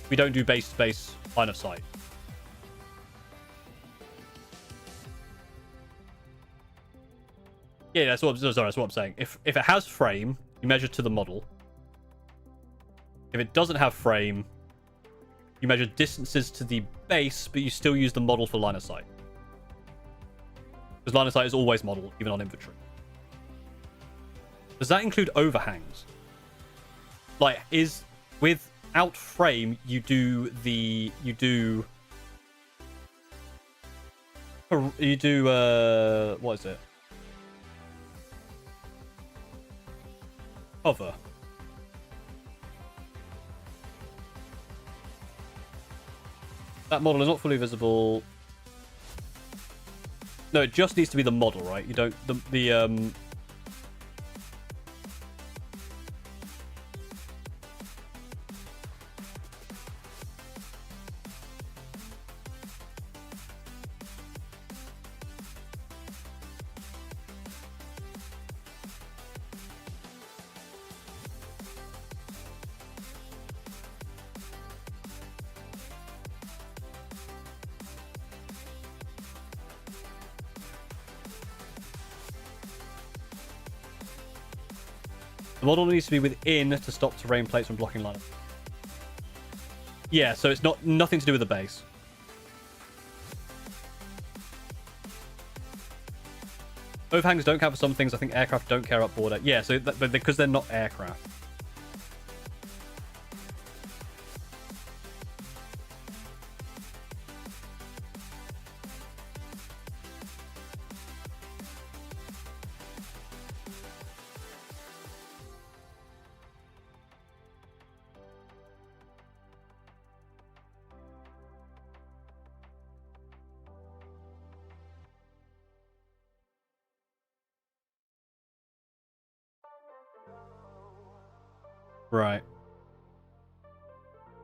we don't do base to base line of sight. Yeah, that's what I'm saying. If it has frame, you measure to the model. If it doesn't have frame, you measure distances to the base, but you still use the model for line of sight. Because line of sight is always model, even on infantry. Does that include overhangs? Like, without frame, you do what is it? Cover. That model is not fully visible. No, it just needs to be the model, right? You don't The model needs to be within to stop terrain plates from blocking line. Yeah, so it's nothing to do with the base. Overhangs don't count for some things. I think aircraft don't care about border. Yeah, so but because they're not aircraft. Right.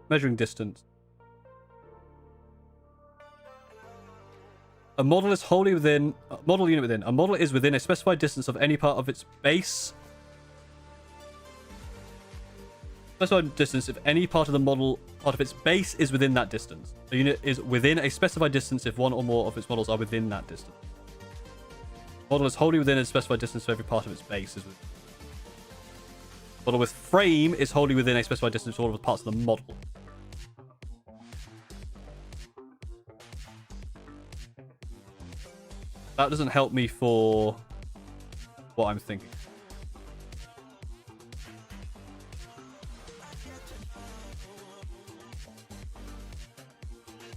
Measuring distance. A model is wholly within... model unit within. A model is within a specified distance of any part of its base. Specified distance if any part of the model... part of its base is within that distance. The unit is within a specified distance if one or more of its models are within that distance. Model is wholly within a specified distance of every part of its base is within. Model with frame is wholly within a specified distance of all of the parts of the model. That doesn't help me for what I'm thinking.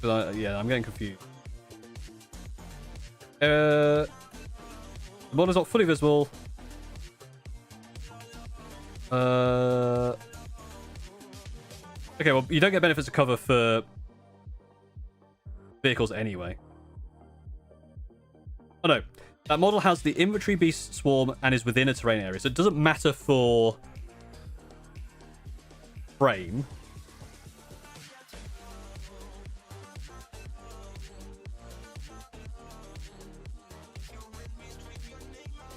Yeah, I'm getting confused. The model is not fully visible. Okay, well, you don't get benefits of cover for vehicles anyway. Oh no, that model has the infantry beast swarm and is within a terrain area, so it doesn't matter for frame.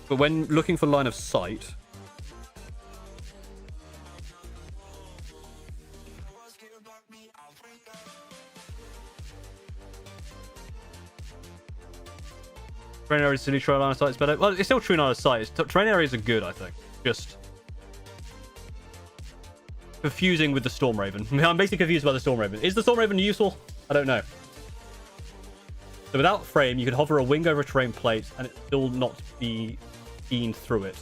But when looking for line of sight, terrain areas to neutral line of sight is better. Well, it's still true line of sight. Terrain areas are good, I think. Just confusing with the Storm Raven. I'm basically confused by the Storm Raven. Is the Storm Raven useful? I don't know. So without frame, you could hover a wing over a terrain plate and it still not be seen through it.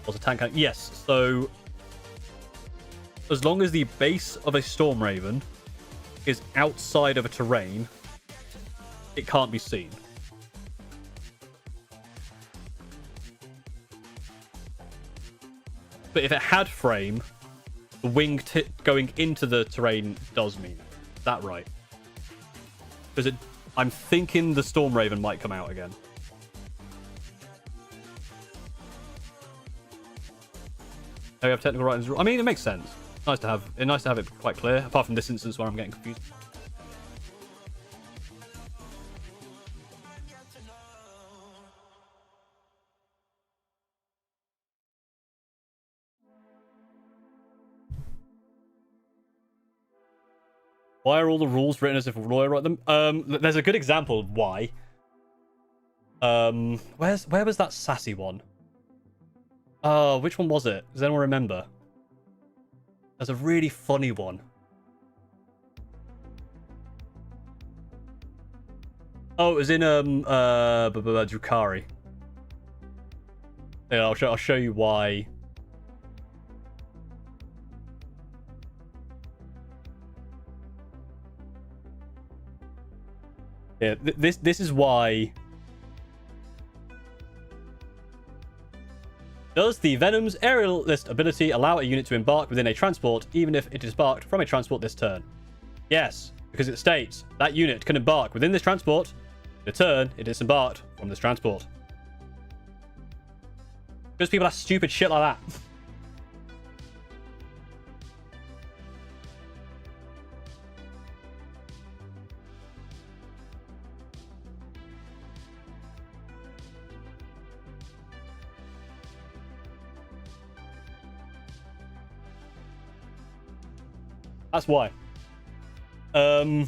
Was a tank cannon? Yes. So as long as the base of a Storm Raven is outside of a terrain, it can't be seen. But if it had frame, the wing going into the terrain does mean it. Is that right? Because I'm thinking the Storm Raven might come out again. Now we have technical writings. I mean, it makes sense. Nice to have it quite clear. Apart from this instance where I'm getting confused. Why are all the rules written as if a lawyer wrote them? There's a good example of why. Where was that sassy one? Oh, which one was it? Does anyone remember? There's a really funny one. Oh, it was in Drukari. Yeah, I'll show you why. Yeah, this is why. Does the Venom's aerialist ability allow a unit to embark within a transport, even if it is embarked from a transport this turn? Yes, because it states that unit can embark within this transport. In a turn, it is embarked from this transport. Because people have stupid shit like that. That's why. Okay,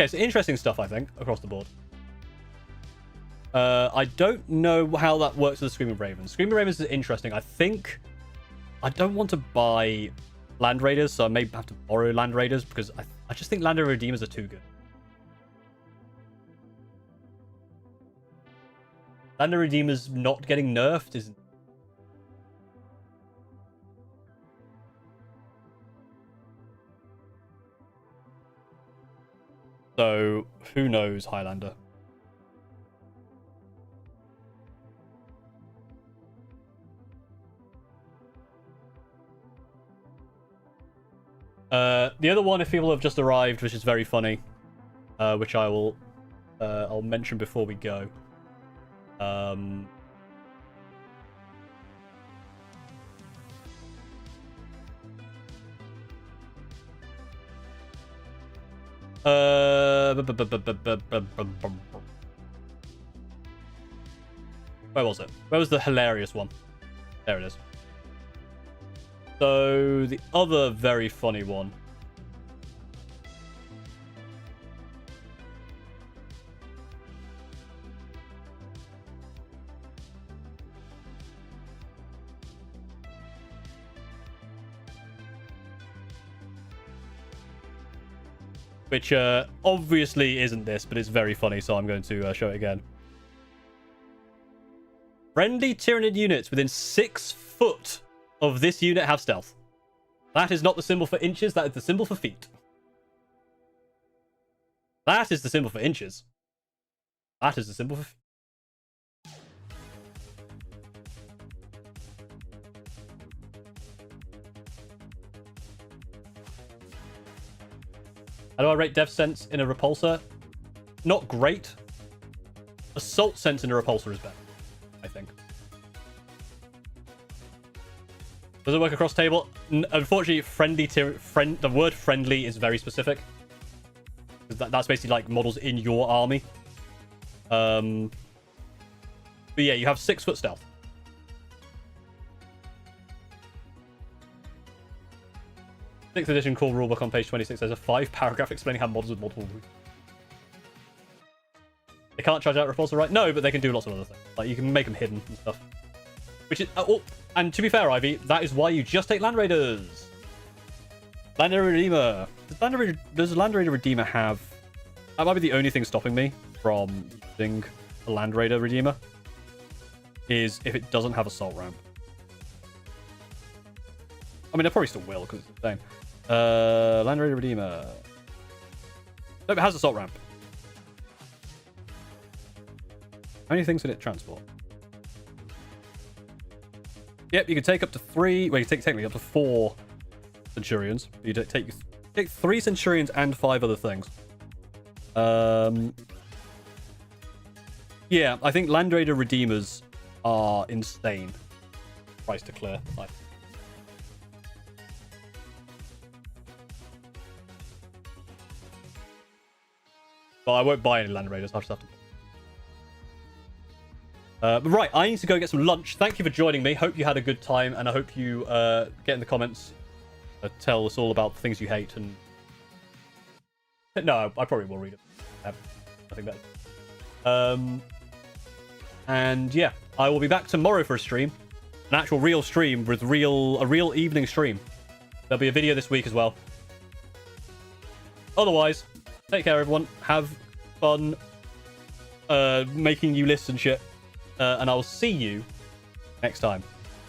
so interesting stuff, I think, across the board. I don't know how that works with the Screaming Ravens. Screaming Ravens is interesting. I think I don't want to buy Land Raiders, so I may have to borrow Land Raiders because I just think Land Raider Redeemers are too good. Land Raider Redeemers not getting nerfed is... So, who knows, Highlander? The other one, if people have just arrived, which is very funny, which I will, I'll mention before we go. Where was it? Where was the hilarious one? There it is. So, the other very funny one. Which obviously isn't this, but it's very funny, so I'm going to show it again. Friendly Tyranid units within 6 foot of this unit have stealth. That is not the symbol for inches, that is the symbol for feet. That is the symbol for inches. That is the symbol for feet. How do I rate Dev Sense in a repulsor? Not great. Assault Sense in a repulsor is better, I think. Does it work across table? Unfortunately, the word friendly is very specific. That's basically like models in your army. But yeah, you have 6 foot stealth. Sixth edition core rulebook on page 26. There's a 5-paragraph explaining how models with multiple routes. They can't charge out repulsor, right? No, but they can do lots of other things. Like, you can make them hidden and stuff. Which is... oh, and to be fair, Ivy, that is why you just take Land Raiders. Land Raider Redeemer. Does Land Raider Redeemer have... That might be the only thing stopping me from using a Land Raider Redeemer. Is if it doesn't have assault ramp. I mean, I probably still will, because it's the same. Land Raider Redeemer. Nope, it has assault ramp. How many things can it transport? Yep, you can take up to 3... Well, you can take technically up to 4 Centurions. You take 3 Centurions and 5 other things. Yeah, I think Land Raider Redeemers are insane. Price to clear. But I won't buy any Land Raiders. I'll just have to... but right, I need to go get some lunch. Thank you for joining me. Hope you had a good time, and I hope you get in the comments, tell us all about the things you hate. And no, I probably will read it. I have nothing better. And yeah, I will be back tomorrow for a stream, an actual real stream with a real evening stream. There'll be a video this week as well. Otherwise, take care, everyone. Have fun making you list and shit. And I will see you next time.